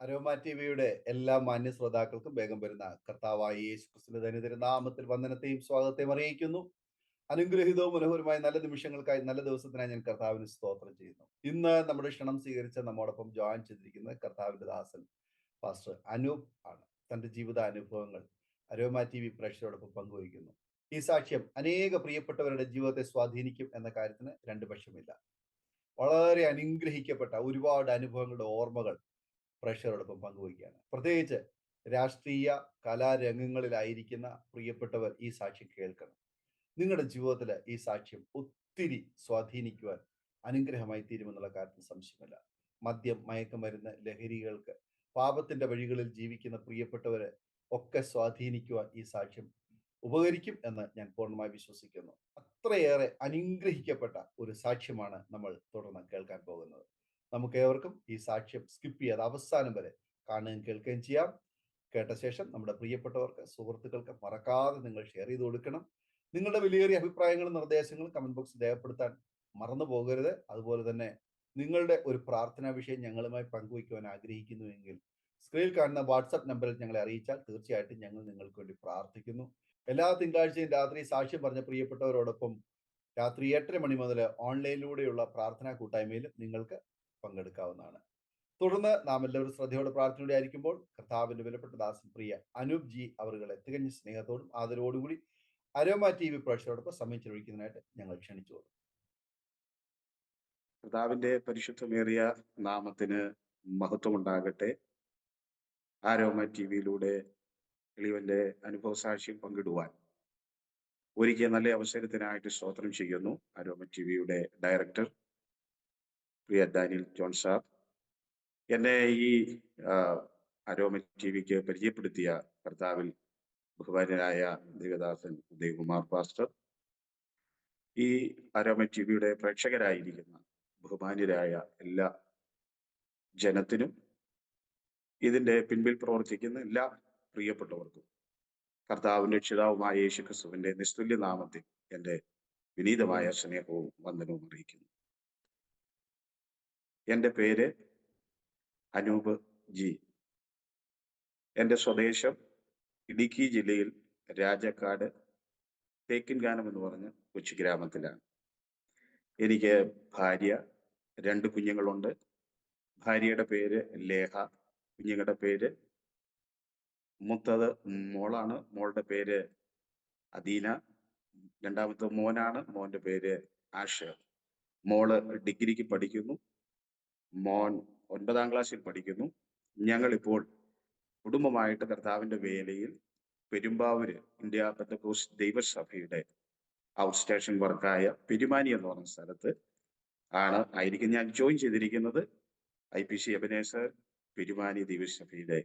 Aroma ടിവിയുടെ എല്ലാ മാന്യ ശ്രോതാക്കൾക്കും വേഗം വരുന്ന കർത്താവായ യേശു ക്രിസ്തുവിന്റെ ധന്യതര നാമത്തിൽ വന്ദനത്തെയും സ്വാഗതത്തെയും അറിയിക്കുന്നു. അനുഗ്രഹീതവും മനോഹരമായ നല്ല നിമിഷങ്ങൾക്കായി നല്ല ദിവസത്തിനായി ഞാൻ കർത്താവിന് സ്തോത്രം ചെയ്യുന്നു. ഇന്ന് നമ്മുടെ ക്ഷണം സ്വീകരിച്ച നമ്മോടൊപ്പം ജോയിൻ ചെയ്തിരിക്കുന്ന കർത്താവിന്റെ ദാസൻ പാസ്റ്റർ അനൂപ് ആണ്. തന്റെ ജീവിത അനുഭവങ്ങൾ അരോമ ടി വി പ്രേക്ഷകരോടൊപ്പം പങ്കുവയ്ക്കുന്നു. ഈ സാക്ഷ്യം അനേക പ്രിയപ്പെട്ടവരുടെ ജീവിതത്തെ സ്വാധീനിക്കും എന്ന കാര്യത്തിന് രണ്ട് പക്ഷമില്ല. വളരെ അനുഗ്രഹിക്കപ്പെട്ട ഒരുപാട് അനുഭവങ്ങളുടെ ഓർമ്മകൾ പ്രേക്ഷകരോടൊപ്പം പങ്കുവയ്ക്കുകയാണ്. പ്രത്യേകിച്ച് രാഷ്ട്രീയ കലാരംഗങ്ങളിലായിരിക്കുന്ന പ്രിയപ്പെട്ടവർ ഈ സാക്ഷ്യം കേൾക്കണം. നിങ്ങളുടെ ജീവിതത്തിൽ ഈ സാക്ഷ്യം ഒത്തിരി സ്വാധീനിക്കുവാൻ അനുഗ്രഹമായി തീരുമെന്നുള്ള കാര്യത്തിൽ സംശയമില്ല. മദ്യം, മയക്കുമരുന്ന്, ലഹരികൾക്ക് പാപത്തിന്റെ വഴികളിൽ ജീവിക്കുന്ന പ്രിയപ്പെട്ടവരെ ഒക്കെ സ്വാധീനിക്കുവാൻ ഈ സാക്ഷ്യം ഉപകരിക്കും എന്ന് ഞാൻ പൂർണ്ണമായി വിശ്വസിക്കുന്നു. അത്രയേറെ അനുഗ്രഹിക്കപ്പെട്ട ഒരു സാക്ഷ്യമാണ് നമ്മൾ തുടർന്ന് കേൾക്കാൻ പോകുന്നത്. നമുക്ക് ഏവർക്കും ഈ സാക്ഷ്യം സ്കിപ്പ് ചെയ്യാതെ അവസാനം വരെ കാണുകയും കേൾക്കുകയും ചെയ്യാം. കേട്ട ശേഷം നമ്മുടെ പ്രിയപ്പെട്ടവർക്ക്, സുഹൃത്തുക്കൾക്ക് മറക്കാതെ നിങ്ങൾ ഷെയർ ചെയ്ത് കൊടുക്കണം. നിങ്ങളുടെ വിലയേറിയ അഭിപ്രായങ്ങളും നിർദ്ദേശങ്ങളും കമന്റ് ബോക്സിൽ രേഖപ്പെടുത്താൻ മറന്നു പോകരുത്. അതുപോലെ തന്നെ നിങ്ങളുടെ ഒരു പ്രാർത്ഥനാ വിഷയം ഞങ്ങളുമായി പങ്കുവയ്ക്കുവാൻ ആഗ്രഹിക്കുന്നുവെങ്കിൽ സ്ക്രീനിൽ കാണുന്ന വാട്സപ്പ് നമ്പറിൽ ഞങ്ങളെ അറിയിച്ചാൽ തീർച്ചയായിട്ടും ഞങ്ങൾ നിങ്ങൾക്ക് വേണ്ടി പ്രാർത്ഥിക്കുന്നു. എല്ലാ തിങ്കളാഴ്ചയും രാത്രി സാക്ഷ്യം പറഞ്ഞ പ്രിയപ്പെട്ടവരോടൊപ്പം രാത്രി 8:30 മണി മുതൽ ഓൺലൈനിലൂടെയുള്ള പ്രാർത്ഥനാ കൂട്ടായ്മയിലും നിങ്ങൾക്ക് പങ്കെടുക്കാവുന്നതാണ്. തുടർന്ന് നാം എല്ലാവരും ശ്രദ്ധയോടെ പ്രാർത്ഥനയോടെ ആയിരിക്കുമ്പോൾ കർത്താവിന്റെ വിലപ്പെട്ട ദാസൻ പ്രിയ അനൂപ് ജി അവറുകളെ തികഞ്ഞ സ്നേഹത്തോടും ആദരവോടുകൂടി അരോമ ടി വി പ്രേക്ഷകരോടൊപ്പം സമയം ചെലവഴിക്കുന്നതിനായിട്ട് ഞങ്ങൾ ക്ഷണിച്ചു. കർത്താവിന്റെ പരിശുദ്ധമേറിയ നാമത്തിന് മഹത്വമുണ്ടാകട്ടെ. ആരോമ ടി വിയിലൂടെ എളിവന്റെ അനുഭവ സാക്ഷ്യം പങ്കിടുവാൻ ഒരുക്കിയ നല്ല അവസരത്തിനായിട്ട് സ്തോത്രം ചെയ്യുന്നു. ആരോമ ടി വിയുടെ ഡയറക്ടർ പ്രിയ ഡാനിയൽ ജോൺ സാർ, എന്നെ ഈ ആരോമ ടി വിക്ക് പരിചയപ്പെടുത്തിയ കർത്താവിൽ ബഹുമാന്യനായ ദേവദാസൻ ഉദയകുമാർ പാസ്റ്റർ, ഈ ആരോമ ടി വിയുടെ പ്രേക്ഷകരായിരിക്കുന്ന ബഹുമാന്യരായ എല്ലാ ജനത്തിനും, ഇതിന്റെ പിൻപിൽ പ്രവർത്തിക്കുന്ന എല്ലാ പ്രിയപ്പെട്ടവർക്കും കർത്താവിന്റെ രക്ഷിതാവുമായ യേശു ക്രിസ്തുവിന്റെ നിസ്തുല്യ നാമത്തിൽ എൻ്റെ വിനീതമായ സ്നേഹവും വന്ദനവും അറിയിക്കുന്നു. എൻ്റെ പേര് അനൂപ് ജി. എൻ്റെ സ്വദേശം ഇടുക്കി ജില്ലയിൽ രാജക്കാട് തേക്കിൻകാനം എന്ന് പറഞ്ഞ കൊച്ചു ഗ്രാമത്തിലാണ്. എനിക്ക് ഭാര്യ, 2 കുഞ്ഞുങ്ങളുണ്ട്. ഭാര്യയുടെ പേര് ലേഹ, കുഞ്ഞുങ്ങളുടെ പേര്, മൂത്തത് മോളാണ്, മോളുടെ പേര് അദീന. രണ്ടാമത്തെ മോനാണ്, മോന്റെ പേര് ആഷർ. മോള് ഡിഗ്രിക്ക് പഠിക്കുന്നു, മോൻ 9ാം ക്ലാസ്സിൽ പഠിക്കുന്നു. ഞങ്ങളിപ്പോൾ കുടുംബമായിട്ട് കർത്താവിന്റെ വേലയിൽ പെരുമ്പാവൂര് ഇന്ത്യ പെന്തക്കോസ്റ്റ് ദൈവസഭയുടെ ഔട്ട് സ്റ്റേഷൻ വർക്കായ പെരുമാനി എന്ന് പറഞ്ഞ സ്ഥലത്ത് ആയിരിക്കും ഞാൻ ജോയിൻ ചെയ്തിരിക്കുന്നത്. IPC എബനേസർ പെരുമാനി ദൈവസഭയുടെ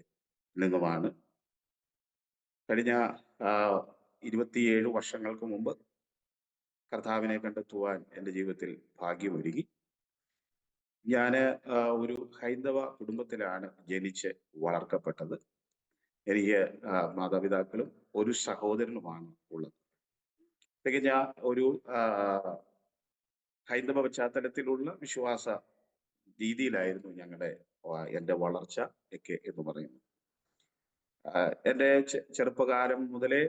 നിന്നുമാണ്. കഴിഞ്ഞ 27 വർഷങ്ങൾക്ക് മുമ്പ് കർത്താവിനെ കണ്ടെത്തുവാൻ എൻ്റെ ജീവിതത്തിൽ ഭാഗ്യമൊരുങ്ങി. ഞാൻ ഒരു ഹൈന്ദവ കുടുംബത്തിലാണ് ജനിച്ച് വളർത്തപ്പെട്ടത്. എനിക്ക് മാതാപിതാക്കളും ഒരു സഹോദരനുമാണ് ഉള്ളത്. തികഞ്ഞ ഒരു ഹൈന്ദവ പശ്ചാത്തലത്തിലുള്ള വിശ്വാസ രീതിയിലായിരുന്നു എൻ്റെ വളർച്ച ഒക്കെ എന്ന് പറയുന്നത്. എൻ്റെ ചെറുപ്പകാലം മുതലേ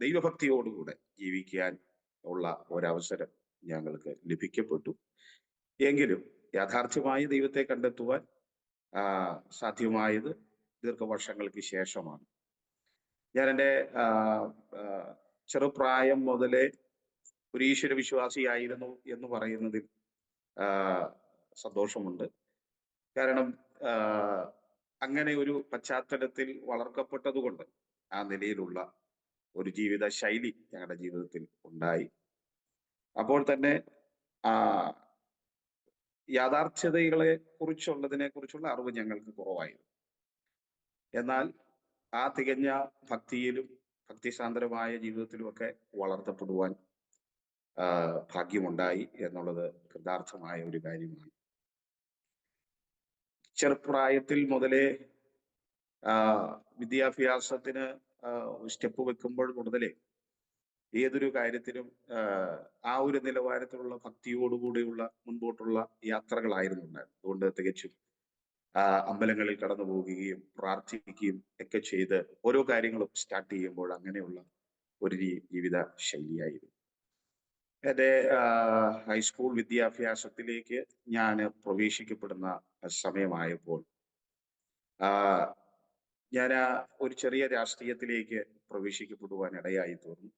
ദൈവഭക്തിയോടുകൂടെ ജീവിക്കാൻ ഉള്ള ഒരവസരം ഞങ്ങൾക്ക് ലഭിക്കപ്പെട്ടു. എങ്കിലും യാഥാർത്ഥ്യമായി ദൈവത്തെ കണ്ടെത്തുവാൻ സാധ്യമായത് ദീർഘവർഷങ്ങൾക്ക് ശേഷമാണ്. ഞാൻ എൻ്റെ ചെറുപ്രായം മുതലേ ഒരു ഈശ്വര വിശ്വാസിയായിരുന്നു എന്ന് പറയുന്നതിൽ സന്തോഷമുണ്ട്. കാരണം അങ്ങനെ ഒരു പശ്ചാത്തലത്തിൽ വളർത്തപ്പെട്ടത് കൊണ്ട് ആ നിലയിലുള്ള ഒരു ജീവിത ശൈലി ഞങ്ങളുടെ ജീവിതത്തിൽ ഉണ്ടായി. അപ്പോൾ തന്നെ യാഥാർത്ഥ്യതകളെ കുറിച്ചുള്ള അറിവ് ഞങ്ങൾക്ക് കുറവായിരുന്നു. എന്നാൽ ആ തികഞ്ഞ ഭക്തിയിലും ഭക്തിസാന്ദ്രമായ ജീവിതത്തിലുമൊക്കെ വളർത്തപ്പെടുവാൻ ഭാഗ്യമുണ്ടായി എന്നുള്ളത് കൃതാർത്ഥമായ ഒരു കാര്യമാണ്. ചെറുപ്രായത്തിൽ മുതലേ വിദ്യാഭ്യാസത്തിന് സ്റ്റെപ്പ് വെക്കുമ്പോൾ മുതലേ ഏതൊരു കാര്യത്തിനും ആ ഒരു നിലവാരത്തിലുള്ള ഭക്തിയോടുകൂടിയുള്ള മുൻപോട്ടുള്ള യാത്രകളായിരുന്നു ഉണ്ടായത്. അതുകൊണ്ട് തികച്ചും അമ്പലങ്ങളിൽ കടന്നു പോവുകയും പ്രാർത്ഥിക്കുകയും ഒക്കെ ചെയ്ത് ഓരോ കാര്യങ്ങളും സ്റ്റാർട്ട് ചെയ്യുമ്പോൾ അങ്ങനെയുള്ള ഒരു ജീവിത ശൈലിയായിരുന്നു. എന്റെ ഹൈസ്കൂൾ വിദ്യാഭ്യാസത്തിലേക്ക് ഞാൻ പ്രവേശിക്കപ്പെടുന്ന സമയമായപ്പോൾ ആ, ഞാൻ ഒരു ചെറിയ രാഷ്ട്രീയത്തിലേക്ക് പ്രവേശിക്കപ്പെടുവാൻ ഇടയായി തീർന്നു.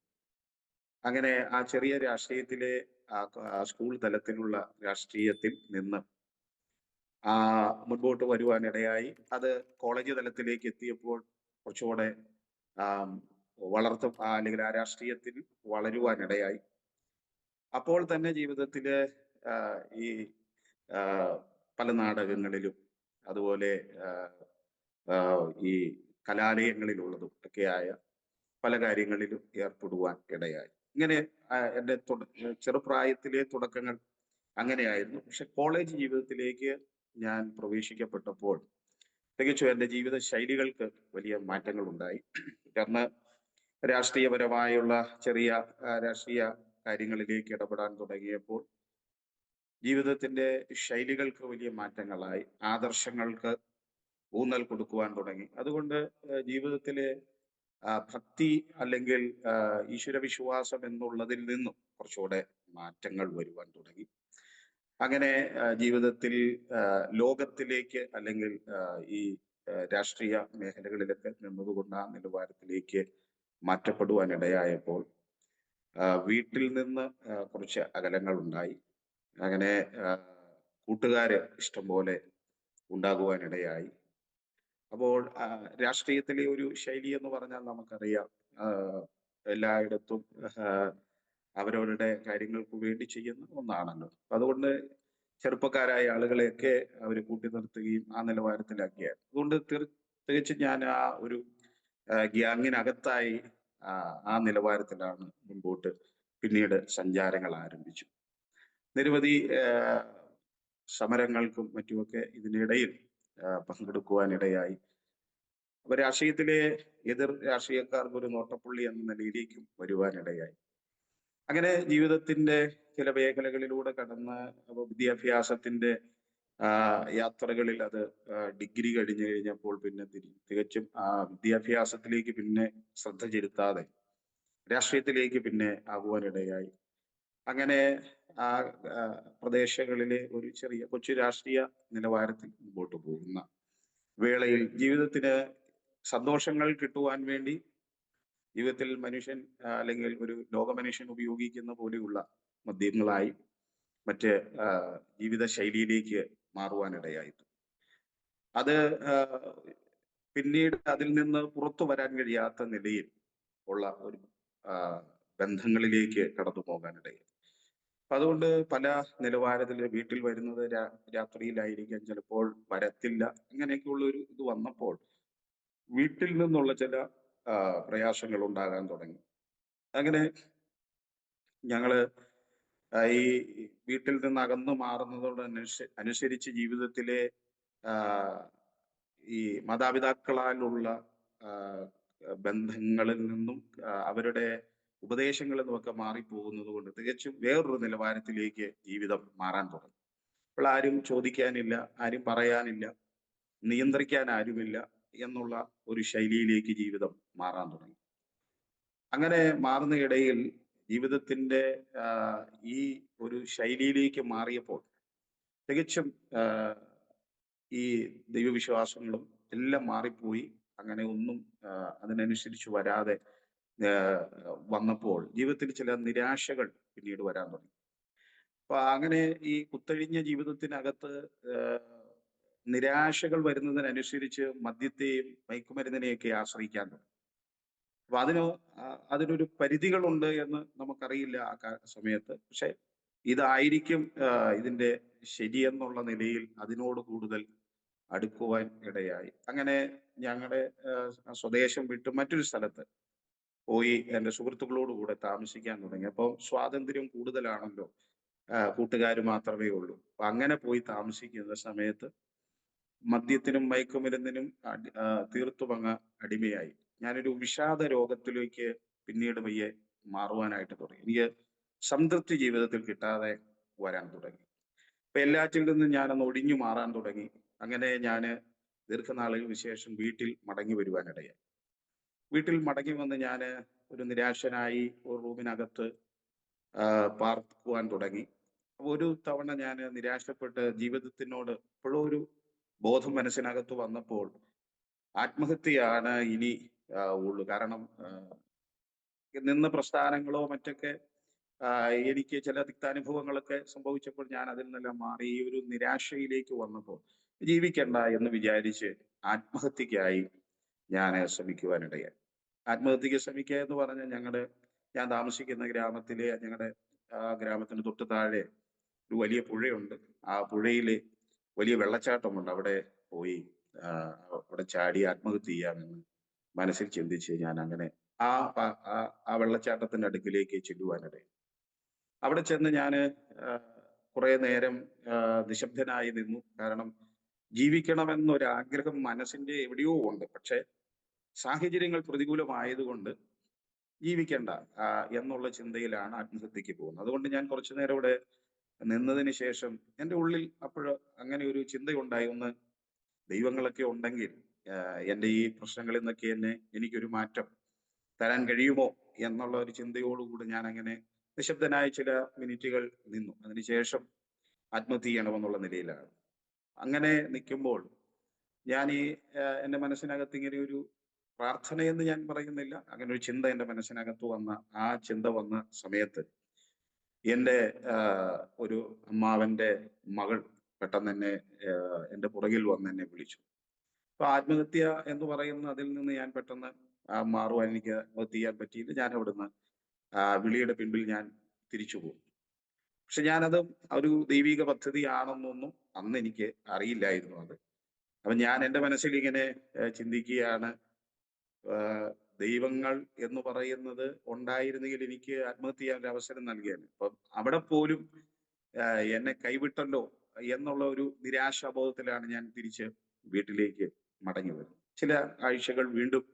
അങ്ങനെ ആ ചെറിയ രാഷ്ട്രീയത്തിലെ ആ സ്കൂൾ തലത്തിലുള്ള രാഷ്ട്രീയത്തിൽ നിന്ന് ആ മുൻപോട്ട് വരുവാൻ ഇടയായി. അത് കോളേജ് തലത്തിലേക്ക് എത്തിയപ്പോൾ കുറച്ചുകൂടെ ആം, അല്ലെങ്കിൽ ആ രാഷ്ട്രീയത്തിൽ വളരുവാൻ ഇടയായി. അപ്പോൾ തന്നെ ജീവിതത്തില് ആ, ഈ ആ, പല നാടകങ്ങളിലും അതുപോലെ ആ, ആ, ഈ കലാലയങ്ങളിലുള്ളതും ഒക്കെയായ പല കാര്യങ്ങളിലും ഏർപ്പെടുവാൻ ഇടയായി. ഇങ്ങനെ എൻ്റെ ചെറുപ്രായത്തിലെ തുടക്കങ്ങൾ അങ്ങനെയായിരുന്നു. പക്ഷെ കോളേജ് ജീവിതത്തിലേക്ക് ഞാൻ പ്രവേശിക്കപ്പെട്ടപ്പോൾ തികച്ചും എൻ്റെ ജീവിത ശൈലികൾക്ക് വലിയ മാറ്റങ്ങൾ ഉണ്ടായി. കാരണം രാഷ്ട്രീയപരമായുള്ള ചെറിയ രാഷ്ട്രീയ കാര്യങ്ങളിലേക്ക് ഇടപെടാൻ തുടങ്ങിയപ്പോൾ ജീവിതത്തിന്റെ ശൈലികൾക്ക് വലിയ മാറ്റങ്ങളായി, ആദർശങ്ങൾക്ക് ഊന്നൽ കൊടുക്കുവാൻ തുടങ്ങി. അതുകൊണ്ട് ജീവിതത്തിലെ ഭക്തി അല്ലെങ്കിൽ ഈശ്വരവിശ്വാസം എന്നുള്ളതിൽ നിന്നും കുറച്ചുകൂടെ മാറ്റങ്ങൾ വരുവാൻ തുടങ്ങി. അങ്ങനെ ജീവിതത്തിൽ ലോകത്തിലേക്ക് അല്ലെങ്കിൽ ഈ രാഷ്ട്രീയ മേഖലകളിലൊക്കെ നിന്നതുകൊണ്ട് ആ നിലവാരത്തിലേക്ക് മാറ്റപ്പെടുവാൻ ഇടയായപ്പോൾ വീട്ടിൽ നിന്ന് കുറച്ച് അകലങ്ങൾ ഉണ്ടായി. അങ്ങനെ കൂട്ടുകാര് ഇഷ്ടംപോലെ ഉണ്ടാകുവാനിടയായി. അപ്പോൾ രാഷ്ട്രീയത്തിലെ ഒരു ശൈലി എന്ന് പറഞ്ഞാൽ നമുക്കറിയാം, എല്ലായിടത്തും അവരവരുടെ കാര്യങ്ങൾക്ക് വേണ്ടി ചെയ്യുന്ന ഒന്നാണല്ലോ. അതുകൊണ്ട് ചെറുപ്പക്കാരായ ആളുകളെയൊക്കെ അവർ കൂട്ടി നിർത്തുകയും ആ നിലവാരത്തിലാക്കിയായിരുന്നു. അതുകൊണ്ട് തികച്ചും ഞാൻ ആ ഒരു ഗ്യാങ്ങിനകത്തായി ആ നിലവാരത്തിലാണ് മുൻപോട്ട് പിന്നീട് സഞ്ചാരങ്ങൾ ആരംഭിച്ചു. നിരവധി സമരങ്ങൾക്കും മറ്റുമൊക്കെ ഇതിനിടയിൽ പങ്കെടുക്കുവാനിടയായി. അപ്പൊ രാഷ്ട്രീയത്തിലെ എതിർ രാഷ്ട്രീയക്കാർക്ക് ഒരു നോട്ടപ്പുള്ളി എന്ന നിലയിലേക്കും വരുവാനിടയായി. അങ്ങനെ ജീവിതത്തിന്റെ ചില മേഖലകളിലൂടെ കടന്ന് വിദ്യാഭ്യാസത്തിന്റെ യാത്രകളിൽ അത് ഡിഗ്രി കഴിഞ്ഞു കഴിഞ്ഞപ്പോൾ പിന്നെ തികച്ചും ആ വിദ്യാഭ്യാസത്തിലേക്ക് പിന്നെ ശ്രദ്ധ ചെലുത്താതെ രാഷ്ട്രീയത്തിലേക്ക് പിന്നെ ആകുവാനിടയായി. അങ്ങനെ ആ പ്രദേശങ്ങളിലെ ഒരു ചെറിയ കൊച്ചു രാഷ്ട്രീയ നിലവാരത്തിൽ മുമ്പോട്ട് പോകുന്ന വേളയിൽ ജീവിതത്തിന് സന്തോഷങ്ങൾ കിട്ടുവാൻ വേണ്ടി ജീവിതത്തിൽ മനുഷ്യൻ അല്ലെങ്കിൽ ഒരു ലോക മനുഷ്യൻ ഉപയോഗിക്കുന്ന പോലെയുള്ള മദ്യങ്ങളായി മറ്റ് ജീവിത ശൈലിയിലേക്ക് മാറുവാനിടയായി. അത് പിന്നീട് അതിൽ നിന്ന് പുറത്തു വരാൻ കഴിയാത്ത നിലയിൽ ഉള്ള ഒരു ബന്ധങ്ങളിലേക്ക് കടന്നു പോകാനിടയായി. അപ്പൊ അതുകൊണ്ട് പല നിലവാരത്തിൽ വീട്ടിൽ വരുന്നത് രാത്രിയിലായിരിക്കാം, ചിലപ്പോൾ വരത്തില്ല. അങ്ങനെയൊക്കെയുള്ള ഒരു ഇത് വന്നപ്പോൾ വീട്ടിൽ നിന്നുള്ള ചില പ്രയാസങ്ങൾ ഉണ്ടാകാൻ തുടങ്ങി. അങ്ങനെ ഞങ്ങള് ഈ വീട്ടിൽ നിന്ന് അകന്നു മാറുന്നതോട് അനുസരിച്ച് ജീവിതത്തിലെ ഈ മാതാപിതാക്കളാലുള്ള ബന്ധങ്ങളിൽ നിന്നും അവരുടെ ഉപദേശങ്ങളിൽ നിന്നൊക്കെ മാറിപ്പോകുന്നത് കൊണ്ട് തികച്ചും വേറൊരു നിലവാരത്തിലേക്ക് ജീവിതം മാറാൻ തുടങ്ങി. അപ്പോൾ ആരും ചോദിക്കാനില്ല, ആരും പറയാനില്ല, നിയന്ത്രിക്കാൻ ആരുമില്ല എന്നുള്ള ഒരു ശൈലിയിലേക്ക് ജീവിതം മാറാൻ തുടങ്ങി. അങ്ങനെ മാറുന്ന ഇടയിൽ ജീവിതത്തിന്റെ ഈ ഒരു ശൈലിയിലേക്ക് മാറിയപ്പോൾ തികച്ചും ഈ ദൈവവിശ്വാസങ്ങളും എല്ലാം മാറിപ്പോയി. അങ്ങനെ ഒന്നും അതിനനുസരിച്ച് വരാതെ വന്നപ്പോൾ ജീവിതത്തിൽ ചില നിരാശകൾ പിന്നീട് വരാൻ തുടങ്ങി. അപ്പൊ അങ്ങനെ ഈ കുത്തഴിഞ്ഞ ജീവിതത്തിനകത്ത് നിരാശകൾ വരുന്നതിനനുസരിച്ച് മദ്യത്തെയും മയക്കുമരുന്നിനെയൊക്കെ ആശ്രയിക്കാൻ തുടങ്ങി. അപ്പൊ അതിനൊരു പരിധികളുണ്ട് എന്ന് നമുക്കറിയില്ല ആ സമയത്ത്. പക്ഷെ ഇതായിരിക്കും ഇതിന്റെ ശരിയെന്നുള്ള നിലയിൽ അതിനോട് കൂടുതൽ അടുക്കുവാൻ ഇടയായി. അങ്ങനെ ഞങ്ങളുടെ സ്വദേശം വിട്ട് മറ്റൊരു സ്ഥലത്ത് പോയി എൻ്റെ സുഹൃത്തുക്കളോട് കൂടെ താമസിക്കാൻ തുടങ്ങി. അപ്പോൾ സ്വാതന്ത്ര്യം കൂടുതലാണല്ലോ, കൂട്ടുകാർ മാത്രമേ ഉള്ളൂ. അപ്പൊ അങ്ങനെ പോയി താമസിക്കുന്ന സമയത്ത് മദ്യത്തിനും മയക്കുമരുന്നിനും തീർത്തും അങ്ങ് അടിമയായി. ഞാനൊരു വിഷാദ രോഗത്തിലേക്ക് പിന്നീട് പയ്യെ മാറുവാനായിട്ട് തുടങ്ങി. എനിക്ക് സംതൃപ്തി ജീവിതത്തിൽ കിട്ടാതെ വരാൻ തുടങ്ങി. അപ്പൊ എല്ലാറ്റിൽ നിന്നും ഞാനൊന്ന് ഒഴിഞ്ഞു മാറാൻ തുടങ്ങി. അങ്ങനെ ഞാൻ ദീർഘനാളുകൾക്ക് ശേഷം വീട്ടിൽ മടങ്ങി വരുവാനിടയായി. വീട്ടിൽ മടങ്ങി വന്ന് ഞാൻ ഒരു നിരാശനായി ഒരു റൂമിനകത്ത് പാർക്കുവാൻ തുടങ്ങി. അപ്പൊ ഒരു തവണ ഞാൻ നിരാശപ്പെട്ട് ജീവിതത്തിനോട് ഇപ്പോഴും ഒരു ബോധം മനസ്സിനകത്ത് വന്നപ്പോൾ ആത്മഹത്യയാണ് ഇനി ഉള്ളു. കാരണം നിന്ന പ്രസ്ഥാനങ്ങളോ മറ്റൊക്കെ എനിക്ക് ചില തിക്താനുഭവങ്ങളൊക്കെ സംഭവിച്ചപ്പോൾ ഞാൻ അതിൽ നിന്നെല്ലാം മാറി ഈ ഒരു നിരാശയിലേക്ക് വന്നപ്പോൾ ജീവിക്കണ്ട എന്ന് വിചാരിച്ച് ആത്മഹത്യക്കായി ഞാൻ ശ്രമിക്കുവാനിടയായി. ആത്മഹത്യക്ക് ശ്രമിക്കുക എന്ന് പറഞ്ഞാൽ ഞാൻ താമസിക്കുന്ന ഞങ്ങളുടെ ഗ്രാമത്തിന് തൊട്ട് താഴെ ഒരു വലിയ പുഴയുണ്ട്. ആ പുഴയില് വലിയ വെള്ളച്ചാട്ടമുണ്ട്. അവിടെ പോയി ആ, അവിടെ ചാടി ആത്മഹത്യ ചെയ്യാമെന്ന് മനസ്സിൽ ചിന്തിച്ച് ഞാൻ അങ്ങനെ ആ ആ വെള്ളച്ചാട്ടത്തിന്റെ അടുക്കിലേക്ക് ചെല്ലുവാനിടയായി. അവിടെ ചെന്ന് ഞാന് കുറെ നേരം നിശബ്ദനായി നിന്നു. കാരണം ജീവിക്കണമെന്നൊരാഗ്രഹം മനസ്സിന്റെ എവിടെയോ ഉണ്ട്. പക്ഷെ സാഹചര്യങ്ങൾ പ്രതികൂലമായതുകൊണ്ട് ജീവിക്കണ്ട എന്നുള്ള ചിന്തയിലാണ് ആത്മഹത്യക്ക് പോകുന്നത്. അതുകൊണ്ട് ഞാൻ കുറച്ചു നേരം ഇവിടെ നിന്നതിന് ശേഷം എൻ്റെ ഉള്ളിൽ അപ്പോഴ് അങ്ങനെ ഒരു ചിന്തയുണ്ടായി. ഒന്ന് ദൈവങ്ങളൊക്കെ ഉണ്ടെങ്കിൽ എൻ്റെ ഈ പ്രശ്നങ്ങളിൽ നിന്നൊക്കെ എനിക്കൊരു മാറ്റം തരാൻ കഴിയുമോ എന്നുള്ള ഒരു ചിന്തയോടുകൂടി ഞാൻ അങ്ങനെ നിശബ്ദനായ ചില മിനിറ്റുകൾ നിന്നു. അതിനുശേഷം ആത്മഹത്യ ചെയ്യണമെന്നുള്ള നിലയിലാണ്. അങ്ങനെ നിൽക്കുമ്പോൾ ഞാൻ എൻ്റെ മനസ്സിനകത്ത് ഇങ്ങനെ ഒരു പ്രാർത്ഥനയെന്ന് ഞാൻ പറയുന്നില്ല, അങ്ങനെ ഒരു ചിന്ത എൻ്റെ മനസ്സിനകത്ത് വന്ന ആ ചിന്ത വന്ന സമയത്ത് എൻ്റെ ഒരു അമ്മാവന്റെ മകൾ പെട്ടെന്ന് എന്നെ എൻ്റെ പുറകിൽ വന്ന് എന്നെ വിളിച്ചു. അപ്പൊ ആത്മഹത്യ എന്ന് പറയുന്ന അതിൽ നിന്ന് ഞാൻ പെട്ടെന്ന് മാറുവാൻ എനിക്ക് ആത്മഹത്യ ചെയ്യാൻ പറ്റിയില്ല. ഞാൻ അവിടുന്ന് വിളിയുടെ പിൻപിൽ ഞാൻ തിരിച്ചു പോകും. പക്ഷെ ഞാനത് ഒരു ദൈവിക പദ്ധതിയാണെന്നൊന്നും അന്ന് എനിക്ക് അറിയില്ലായിരുന്നു അത്. അപ്പൊ ഞാൻ എൻ്റെ മനസ്സിൽ ഇങ്ങനെ ചിന്തിക്കുകയാണ്, ദൈവങ്ങൾ എന്ന് പറയുന്നത് ഉണ്ടായിരുന്നെങ്കിൽ എനിക്ക് ആത്മഹത്യ ചെയ്യാൻ ഒരു അവസരം നൽകിയാണ്. അപ്പം അവിടെ പോലും എന്നെ കൈവിട്ടല്ലോ എന്നുള്ള ഒരു നിരാശാബോധത്തിലാണ് ഞാൻ തിരിച്ച് വീട്ടിലേക്ക് മടങ്ങി വരുന്നത്. ചില ആഴ്ചകൾ വീണ്ടും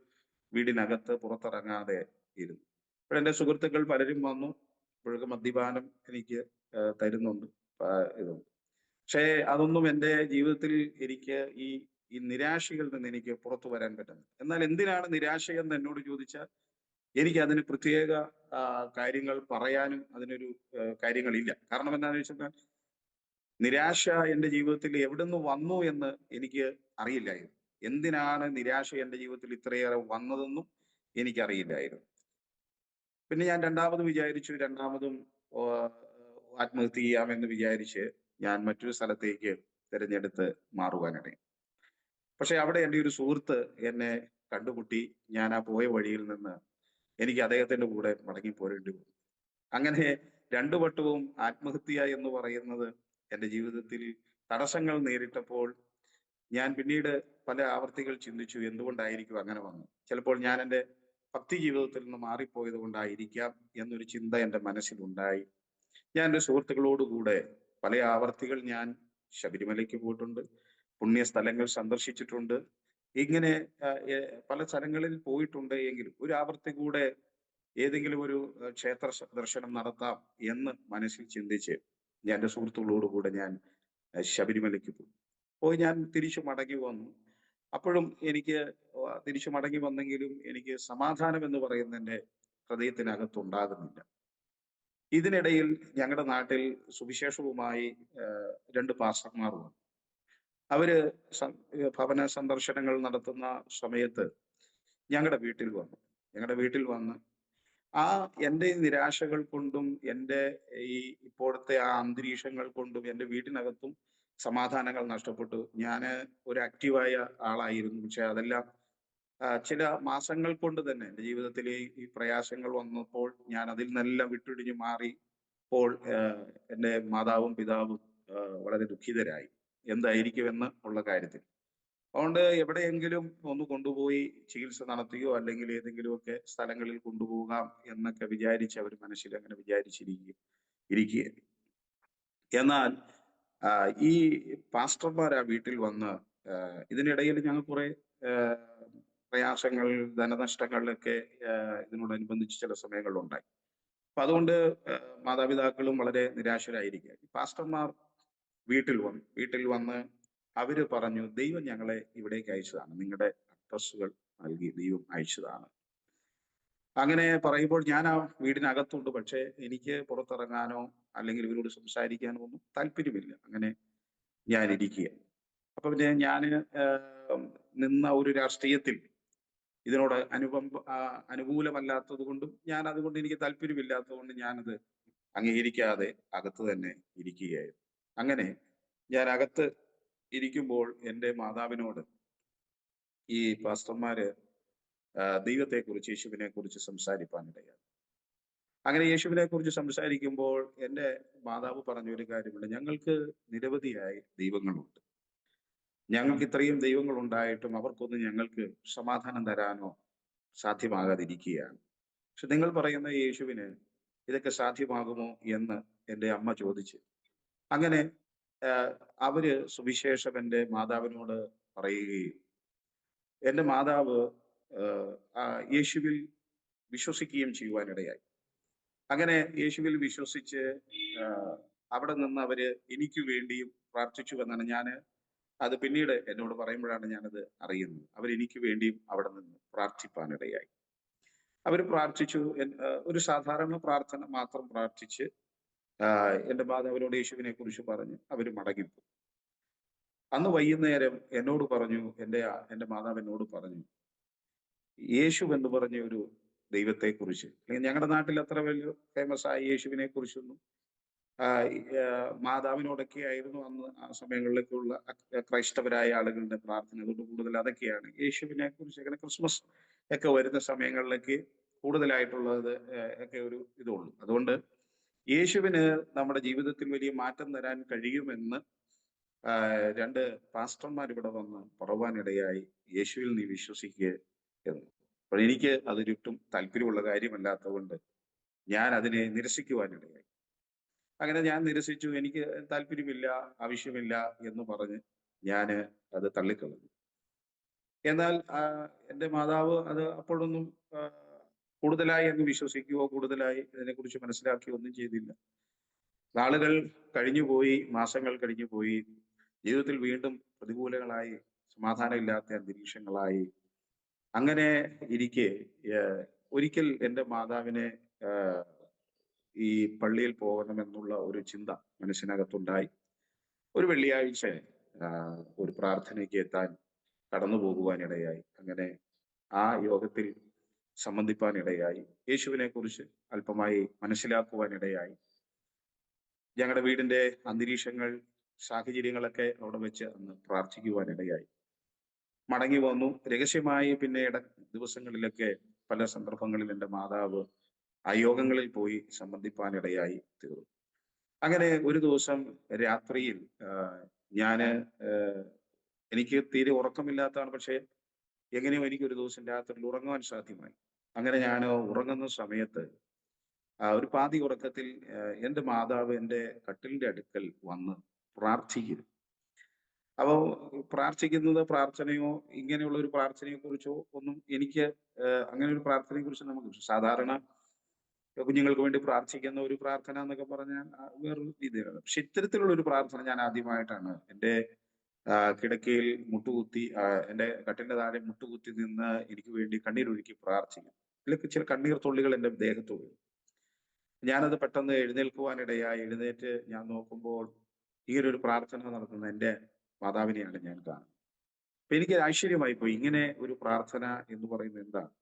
വീടിനകത്ത് പുറത്തിറങ്ങാതെ ഇരുന്നു. അപ്പോഴെന്റെ സുഹൃത്തുക്കൾ പലരും വന്നു. അപ്പോഴൊക്കെ മദ്യപാനം എനിക്ക് തരുന്നുണ്ട്, ഇതുണ്ട്. പക്ഷേ അതൊന്നും എൻ്റെ ജീവിതത്തിൽ എനിക്ക് ഈ നിരാശയിൽ നിന്ന് എനിക്ക് പുറത്തു വരാൻ പറ്റുന്നത്. എന്നാൽ എന്തിനാണ് നിരാശ എന്ന് എന്നോട് ചോദിച്ചാൽ എനിക്ക് അതിന് പ്രത്യേക കാര്യങ്ങൾ പറയാനും അതിനൊരു കാര്യങ്ങളില്ല. കാരണം എന്താണെന്ന് വെച്ചാൽ നിരാശ എൻ്റെ ജീവിതത്തിൽ എവിടുന്ന് വന്നു എന്ന് എനിക്ക് അറിയില്ലായിരുന്നു. എന്തിനാണ് നിരാശ എൻ്റെ ജീവിതത്തിൽ ഇത്രയേറെ വന്നതെന്നും എനിക്കറിയില്ലായിരുന്നു. പിന്നെ ഞാൻ രണ്ടാമതും ആത്മഹത്യ ചെയ്യാമെന്ന് വിചാരിച്ച് ഞാൻ മറ്റൊരു സ്ഥലത്തേക്ക് തിരഞ്ഞെടുത്ത് മാറുവാനിടയായി. പക്ഷെ അവിടെ എൻ്റെ ഒരു സുഹൃത്ത് എന്നെ കണ്ടുമുട്ടി. ഞാൻ ആ പോയ വഴിയിൽ നിന്ന് എനിക്ക് അദ്ദേഹത്തിന്റെ കൂടെ മടങ്ങി പോരേണ്ടി വന്നു. അങ്ങനെ രണ്ടു വട്ടവും ആത്മഹത്യ എന്ന് പറയുന്നത് എൻ്റെ ജീവിതത്തിൽ തടസ്സങ്ങൾ നേരിട്ടപ്പോൾ ഞാൻ പിന്നീട് പല ആവർത്തികൾ ചിന്തിച്ചു, എന്തുകൊണ്ടായിരിക്കും അങ്ങനെ വന്നു. ചിലപ്പോൾ ഞാൻ എൻ്റെ ഭക്തി ജീവിതത്തിൽ നിന്ന് മാറിപ്പോയത് കൊണ്ടായിരിക്കാം എന്നൊരു ചിന്ത എൻ്റെ മനസ്സിലുണ്ടായി. ഞാൻ എൻ്റെ സുഹൃത്തുക്കളോടുകൂടെ പല ആവർത്തികൾ ഞാൻ ശബരിമലയ്ക്ക് പോയിട്ടുണ്ട്, പുണ്യ സ്ഥലങ്ങൾ സന്ദർശിച്ചിട്ടുണ്ട്. ഇങ്ങനെ പല സ്ഥലങ്ങളിൽ പോയിട്ടുണ്ട്. എങ്കിലും ഒരു ആവർത്തി കൂടെ ഏതെങ്കിലും ഒരു ക്ഷേത്ര ദർശനം നടത്താം എന്ന് മനസ്സിൽ ചിന്തിച്ച് ഞാൻ എൻ്റെ സുഹൃത്തുക്കളോടുകൂടെ ഞാൻ ശബരിമലയ്ക്ക് പോയി. ഞാൻ തിരിച്ചു മടങ്ങി വന്നു. അപ്പോഴും എനിക്ക് തിരിച്ചു മടങ്ങി വന്നെങ്കിലും എനിക്ക് സമാധാനം എന്ന് പറയുന്ന എൻ്റെ ഹൃദയത്തിനകത്ത് ഉണ്ടാകുന്നില്ല. ഇതിനിടയിൽ ഞങ്ങളുടെ നാട്ടിൽ സുവിശേഷവുമായി രണ്ട് പാസ്റ്റർമാർ വന്നു. അവര് ഭവന സന്ദർശനങ്ങൾ നടത്തുന്ന സമയത്ത് ഞങ്ങളുടെ വീട്ടിൽ വന്ന് എൻ്റെ നിരാശകൾ കൊണ്ടും എൻ്റെ ഈ ഇപ്പോഴത്തെ ആ അന്തരീക്ഷങ്ങൾ കൊണ്ടും എൻ്റെ വീട്ടിനകത്തും സമാധാനങ്ങൾ നഷ്ടപ്പെട്ടു. ഞാൻ ഒരു ആക്റ്റീവായ ആളായിരുന്നു. പക്ഷെ അതെല്ലാം ചില മാസങ്ങൾ കൊണ്ട് തന്നെ എൻ്റെ ജീവിതത്തിൽ ഈ പ്രയാസങ്ങൾ വന്നപ്പോൾ ഞാൻ അതിൽ നിന്നെല്ലാം വിട്ടൊഴിഞ്ഞു മാറി. ഇപ്പോൾ എൻ്റെ മാതാവും പിതാവും വളരെ ദുഃഖിതരായി, എന്തായിരിക്കുമെന്ന് ഉള്ള കാര്യത്തിൽ. അതുകൊണ്ട് എവിടെയെങ്കിലും ഒന്ന് കൊണ്ടുപോയി ചികിത്സ നടത്തുകയോ അല്ലെങ്കിൽ ഏതെങ്കിലുമൊക്കെ സ്ഥലങ്ങളിൽ കൊണ്ടുപോകാം എന്നൊക്കെ വിചാരിച്ച് അവർ മനസ്സിൽ അങ്ങനെ ഇരിക്കുകയായിരുന്നു. എന്നാൽ ഈ പാസ്റ്റർമാർ ആ വീട്ടിൽ വന്ന് ഇതിനിടയിൽ ഞങ്ങൾ കുറെ പ്രയാസങ്ങൾ, ധനനഷ്ടങ്ങളിലൊക്കെ ഇതിനോടനുബന്ധിച്ച് ചില സമയങ്ങളിലുണ്ടായി. അപ്പൊ അതുകൊണ്ട് മാതാപിതാക്കളും വളരെ നിരാശരായിരിക്കുക. പാസ്റ്റർമാർ വീട്ടിൽ വന്ന് അവര് പറഞ്ഞു, ദൈവം ഞങ്ങളെ ഇവിടേക്ക് അയച്ചതാണ്, നിങ്ങളുടെ അഡ്രസ്സുകൾ നൽകി ദൈവം അയച്ചതാണ്. അങ്ങനെ പറയുമ്പോൾ ഞാൻ ആ വീടിനകത്തുണ്ട്. പക്ഷേ എനിക്ക് പുറത്തിറങ്ങാനോ അല്ലെങ്കിൽ ഇവരോട് സംസാരിക്കാനോ ഒന്നും താല്പര്യമില്ല. അങ്ങനെ ഞാൻ ഇരിക്കുക. അപ്പൊ പിന്നെ ഞാന് നിന്ന ഒരു രാഷ്ട്രീയത്തിൽ ഇതിനോട് അനുകൂലമല്ലാത്തത് കൊണ്ടും ഞാൻ അതുകൊണ്ട് എനിക്ക് താല്പര്യമില്ലാത്തത് കൊണ്ട് ഞാനത് അംഗീകരിക്കാതെ അകത്ത് തന്നെ ഇരിക്കുകയായിരുന്നു. അങ്ങനെ ഞാൻ അകത്ത് ഇരിക്കുമ്പോൾ എൻ്റെ മാതാവിനോട് ഈ പാസ്റ്റർമാര് ദൈവത്തെക്കുറിച്ച്, യേശുവിനെ കുറിച്ച് സംസാരിപ്പാനിടയായി. അങ്ങനെ യേശുവിനെ കുറിച്ച് സംസാരിക്കുമ്പോൾ എൻ്റെ മാതാവ് പറഞ്ഞ ഒരു കാര്യമുണ്ട്. ഞങ്ങൾക്ക് നിരവധിയായ ദൈവങ്ങളുണ്ട്. ഞങ്ങൾക്ക് ഇത്രയും ദൈവങ്ങൾ ഉണ്ടായിട്ടും അവർക്കൊന്നും ഞങ്ങൾക്ക് സമാധാനം തരാനോ സാധ്യമാകാതിരിക്കുകയാണ്. പക്ഷെ നിങ്ങൾ പറയുന്ന യേശുവിന് ഇതൊക്കെ സാധ്യമാകുമോ എന്ന് എൻ്റെ അമ്മ ചോദിച്ചു. അങ്ങനെ ആഹ് അവര് സുവിശേഷം എൻ്റെ മാതാവിനോട് പറയുകയും എൻ്റെ മാതാവ് യേശുവിൽ വിശ്വസിക്കുകയും ചെയ്യുവാനിടയായി. അങ്ങനെ യേശുവിൽ വിശ്വസിച്ച് ആഹ് അവിടെ നിന്ന് അവര് എനിക്ക് വേണ്ടിയും പ്രാർത്ഥിച്ചു എന്നാണ് അത് പിന്നീട് എന്നോട് പറയുമ്പോഴാണ് ഞാനത് അറിയുന്നത്. അവരെനിക്ക് വേണ്ടിയും അവിടെ നിന്ന് പ്രാർത്ഥിപ്പാനിടയായി. അവര് പ്രാർത്ഥിച്ചു. ഒരു സാധാരണ പ്രാർത്ഥന മാത്രം പ്രാർത്ഥിച്ച് എൻ്റെ മാതാവിനോട് യേശുവിനെ കുറിച്ച് പറഞ്ഞ് അവര് മടങ്ങിപ്പോയി. അന്ന് വൈകുന്നേരം എന്നോട് പറഞ്ഞു, എൻ്റെ മാതാവ് എന്നോട് പറഞ്ഞു, യേശു എന്ന് പറഞ്ഞ ഒരു ദൈവത്തെ കുറിച്ച്, അല്ലെങ്കിൽ ഞങ്ങളുടെ നാട്ടിൽ അത്ര വലിയ ഫേമസ് ആയ യേശുവിനെ കുറിച്ചൊന്നും മാതാവിനോടൊക്കെ ആയിരുന്നു അന്ന് ആ സമയങ്ങളിലേക്കുള്ള ക്രൈസ്തവരായ ആളുകളുടെ പ്രാർത്ഥന. അതുകൊണ്ട് കൂടുതൽ അതൊക്കെയാണ് യേശുവിനെ കുറിച്ച്. അങ്ങനെ ക്രിസ്മസ് ഒക്കെ വരുന്ന സമയങ്ങളിലേക്ക് കൂടുതലായിട്ടുള്ളത് ഒക്കെ ഒരു ഇതുള്ളൂ. അതുകൊണ്ട് യേശുവിന് നമ്മുടെ ജീവിതത്തിൽ വലിയ മാറ്റം തരാൻ കഴിയുമെന്ന് രണ്ട് പാസ്റ്റർമാർ ഇവിടെ വന്ന് പറയുവാനിടയായി. യേശുവിൽ നീ വിശ്വസിക്കുക എന്ന്. അപ്പോൾ എനിക്ക് അതൊരിട്ടും താല്പര്യമുള്ള കാര്യമല്ലാത്തതുകൊണ്ട് ഞാൻ അതിനെ നിരസിക്കുവാനിടയായി. അങ്ങനെ ഞാൻ നിരസിച്ചു. എനിക്ക് താല്പര്യമില്ല, ആവശ്യമില്ല എന്ന് പറഞ്ഞ് ഞാന് അത് തള്ളിക്കളഞ്ഞു. എന്നാൽ എൻ്റെ മാതാവ് അത് അപ്പോഴൊന്നും കൂടുതലായി അങ്ങ് വിശ്വസിക്കുകയോ കൂടുതലായി ഇതിനെക്കുറിച്ച് മനസ്സിലാക്കുകയോ ഒന്നും ചെയ്തില്ല. നാളുകൾ കഴിഞ്ഞുപോയി, മാസങ്ങൾ കഴിഞ്ഞുപോയി. ജീവിതത്തിൽ വീണ്ടും പ്രതികൂലങ്ങളായി, സമാധാനമില്ലാത്ത അന്തരീക്ഷങ്ങളായി. അങ്ങനെ ഇരിക്കെ ഒരിക്കൽ എൻ്റെ മാതാവിനെ ഈ പള്ളിയിൽ പോകണമെന്നുള്ള ഒരു ചിന്ത മനസ്സിനകത്തുണ്ടായി. ഒരു വെള്ളിയാഴ്ച ഒരു പ്രാർത്ഥനയ്ക്ക് എത്താൻ കടന്നു പോകുവാനിടയായി. അങ്ങനെ ആ യോഗത്തിൽ സംബന്ധിപ്പാനിടയായി. യേശുവിനെ കുറിച്ച് അല്പമായി മനസ്സിലാക്കുവാനിടയായി. ഞങ്ങളുടെ വീടിന്റെ അന്തരീക്ഷങ്ങൾ, സാഹചര്യങ്ങളൊക്കെ അവിടെ വെച്ച് അന്ന് പ്രാർത്ഥിക്കുവാനിടയായി. മടങ്ങി വന്നു. രഹസ്യമായി പിന്നെ ദിവസങ്ങളിലൊക്കെ പല സന്ദർഭങ്ങളിൽ എൻ്റെ മാതാവ് ആ യോഗങ്ങളിൽ പോയി സംബന്ധിപ്പാനിടയായി തീർന്നു. അങ്ങനെ ഒരു ദിവസം രാത്രിയിൽ എനിക്ക് തീരെ ഉറക്കമില്ലാത്തതാണ്. പക്ഷേ എങ്ങനെയോ എനിക്ക് ഒരു ദിവസം രാത്രിയിൽ ഉറങ്ങുവാൻ സാധ്യമായി. അങ്ങനെ ഞാൻ ഉറങ്ങുന്ന സമയത്ത് ഒരു പാതി ഉറക്കത്തിൽ എൻ്റെ മാതാവ് എൻ്റെ കട്ടിലിന്റെ അടുക്കൽ വന്ന് പ്രാർത്ഥിക്കുന്നു. അപ്പോൾ പ്രാർത്ഥിക്കുന്നത് പ്രാർത്ഥനയോ ഇങ്ങനെയുള്ള ഒരു പ്രാർത്ഥനയെ കുറിച്ചോ ഒന്നും എനിക്ക് അങ്ങനെ ഒരു പ്രാർത്ഥനയെ കുറിച്ച് നമുക്ക് സാധാരണ കുഞ്ഞുങ്ങൾക്ക് വേണ്ടി പ്രാർത്ഥിക്കുന്ന ഒരു പ്രാർത്ഥന എന്നൊക്കെ പറഞ്ഞാൽ വേറൊരു രീതിയിലാണ്. പക്ഷെ ഇത്തരത്തിലുള്ള ഒരു പ്രാർത്ഥന ഞാൻ ആദ്യമായിട്ടാണ് എൻ്റെ കിടക്കയിൽ മുട്ടുകുത്തി, എൻ്റെ കട്ടിലിന്റെ താഴെ മുട്ടുകുത്തി നിന്ന് എനിക്ക് വേണ്ടി കണ്ണീരൊഴുക്കി പ്രാർത്ഥിക്കും. ഇതിലൊക്കെ ചില കണ്ണീർ തുള്ളികൾ എൻ്റെ ദേഹത്ത് വീഴും. ഞാനത് പെട്ടെന്ന് എഴുന്നേൽക്കുവാനിടയായി. എഴുന്നേറ്റ് ഞാൻ നോക്കുമ്പോൾ ഈ ഒരു പ്രാർത്ഥന നടത്തുന്ന എൻ്റെ മാതാവിനെയാണ് ഞാൻ കാണുന്നത്. അപ്പൊ എനിക്ക് ആശ്ചര്യമായി പോയി, ഇങ്ങനെ ഒരു പ്രാർത്ഥന എന്ന് പറയുന്നത് എന്താണ്?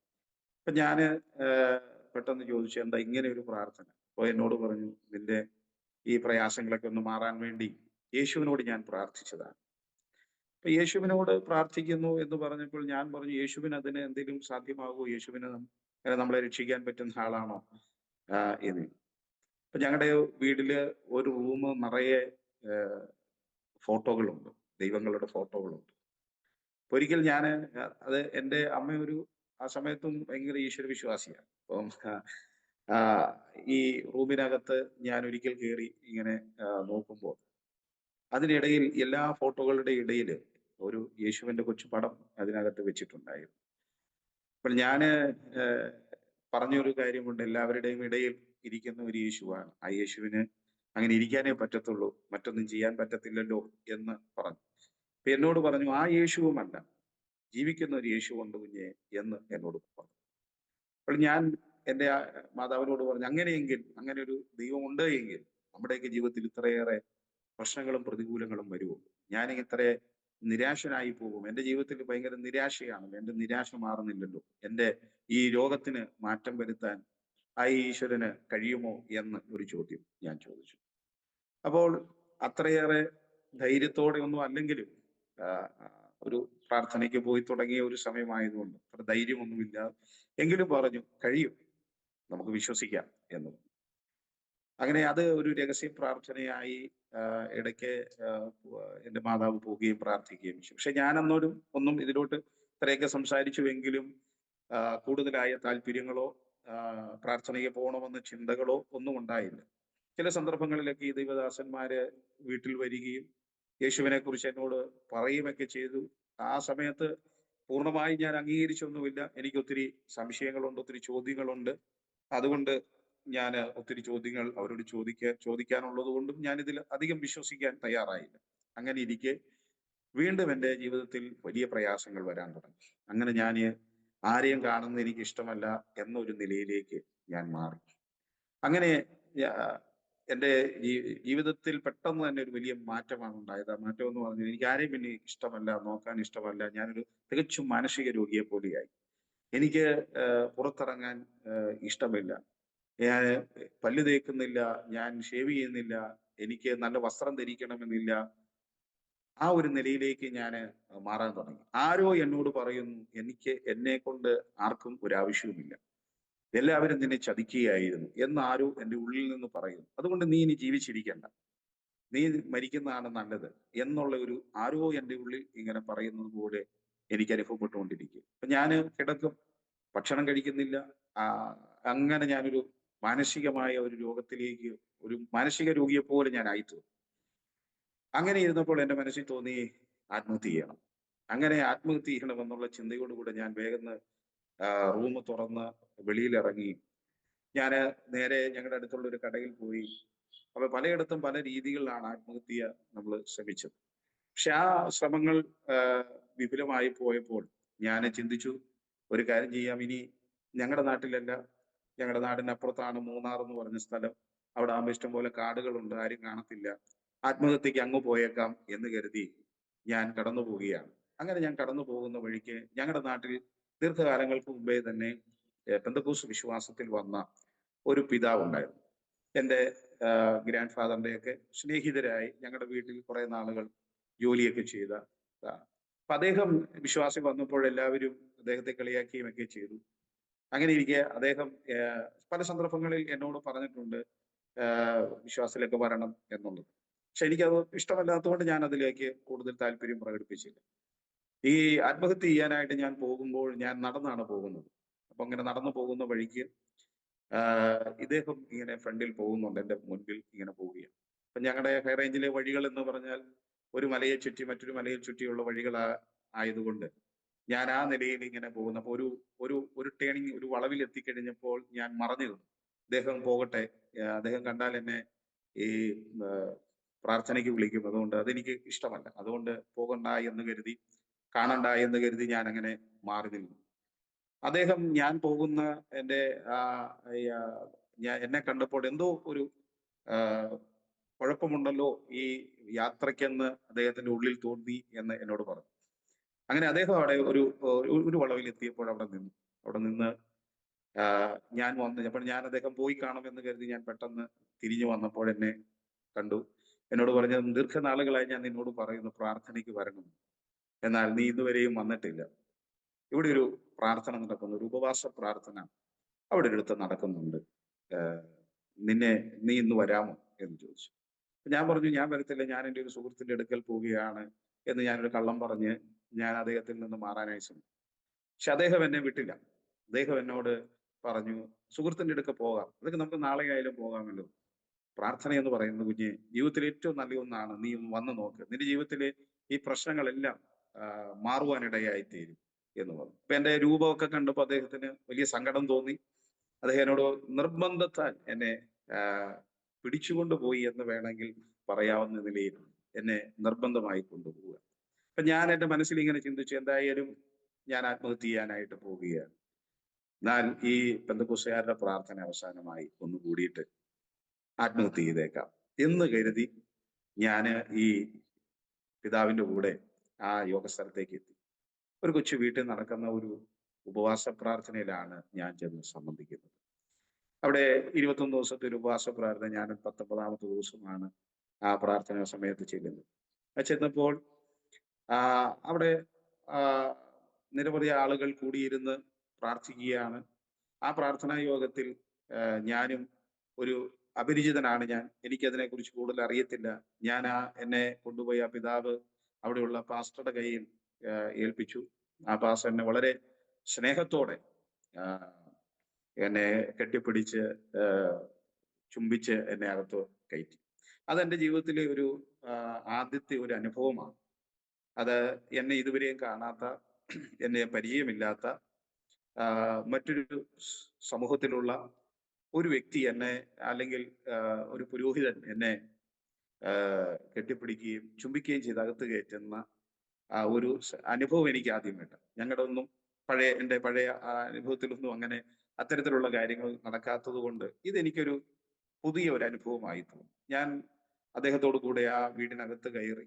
അപ്പൊ ഞാന് പെട്ടെന്ന് ചോദിച്ചു, എന്താ ഇങ്ങനെ ഒരു പ്രാർത്ഥന? അപ്പൊ എന്നോട് പറഞ്ഞു, നിന്റെ ഈ പ്രയാസങ്ങളൊക്കെ ഒന്ന് മാറാൻ വേണ്ടി യേശുവിനോട് ഞാൻ പ്രാർത്ഥിച്ചതാണ്. അപ്പൊ യേശുവിനോട് പ്രാർത്ഥിക്കുന്നു എന്ന് പറഞ്ഞപ്പോൾ ഞാൻ പറഞ്ഞു, യേശുവിന് അതിന് എന്തെങ്കിലും സാധ്യമാകുമോ? യേശുവിന് നമ്മളെ രക്ഷിക്കാൻ പറ്റുന്ന ആളാണോ എന്ന്. അപ്പൊ ഞങ്ങളുടെ വീട്ടില് ഒരു റൂം നിറയെ ഫോട്ടോകളുണ്ട്, ദൈവങ്ങളുടെ ഫോട്ടോകളുണ്ട്. ഒരിക്കൽ ഞാൻ അത് എൻ്റെ അമ്മ ആ സമയത്തും ഭയങ്കര ഈശ്വര വിശ്വാസിയാണ്. അപ്പം ഈ റൂമിനകത്ത് ഞാൻ ഒരിക്കൽ കയറി ഇങ്ങനെ നോക്കുമ്പോൾ അതിനിടയിൽ എല്ലാ ഫോട്ടോകളുടെ ഇടയിൽ ഒരു യേശുവിന്റെ കൊച്ചു പടം അതിനകത്ത് വെച്ചിട്ടുണ്ടായിരുന്നു. അപ്പോൾ ഞാന് പറഞ്ഞൊരു കാര്യമുണ്ട്, എല്ലാവരുടെയും ഇടയിൽ ഇരിക്കുന്ന ഒരു യേശുവാണ്. ആ യേശുവിന് അങ്ങനെ ഇരിക്കാനേ പറ്റത്തുള്ളൂ, മറ്റൊന്നും ചെയ്യാൻ പറ്റത്തില്ലല്ലോ എന്ന് പറഞ്ഞു. അപ്പൊ എന്നോട് പറഞ്ഞു, ആ യേശുവുമല്ല, ജീവിക്കുന്ന ഒരു യേശുവുണ്ട് കുഞ്ഞെ എന്ന് എന്നോട് പറഞ്ഞു. അപ്പോൾ ഞാൻ എൻ്റെ മാതാവിനോട് പറഞ്ഞു, അങ്ങനെയെങ്കിൽ, അങ്ങനെ ഒരു ദൈവം ഉണ്ട് എങ്കിൽ നമ്മുടെയൊക്കെ ജീവിതത്തിൽ ഇത്രയേറെ പ്രശ്നങ്ങളും പ്രതികൂലങ്ങളും വരുമോ? ഞാൻ ഇത്ര നിരാശനായി പോകും. എൻ്റെ ജീവിതത്തിൽ ഭയങ്കര നിരാശയാണ്. എൻ്റെ നിരാശ മാറുന്നില്ലല്ലോ. എൻ്റെ ഈ രോഗത്തിന് മാറ്റം വരുത്താൻ ആ ഈശ്വരന് കഴിയുമോ എന്ന് ഒരു ചോദ്യം ഞാൻ ചോദിച്ചു. അപ്പോൾ അത്രയേറെ ധൈര്യത്തോടെ ഒന്നും അല്ലെങ്കിലും ആ, ആ, ഒരു പ്രാർത്ഥനയ്ക്ക് പോയി തുടങ്ങിയ ഒരു സമയമായതുകൊണ്ട് അത്ര ധൈര്യമൊന്നുമില്ല എങ്കിലും പറഞ്ഞു, കഴിയും, നമുക്ക് വിശ്വസിക്കാം എന്ന്. അങ്ങനെ അത് ഒരു രഹസ്യ പ്രാർത്ഥനയായി. ഇടയ്ക്ക് എൻ്റെ മാതാവ് പോവുകയും പ്രാർത്ഥിക്കുകയും ചെയ്തു. പക്ഷെ ഞാൻ അന്നൊരു ഒന്നും ഇതിലോട്ട് ഇത്രയൊക്കെ സംസാരിച്ചുവെങ്കിലും കൂടുതലായ താല്പര്യങ്ങളോ പ്രാർത്ഥനയ്ക്ക് പോകണമെന്ന ചിന്തകളോ ഒന്നും ഉണ്ടായില്ല. ചില സന്ദർഭങ്ങളിലൊക്കെ ഈ ദൈവദാസന്മാര് വീട്ടിൽ വരികയും യേശുവിനെ കുറിച്ച് എന്നോട് പറയുകയൊക്കെ ചെയ്തു. ആ സമയത്ത് പൂർണ്ണമായി ഞാൻ അംഗീകരിച്ചൊന്നുമില്ല. എനിക്ക് ഒത്തിരി സംശയങ്ങളുണ്ട്, ഒത്തിരി ചോദ്യങ്ങളുണ്ട്. അതുകൊണ്ട് ഞാൻ ഒത്തിരി ചോദ്യങ്ങൾ അവരോട് ചോദിക്കാനുള്ളത് കൊണ്ടും ഞാൻ ഇതിൽ അധികം വിശ്വസിക്കാൻ തയ്യാറായില്ല. അങ്ങനെ ഇരിക്കെ വീണ്ടും എൻ്റെ ജീവിതത്തിൽ വലിയ പ്രയാസങ്ങൾ വരാൻ തുടങ്ങി. അങ്ങനെ ഞാൻ ആരെയും കാണുന്നത് എനിക്ക് ഇഷ്ടമല്ല എന്നൊരു നിലയിലേക്ക് ഞാൻ മാറി. അങ്ങനെ ഞാ- എൻ്റെ ജീവിതത്തിൽ പെട്ടെന്ന് തന്നെ ഒരു വലിയ മാറ്റമാണ് ഉണ്ടായത്. ആ മാറ്റം എന്ന് പറഞ്ഞാൽ എനിക്ക് ആരെയും പിന്നെ ഇഷ്ടമല്ല, നോക്കാൻ ഇഷ്ടമല്ല. ഞാനൊരു തികച്ചും മാനസിക രോഗിയെ പോലെയായി. എനിക്ക് പുറത്തിറങ്ങാൻ ഇഷ്ടമില്ല. ഞാൻ പല്ല് തേക്കുന്നില്ല, ഞാൻ ഷേവ് ചെയ്യുന്നില്ല, എനിക്ക് നല്ല വസ്ത്രം ധരിക്കണമെന്നില്ല. ആ ഒരു നിലയിലേക്ക് ഞാൻ മാറാൻ തുടങ്ങി. ആരോ എന്നോട് പറയുന്നു, എന്നെ കൊണ്ട് ആർക്കും ഒരു ആവശ്യവുമില്ല, എല്ലാവരും നിന്നെ ചതിക്കുകയായിരുന്നു എന്ന് ആരോ എൻ്റെ ഉള്ളിൽ നിന്ന് പറയുന്നു. അതുകൊണ്ട് നീ ഇനി ജീവിച്ചിരിക്കണ്ട, നീ മരിക്കുന്നതാണ് നല്ലത് എന്നുള്ള ഒരു ആരോ എൻ്റെ ഉള്ളിൽ ഇങ്ങനെ പറയുന്നത് പോലെ എനിക്ക് അനുഭവപ്പെട്ടുകൊണ്ടിരിക്കും. അപ്പൊ ഞാൻ കിടക്കും, ഭക്ഷണം കഴിക്കുന്നില്ല. ആ, അങ്ങനെ ഞാനൊരു മാനസികമായ ഒരു രോഗത്തിലേക്ക്, ഒരു മാനസിക രോഗിയെ പോലെ ഞാൻ ആയിത്തീർന്നു. അങ്ങനെ ഇരുന്നപ്പോൾ എൻ്റെ മനസ്സിൽ തോന്നി ആത്മഹത്യ ചെയ്യണം. അങ്ങനെ ആത്മഹത്യ ചെയ്യണം എന്നുള്ള ചിന്തയോടുകൂടെ ഞാൻ വേഗം റൂം തുറന്ന് വെളിയിലിറങ്ങി. ഞാന് നേരെ ഞങ്ങളുടെ അടുത്തുള്ള ഒരു കടയിൽ പോയി. അപ്പൊ പലയിടത്തും പല രീതികളിലാണ് ആത്മഹത്യ നമ്മൾ ശ്രമിച്ചത്. പക്ഷെ ആ ശ്രമങ്ങൾ വിപുലമായി പോയപ്പോൾ ഞാൻ ചിന്തിച്ചു, ഒരു കാര്യം ചെയ്യാം, ഇനി ഞങ്ങളുടെ നാട്ടിലല്ല, ഞങ്ങളുടെ നാടിനപ്പുറത്താണ് മൂന്നാർ എന്ന് പറഞ്ഞ സ്ഥലം. അവിടെ ആകുമ്പോൾ ഇഷ്ടംപോലെ കാടുകളുണ്ട്, ആരും കാണത്തില്ല. ആത്മഹത്യക്ക് അങ്ങ് പോയേക്കാം എന്ന് കരുതി ഞാൻ കടന്നു പോവുകയാണ്. അങ്ങനെ ഞാൻ കടന്നു പോകുന്ന വഴിക്ക് ഞങ്ങളുടെ നാട്ടിൽ ദീർഘകാലങ്ങൾക്ക് മുമ്പേ തന്നെ പെന്തക്കോസ്ത് വിശ്വാസത്തിൽ വന്ന ഒരു പിതാവ് ഉണ്ടായിരുന്നു. എൻ്റെ ഗ്രാൻഡ് ഫാദറിന്റെയൊക്കെ സ്നേഹിതരായി ഞങ്ങളുടെ വീട്ടിൽ കുറെ നാളുകൾ ജോലിയൊക്കെ ചെയ്ത. അപ്പൊ അദ്ദേഹം വിശ്വാസി വന്നപ്പോൾ എല്ലാവരും അദ്ദേഹത്തെ കളിയാക്കുകയും ഒക്കെ ചെയ്തു. അങ്ങനെ ഇരിക്കെ അദ്ദേഹം പല സന്ദർഭങ്ങളിൽ എന്നോട് പറഞ്ഞിട്ടുണ്ട് വിശ്വാസത്തിലേക്ക് വരണം എന്നുള്ളത്. പക്ഷെ എനിക്കത് ഇഷ്ടമല്ലാത്തതുകൊണ്ട് ഞാൻ അതിലേക്ക് കൂടുതൽ താല്പര്യം പ്രകടിപ്പിച്ചില്ല. ഈ ആത്മഹത്യ ചെയ്യാനായിട്ട് ഞാൻ പോകുമ്പോൾ ഞാൻ നടന്നാണ് പോകുന്നത്. അപ്പൊ അങ്ങനെ നടന്നു പോകുന്ന വഴിക്ക് ഇദ്ദേഹം ഇങ്ങനെ ഫ്രണ്ടിൽ പോകുന്നുണ്ട്, എൻ്റെ മുൻപിൽ ഇങ്ങനെ പോവുകയാണ്. അപ്പൊ ഞങ്ങളുടെ ഹൈ റേഞ്ചിലെ വഴികൾ എന്ന് പറഞ്ഞാൽ ഒരു മലയെ ചുറ്റി മറ്റൊരു മലയെ ചുറ്റിയുള്ള വഴികൾ ആയതുകൊണ്ട് ഞാൻ ആ നിലയിൽ ഇങ്ങനെ പോകുന്നു. അപ്പൊ ഒരു ഒരു ഒരു ടേണിങ്, ഒരു വളവിൽ എത്തിക്കഴിഞ്ഞപ്പോൾ ഞാൻ മറഞ്ഞു നിന്നു. അദ്ദേഹം പോകട്ടെ, അദ്ദേഹം കണ്ടാൽ എന്നെ ഈ പ്രാർത്ഥനയ്ക്ക് വിളിക്കും, അതുകൊണ്ട് അതെനിക്ക് ഇഷ്ടമല്ല, അതുകൊണ്ട് പോകണ്ട എന്ന് കരുതി, കാണണ്ട എന്ന് കരുതി ഞാൻ അങ്ങനെ മാറി നിന്നു. അദ്ദേഹം ഞാൻ പോകുന്ന എൻ്റെ ഞാൻ എന്നെ കണ്ടപ്പോൾ എന്തോ ഒരു ആ, കുഴപ്പമുണ്ടല്ലോ ഈ യാത്രയ്ക്കെന്ന് അദ്ദേഹത്തിന്റെ ഉള്ളിൽ തോന്നി എന്ന് എന്നോട് പറഞ്ഞു. അങ്ങനെ അദ്ദേഹം അവിടെ ഒരു വളവിൽ എത്തിയപ്പോൾ അവിടെ നിന്ന് ഞാൻ അപ്പോൾ ഞാൻ അദ്ദേഹം പോയി കാണുമെന്ന് കരുതി ഞാൻ പെട്ടെന്ന് തിരിഞ്ഞു വന്നപ്പോൾ എന്നെ കണ്ടു. എന്നോട് പറഞ്ഞു, ദീർഘനാളുകളായി ഞാൻ നിന്നോട് പറയുന്നു പ്രാർത്ഥനയ്ക്ക് വരണം, എന്നാൽ നീ ഇതുവരെയും വന്നിട്ടില്ല. ഇവിടെ ഒരു പ്രാർത്ഥന നടക്കുന്നു, ഒരു ഉപവാസ പ്രാർത്ഥന അവിടെ ഒരിടത്ത് നടക്കുന്നുണ്ട്. നീ ഇന്ന് വരാമോ എന്ന് ചോദിച്ചു. ഞാൻ പറഞ്ഞു, ഞാൻ വരത്തില്ല, ഞാൻ എൻ്റെ ഒരു സുഹൃത്തിന്റെ അടുക്കൽ പോവുകയാണ് എന്ന് ഞാനൊരു കള്ളം പറഞ്ഞ് ഞാൻ അദ്ദേഹത്തിൽ നിന്ന് മാറാനായി ശ്രമിച്ചു. പക്ഷെ അദ്ദേഹം എന്നെ വിട്ടില്ല. അദ്ദേഹം എന്നോട് പറഞ്ഞു, സുഹൃത്തിന്റെ അടുക്ക പോകാം, അതൊക്കെ നമുക്ക് നാളെ ആയാലും പോകാമല്ലോ. പ്രാർത്ഥന എന്ന് പറയുന്നത് കുഞ്ഞെ ജീവിതത്തിൽ ഏറ്റവും നല്ല ഒന്നാണ്, നീ ഒന്ന് വന്നു നോക്ക്, നിന്റെ ജീവിതത്തിലെ ഈ പ്രശ്നങ്ങളെല്ലാം മാറുവാനിടയായി തീരും എന്ന് പറഞ്ഞു. ഇപ്പൊ എന്റെ രൂപമൊക്കെ കണ്ടപ്പോൾ അദ്ദേഹത്തിന് വലിയ സങ്കടം തോന്നി. അദ്ദേഹം എന്നോട് നിർബന്ധത്താൽ എന്നെ പിടിച്ചുകൊണ്ടുപോയി എന്ന് വേണമെങ്കിൽ പറയാവുന്ന നിലയിൽ എന്നെ നിർബന്ധമായി കൊണ്ടുപോവുക. അപ്പൊ ഞാൻ എന്റെ മനസ്സിൽ ഇങ്ങനെ ചിന്തിച്ചു, എന്തായാലും ഞാൻ ആത്മഹത്യ ചെയ്യാനായിട്ട് പോവുകയാണ്. എന്നാൽ ഈ പെന്തക്കോസ്തുകാരുടെ പ്രാർത്ഥന അവസാനമായി ഒന്ന് കൂടിയിട്ട് ആത്മഹത്യ ചെയ്തേക്കാം എന്ന് കരുതി ഞാന് ഈ പിതാവിന്റെ കൂടെ ആ യോഗ സ്ഥലത്തേക്ക് എത്തി. ഒരു കൊച്ചു വീട്ടിൽ നടക്കുന്ന ഒരു ഉപവാസ പ്രാർത്ഥനയിലാണ് ഞാൻ ചെന്ന് സംബന്ധിക്കുന്നത്. അവിടെ 21 ദിവസത്തെ ഒരു ഉപവാസ പ്രാർത്ഥന, ഞാൻ 19ാമത്തെ ദിവസമാണ് ആ പ്രാർത്ഥന സമയത്ത് ചെല്ലുന്നത്. ചെന്നപ്പോൾ അവിടെ ആ, നിരവധി ആളുകൾ കൂടിയിരുന്ന് പ്രാർത്ഥിക്കുകയാണ്. ആ പ്രാർത്ഥനാ യോഗത്തിൽ ഞാനും ഒരു അപരിചിതനാണ് ഞാൻ. എനിക്കതിനെക്കുറിച്ച് കൂടുതൽ അറിയത്തില്ല. ഞാൻ എന്നെ കൊണ്ടുപോയി ആ പിതാവ് അവിടെയുള്ള പാസ്റ്ററുടെ കയ്യിൽ ഏൽപ്പിച്ചു. ആ പാസ്റ്റർ എന്നെ വളരെ സ്നേഹത്തോടെ ആ, എന്നെ കെട്ടിപ്പിടിച്ച് ചുംബിച്ച് എന്നെ അകത്ത് കയറ്റി. അതെന്റെ ജീവിതത്തിലെ ഒരു ആദ്യത്തെ ഒരു അനുഭവമാണ്. അത് എന്നെ ഇതുവരെയും കാണാത്ത, എന്നെ പരിചയമില്ലാത്ത മറ്റൊരു സമൂഹത്തിലുള്ള ഒരു വ്യക്തി എന്നെ, അല്ലെങ്കിൽ ഒരു പുരോഹിതൻ എന്നെ കെട്ടിപ്പിടിക്കുകയും ചുംബിക്കുകയും ചെയ്ത് അകത്ത് കയറ്റുന്ന ഒരു അനുഭവം എനിക്ക് ആദ്യമായിട്ട്. ഞങ്ങളുടെ ഒന്നും എൻ്റെ പഴയ അനുഭവത്തിലൊന്നും അങ്ങനെ അത്തരത്തിലുള്ള കാര്യങ്ങൾ നടക്കാത്തത് കൊണ്ട് ഇതെനിക്കൊരു പുതിയ ഒരു അനുഭവമായി തോന്നി. ഞാൻ അദ്ദേഹത്തോടു കൂടെ ആ വീടിനകത്ത് കയറി.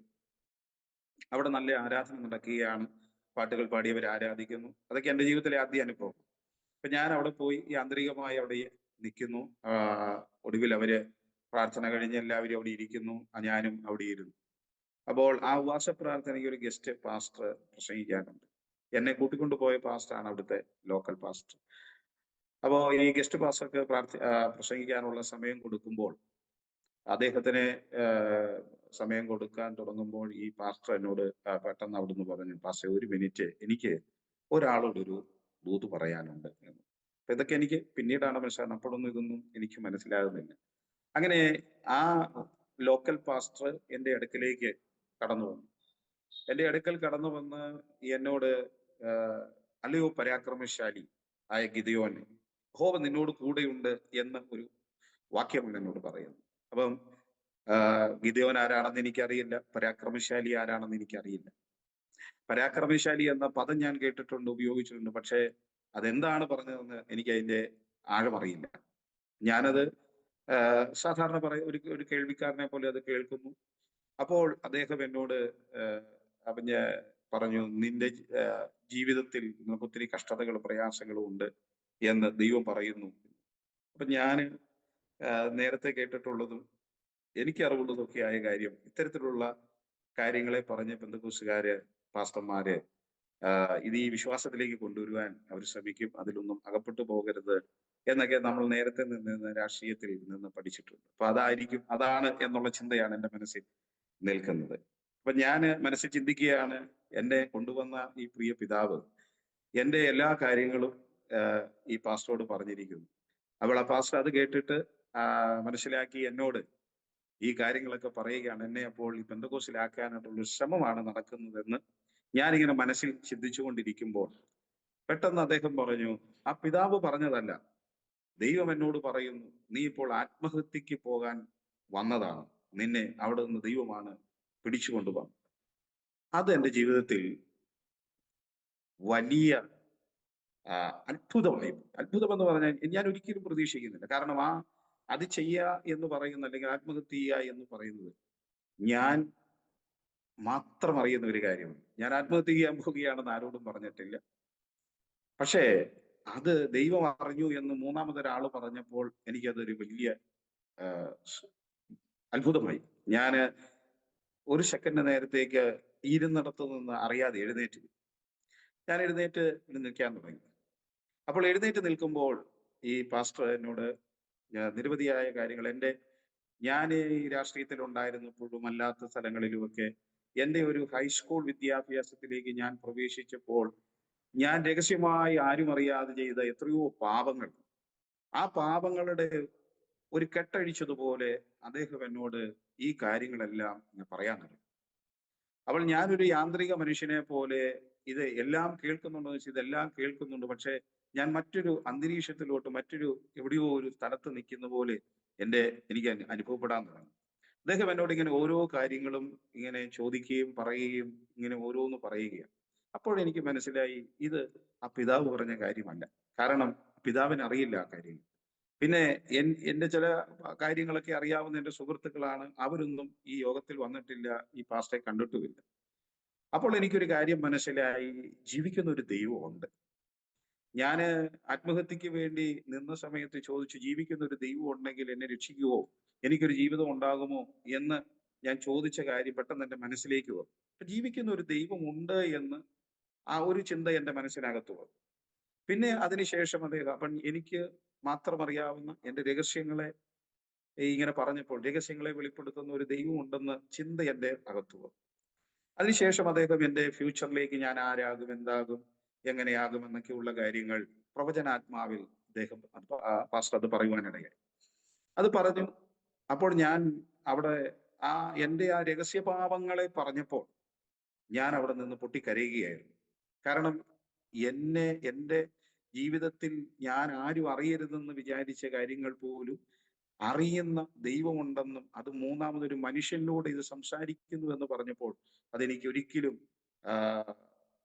അവിടെ നല്ല ആരാധന നടക്കുകയാണ്. പാട്ടുകൾ പാടിയവർ ആരാധിക്കുന്നു. അതൊക്കെ എൻ്റെ ജീവിതത്തിലെ ആദ്യ അനുഭവം. അപ്പൊ ഞാൻ അവിടെ പോയി യാന്ത്രികമായി അവിടെ നിൽക്കുന്നു. ഒടുവിൽ അവര് പ്രാർത്ഥന കഴിഞ്ഞ് എല്ലാവരും അവിടെ ഇരിക്കുന്നു. ഞാനും അവിടെ ഇരുന്നു. അപ്പോൾ ആ ഉപവാസ പ്രാർത്ഥനയ്ക്ക് ഒരു ഗസ്റ്റ് പാസ്റ്റർ പ്രസംഗിക്കാനുണ്ട്. എന്നെ കൂട്ടിക്കൊണ്ടു പോയ പാസ്റ്ററാണ് അവിടുത്തെ ലോക്കൽ പാസ്റ്റർ. അപ്പോൾ ഈ ഗസ്റ്റ് പാസ്റ്റർക്ക് പ്രസംഗിക്കാനുള്ള സമയം കൊടുക്കുമ്പോൾ, അദ്ദേഹത്തിന് സമയം കൊടുക്കാൻ തുടങ്ങുമ്പോൾ ഈ പാസ്റ്റർ എന്നോട് പെട്ടെന്ന് അവിടുന്ന് പറഞ്ഞു, പാസ്റ്റർ ഒരു മിനിറ്റ്, എനിക്ക് ഒരാളോടൊരു ദൂത് പറയാനുണ്ട് എന്ന്. അപ്പൊ ഇതൊക്കെ എനിക്ക് പിന്നീടാണ് മനസ്സിലാകുന്നത്. അപ്പോഴൊന്നും ഇതൊന്നും എനിക്ക് മനസ്സിലാകുന്നില്ല. അങ്ങനെ ആ ലോക്കൽ പാസ്റ്റർ എൻ്റെ അടുക്കലേക്ക് കടന്നു വന്നു. എൻ്റെ അടുക്കൽ കടന്നു വന്ന് എന്നോട് അല്ലയോ പരാക്രമശാലി ആയ ഗിദെയോനെ, യഹോവ നിന്നോട് കൂടെയുണ്ട് എന്ന ഒരു വാക്യമാണ് എന്നോട് പറയുന്നത്. അപ്പം ഗിദെയോൻ ആരാണെന്ന് എനിക്കറിയില്ല, പരാക്രമശാലി ആരാണെന്ന് എനിക്കറിയില്ല. പരാക്രമശാലി എന്ന പദം ഞാൻ കേട്ടിട്ടുണ്ട്, ഉപയോഗിച്ചിട്ടുണ്ട്. പക്ഷേ അതെന്താണ് പറഞ്ഞതെന്ന് എനിക്ക് അതിന്റെ ആഴമറിയില്ല. ഞാനത് സാധാരണ ഒരു കേൾവിക്കാരനെ പോലെ അത് കേൾക്കുന്നു. അപ്പോൾ അദ്ദേഹം എന്നോട് അവന് പറഞ്ഞു, നിന്റെ ജീവിതത്തിൽ നിനക്ക് ഒത്തിരി കഷ്ടതകളും പ്രയാസങ്ങളും ഉണ്ട് എന്ന് ദൈവം പറയുന്നു. അപ്പൊ ഞാൻ നേരത്തെ കേട്ടിട്ടുള്ളതും എനിക്ക് അറിവുള്ളതൊക്കെ ആയ കാര്യം, ഇത്തരത്തിലുള്ള കാര്യങ്ങളെ പറഞ്ഞ് പെന്തക്കോസ്തുകാര് പാസ്റ്റർമാര് ഇത് ഈ വിശ്വാസത്തിലേക്ക് കൊണ്ടുവരുവാൻ അവർ ശ്രമിക്കും. അതിലൊന്നും അകപ്പെട്ടു പോകരുത് എന്നൊക്കെ നമ്മൾ നേരത്തെ നിന്ന് രാഷ്ട്രീയത്തിൽ നിന്ന് പഠിച്ചിട്ടുണ്ട്. അപ്പൊ അതാണ് എന്നുള്ള ചിന്തയാണ് എൻ്റെ മനസ്സിൽ നിൽക്കുന്നത്. അപ്പൊ ഞാൻ മനസ്സിൽ ചിന്തിക്കുകയാണ്, എന്നെ കൊണ്ടുവന്ന ഈ പ്രിയ പിതാവ് എൻ്റെ എല്ലാ കാര്യങ്ങളും ഈ പാസ്റ്ററോട് പറഞ്ഞിരിക്കുന്നു. അപ്പോൾ ആ പാസ്റ്റർ അത് കേട്ടിട്ട് മനസ്സിലാക്കി എന്നോട് ഈ കാര്യങ്ങളൊക്കെ പറയുകയാണ്. എന്നെ അപ്പോൾ ഈ പെന്തക്കോസ്തിലാക്കാനായിട്ടുള്ള ഒരു ശ്രമമാണ് നടക്കുന്നതെന്ന് ഞാനിങ്ങനെ മനസ്സിൽ ചിന്തിച്ചുകൊണ്ടിരിക്കുമ്പോൾ പെട്ടെന്ന് അദ്ദേഹം പറഞ്ഞു, ആ പിതാവ് പറഞ്ഞതല്ല, ദൈവം എന്നോട് പറയുന്നു, നീ ഇപ്പോൾ ആത്മഹത്യക്ക് പോകാൻ വന്നതാണ്, നിന്നെ അവിടെ നിന്ന് ദൈവമാണ് പിടിച്ചു കൊണ്ടുപോകുന്നത്. അത് എൻ്റെ ജീവിതത്തിൽ വലിയ അത്ഭുതമായി. അത്ഭുതം എന്ന് പറഞ്ഞാൽ ഞാൻ ഒരിക്കലും പ്രതീക്ഷിക്കുന്നില്ല. കാരണം അത് ചെയ്യുക എന്ന് പറയുന്ന, അല്ലെങ്കിൽ ആത്മഹത്യ ചെയ്യുക എന്ന് പറയുന്നത് ഞാൻ മാത്രം അറിയുന്ന ഒരു കാര്യമാണ്. ഞാൻ ആത്മഹത്യ ചെയ്യാൻ പോവുകയാണെന്ന് ആരോടും പറഞ്ഞിട്ടില്ല. പക്ഷേ അത് ദൈവം അറിഞ്ഞു എന്ന് മൂന്നാമതൊരാൾ പറഞ്ഞപ്പോൾ എനിക്കതൊരു വലിയ അത്ഭുതമായി. ഞാൻ ഒരു സെക്കൻഡ് നേരത്തേക്ക് ഇരുന്നിടത്ത് നിന്ന് അറിയാതെ ഞാൻ എഴുന്നേറ്റ് നിൽക്കാൻ തുടങ്ങി. അപ്പോൾ എഴുന്നേറ്റ് നിൽക്കുമ്പോൾ ഈ പാസ്റ്റർ എന്നോട് നിരവധിയായ കാര്യങ്ങൾ, ഞാൻ ഈ രാഷ്ട്രീയത്തിൽ ഉണ്ടായിരുന്നപ്പോഴും അല്ലാത്ത സ്ഥലങ്ങളിലുമൊക്കെ എൻ്റെ ഒരു ഹൈസ്കൂൾ വിദ്യാഭ്യാസത്തിലേക്ക് ഞാൻ പ്രവേശിച്ചപ്പോൾ ഞാൻ രഹസ്യമായി ആരും അറിയാതെ ചെയ്ത എത്രയോ പാപങ്ങൾ, ആ പാപങ്ങളുടെ ഒരു കെട്ടഴിച്ചതുപോലെ അദ്ദേഹം എന്നോട് ഈ കാര്യങ്ങളെല്ലാം പറയാൻ തുടങ്ങി. അപ്പോൾ ഞാനൊരു യാന്ത്രിക മനുഷ്യനെ പോലെ ഇത് എല്ലാം കേൾക്കുന്നുണ്ടോ എന്ന് വെച്ചാൽ ഇതെല്ലാം കേൾക്കുന്നുണ്ട്. പക്ഷെ ഞാൻ മറ്റൊരു അന്തരീക്ഷത്തിലോട്ട്, എവിടെയോ ഒരു സ്ഥലത്ത് നിൽക്കുന്ന പോലെ എനിക്ക് അനുഭവപ്പെടാൻ തുടങ്ങി. അദ്ദേഹം എന്നോട് ഇങ്ങനെ ഓരോ കാര്യങ്ങളും ഇങ്ങനെ ചോദിക്കുകയും പറയുകയും ഇങ്ങനെ ഓരോന്ന് പറയുകയാണ്. അപ്പോഴെനിക്ക് മനസ്സിലായി ഇത് ആ പിതാവ് പറഞ്ഞ കാര്യമല്ല. കാരണം പിതാവിന് അറിയില്ല ആ കാര്യങ്ങൾ. പിന്നെ എന്റെ ചില കാര്യങ്ങളൊക്കെ അറിയാവുന്ന എന്റെ സുഹൃത്തുക്കളാണ്. അവരൊന്നും ഈ യോഗത്തിൽ വന്നിട്ടില്ല. ഈ പാസ്റ്ററെ കണ്ടിട്ടുമില്ല. അപ്പോൾ എനിക്കൊരു കാര്യം മനസ്സിലായി. ജീവിക്കുന്ന ഒരു ദൈവമുണ്ട്. ഞാന് ആത്മഹത്യക്ക് വേണ്ടി നിന്ന സമയത്ത് ചോദിച്ചു, ജീവിക്കുന്ന ഒരു ദൈവം ഉണ്ടെങ്കിൽ എന്നെ രക്ഷിക്കുവോ? എനിക്കൊരു ജീവിതം ഉണ്ടാകുമോ? എന്ന് ഞാൻ ചോദിച്ച കാര്യം പെട്ടെന്ന് എന്റെ മനസ്സിലേക്ക് വന്നു. അപ്പൊ ജീവിക്കുന്ന ഒരു ദൈവം ഉണ്ട് എന്ന് ആ ഒരു ചിന്ത എന്റെ മനസ്സിനകത്ത് വന്നു. പിന്നെ അതിനുശേഷം അദ്ദേഹം അപ്പം എനിക്ക് മാത്രം അറിയാവുന്ന എന്റെ രഹസ്യങ്ങളെ ഇങ്ങനെ പറഞ്ഞപ്പോൾ രഹസ്യങ്ങളെ വെളിപ്പെടുത്തുന്ന ഒരു ദൈവം ഉണ്ടെന്ന ചിന്ത എന്റെ അകത്ത് വന്നു. അതിനുശേഷം അദ്ദേഹം എന്റെ ഫ്യൂച്ചറിലേക്ക് ഞാൻ ആരാകും, എന്താകും, എങ്ങനെയാകും എന്നൊക്കെയുള്ള കാര്യങ്ങൾ പ്രവചനാത്മാവിൽ അദ്ദേഹം പാസ്റ്റർ അത് പറയുവാനിടയായി. അത് പറഞ്ഞു. അപ്പോൾ ഞാൻ അവിടെ ആ എന്റെ ആ രഹസ്യഭാവങ്ങളെ പറഞ്ഞപ്പോൾ ഞാൻ അവിടെ നിന്ന് പൊട്ടിക്കരയുകയായിരുന്നു. കാരണം എന്റെ ജീവിതത്തിൽ ഞാൻ ആരും അറിയരുതെന്ന് വിചാരിച്ച കാര്യങ്ങൾ പോലും അറിയുന്ന ദൈവമുണ്ടെന്നും അത് മൂന്നാമതൊരു മനുഷ്യനിലൂടെ ഇത് സംസാരിക്കുന്നു എന്ന് പറഞ്ഞപ്പോൾ അതെനിക്ക് ഒരിക്കലും ആഹ്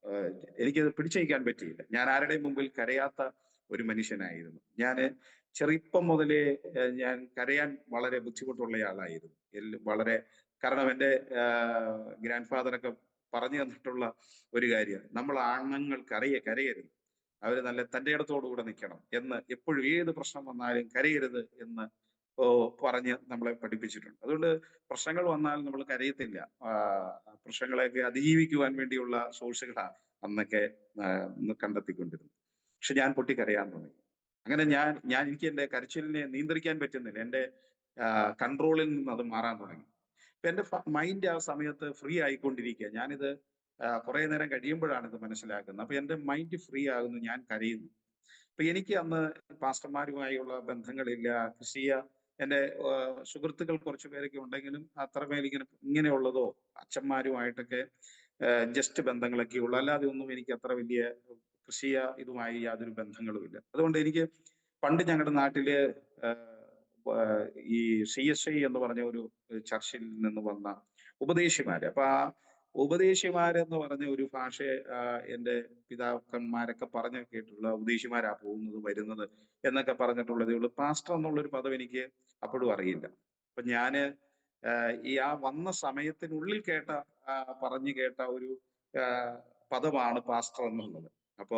ആഹ് എനിക്കത് പിടിച്ചു പറ്റിയില്ല. ഞാൻ ആരുടെയും മുമ്പിൽ കരയാത്ത ഒരു മനുഷ്യനായിരുന്നു. ഞാന് ചെറുപ്പം മുതലേ ഞാൻ കരയാൻ വളരെ ബുദ്ധിമുട്ടുള്ള ആളായിരുന്നു. വളരെ കാരണം എന്റെ ഗ്രാൻഡ് ഫാദറൊക്കെ പറഞ്ഞു തന്നിട്ടുള്ള ഒരു കാര്യമാണ്. നമ്മൾ ആണുങ്ങൾ കരയരുത്. അവര് നല്ല തന്റെ ഇടത്തോടുകൂടെ നിൽക്കണം എന്ന് എപ്പോഴും ഏത് പ്രശ്നം വന്നാലും കരയരുത് എന്ന് പറഞ്ഞ് നമ്മളെ പഠിപ്പിച്ചിട്ടുണ്ട്. അതുകൊണ്ട് പ്രശ്നങ്ങൾ വന്നാൽ നമ്മൾ കരയത്തില്ല. പ്രശ്നങ്ങളെയൊക്കെ അതിജീവിക്കുവാൻ വേണ്ടിയുള്ള സോഴ്സുകളാണ് അന്നൊക്കെ കണ്ടെത്തിക്കൊണ്ടിരുന്നത്. പക്ഷെ ഞാൻ പൊട്ടിക്കരയാൻ തുടങ്ങി. അങ്ങനെ ഞാൻ എനിക്ക് എന്റെ കരച്ചിലിനെ നിയന്ത്രിക്കാൻ പറ്റുന്നില്ല. എന്റെ കൺട്രോളിൽ നിന്ന് അത് മാറാൻ തുടങ്ങി. അപ്പൊ എന്റെ മൈൻഡ് ആ സമയത്ത് ഫ്രീ ആയിക്കൊണ്ടിരിക്കുക. ഞാനിത് കുറെ നേരം കഴിയുമ്പോഴാണ് ഇത് മനസ്സിലാക്കുന്നത്. അപ്പൊ എന്റെ മൈൻഡ് ഫ്രീ ആകുന്നു, ഞാൻ കരയുന്നു. അപ്പൊ എനിക്ക് അന്ന് പാസ്റ്റർമാരുമായുള്ള ബന്ധങ്ങളില്ല. ക്രിസ്തീയ എന്റെ സുഹൃത്തുക്കൾ കുറച്ചു പേരൊക്കെ ഉണ്ടെങ്കിലും അത്രമേൽ ഇങ്ങനെയുള്ളതോ അച്ഛന്മാരുമായിട്ടൊക്കെ ജസ്റ്റ് ബന്ധങ്ങളൊക്കെ ഉള്ളു. അല്ലാതെ ഒന്നും എനിക്ക് അത്ര വലിയ ക്രിസ്തീയ ഇതുമായി യാതൊരു ബന്ധങ്ങളുമില്ല. അതുകൊണ്ട് എനിക്ക് പണ്ട് ഞങ്ങളുടെ നാട്ടില് ഈ CSI എന്ന് പറഞ്ഞ ഒരു ചർച്ചിൽ നിന്ന് വന്ന ഉപദേശിമാര്. അപ്പൊ ആ ഉപദേശിമാരെന്ന് പറഞ്ഞ ഒരു ഭാഷ എന്റെ പിതാക്കന്മാരൊക്കെ പറഞ്ഞു കേട്ടിട്ടുള്ള ഉപദേശിമാരാ പോകുന്നത് വരുന്നത് എന്നൊക്കെ പറഞ്ഞിട്ടുള്ളതേ ഉള്ളൂ. പാസ്റ്റർ എന്നുള്ളൊരു പദം എനിക്ക് അപ്പോഴും അറിയില്ല. അപ്പൊ ഞാന് ഈ ആ വന്ന സമയത്തിനുള്ളിൽ പറഞ്ഞു കേട്ട ഒരു പദമാണ് പാസ്റ്റർ എന്നുള്ളത്. അപ്പോ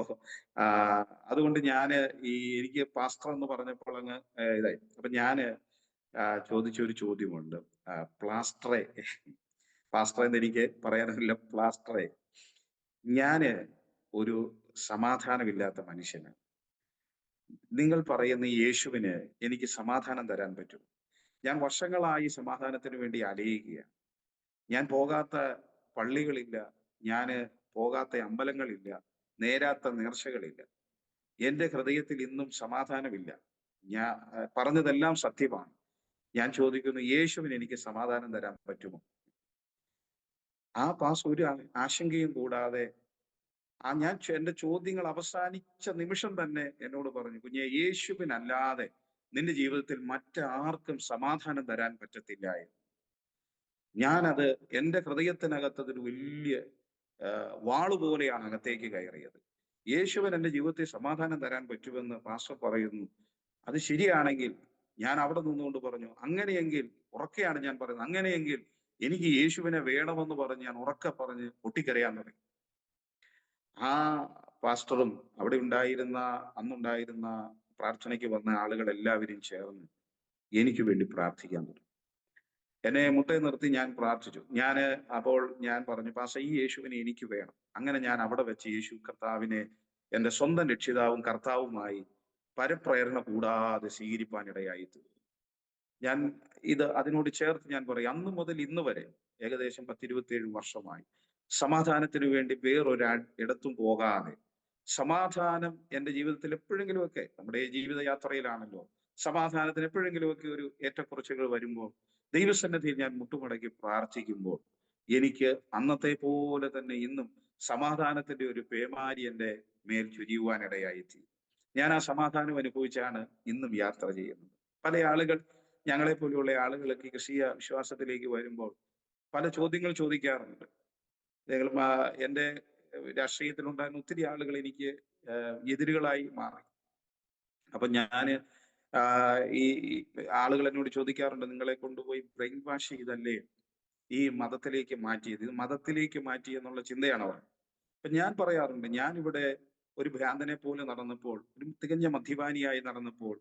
അതുകൊണ്ട് ഞാന് എനിക്ക് പാസ്റ്റർ എന്ന് പറഞ്ഞപ്പോൾ അങ്ങ് ഇതായി. അപ്പൊ ഞാന് ചോദിച്ചൊരു ചോദ്യമുണ്ട്. പാസ്റ്ററെ എന്ന് എനിക്ക് പറയാനറിയില്ല. പാസ്റ്ററെ, ഞാന് ഒരു സമാധാനമില്ലാത്ത മനുഷ്യനാണ്. നിങ്ങൾ പറയുന്ന ഈ യേശുവിന് എനിക്ക് സമാധാനം തരാൻ പറ്റും? ഞാൻ വർഷങ്ങളായി സമാധാനത്തിന് വേണ്ടി അലയുകയാണ്. ഞാൻ പോകാത്ത പള്ളികളില്ല, ഞാന് പോകാത്ത അമ്പലങ്ങളില്ല, നേരാത്ത നേർച്ചകളില്ല. എന്റെ ഹൃദയത്തിൽ ഇന്നും സമാധാനമില്ല. ഞാൻ പറഞ്ഞതെല്ലാം സത്യമാണ്. ഞാൻ ചോദിക്കുന്നു, യേശുവിന് എനിക്ക് സമാധാനം തരാൻ പറ്റുമോ? ആ പാസ് ഒരു ആശങ്കയും കൂടാതെ ഞാൻ എന്റെ ചോദ്യങ്ങൾ അവസാനിച്ച നിമിഷം തന്നെ എന്നോട് പറഞ്ഞു, കുഞ്ഞെ, യേശുവിനല്ലാതെ നിന്റെ ജീവിതത്തിൽ മറ്റാർക്കും സമാധാനം തരാൻ പറ്റത്തില്ല എന്ന്. ഞാനത് എന്റെ ഹൃദയത്തിനകത്ത് അതൊരു വലിയ വാളുപോലെയാണ് അകത്തേക്ക് കയറിയത്. യേശുവിൻ എന്റെ ജീവിതത്തിൽ സമാധാനം തരാൻ പറ്റുമെന്ന് പാസ്റ്റർ പറയുന്നു. അത് ശരിയാണെങ്കിൽ ഞാൻ അവിടെ നിന്നുകൊണ്ട് പറഞ്ഞു, അങ്ങനെയെങ്കിൽ ഉറക്കെയാണ് ഞാൻ പറയുന്നത്, അങ്ങനെയെങ്കിൽ എനിക്ക് യേശുവിനെ വേണമെന്ന് പറഞ്ഞ് ഞാൻ ഉറക്കെ പറഞ്ഞ് പൊട്ടിക്കരയാൻ തുടങ്ങി. ആ പാസ്റ്ററും അവിടെ അന്നുണ്ടായിരുന്ന പ്രാർത്ഥനയ്ക്ക് വന്ന ആളുകൾ എല്ലാവരും ചേർന്ന് എനിക്ക് വേണ്ടി പ്രാർത്ഥിക്കാൻ തുടങ്ങി. എന്നെ മുട്ടേ നിർത്തി ഞാൻ പ്രാർത്ഥിച്ചു. അപ്പോൾ ഞാൻ പറഞ്ഞു, പാസ്റ്റർ, ഈ യേശുവിനെ എനിക്ക് വേണം. അങ്ങനെ ഞാൻ അവിടെ വെച്ച് യേശു കർത്താവിനെ എന്റെ സ്വന്തം രക്ഷിതാവും കർത്താവുമായി പരപ്രേരണ കൂടാതെ സ്വീകരിപ്പാനിടയായി തീർന്നു. ഞാൻ അതിനോട് ചേർത്ത് ഞാൻ പറയും, അന്ന് മുതൽ ഇന്ന് വരെ ഏകദേശം 10-27 വർഷമായി സമാധാനത്തിന് വേണ്ടി ഇടത്തും പോകാതെ, സമാധാനം എന്റെ ജീവിതത്തിൽ എപ്പോഴെങ്കിലുമൊക്കെ, നമ്മുടെ ജീവിത യാത്രയിലാണല്ലോ, സമാധാനത്തിന് എപ്പോഴെങ്കിലുമൊക്കെ ഒരു ഏറ്റക്കുറച്ചുകൾ വരുമ്പോൾ ദൈവസന്നിധിയിൽ ഞാൻ മുട്ടുമടക്കി പ്രാർത്ഥിക്കുമ്പോൾ എനിക്ക് അന്നത്തെ പോലെ തന്നെ ഇന്നും സമാധാനത്തിന്റെ ഒരു പേമാരി എന്റെ മേൽ ചുരിയുവാനിടയായി. ഞാൻ ആ സമാധാനം അനുഭവിച്ചാണ് ഇന്നും യാത്ര ചെയ്യുന്നത്. പല ആളുകൾ ഞങ്ങളെ പോലെയുള്ള ആളുകളൊക്കെ ക്രിസ്തീയ വിശ്വാസത്തിലേക്ക് വരുമ്പോൾ പല ചോദ്യങ്ങൾ ചോദിക്കാറുണ്ട്. നിങ്ങൾ എന്റെ രാഷ്ട്രീയത്തിലുണ്ടായിരുന്ന ഒത്തിരി ആളുകൾ എനിക്ക് എതിരുകളായി മാറി. അപ്പൊ ഞാന് ഈ ആളുകൾ എന്നോട് ചോദിക്കാറുണ്ട്, നിങ്ങളെ കൊണ്ടുപോയി ബ്രെയിൻ വാഷ് ചെയ്തല്ലേ ഈ മതത്തിലേക്ക് മാറ്റിയത്? ഇത് മതത്തിലേക്ക് മാറ്റി എന്നുള്ള ചിന്തയാണ് അവർ. അപ്പൊ ഞാൻ പറയാറുണ്ട്, ഞാൻ ഇവിടെ ഒരു ഭ്രാന്തനെ പോലെ നടന്നപ്പോൾ, ഒരു തികഞ്ഞ മദ്യപാനിയായി നടന്നപ്പോൾ,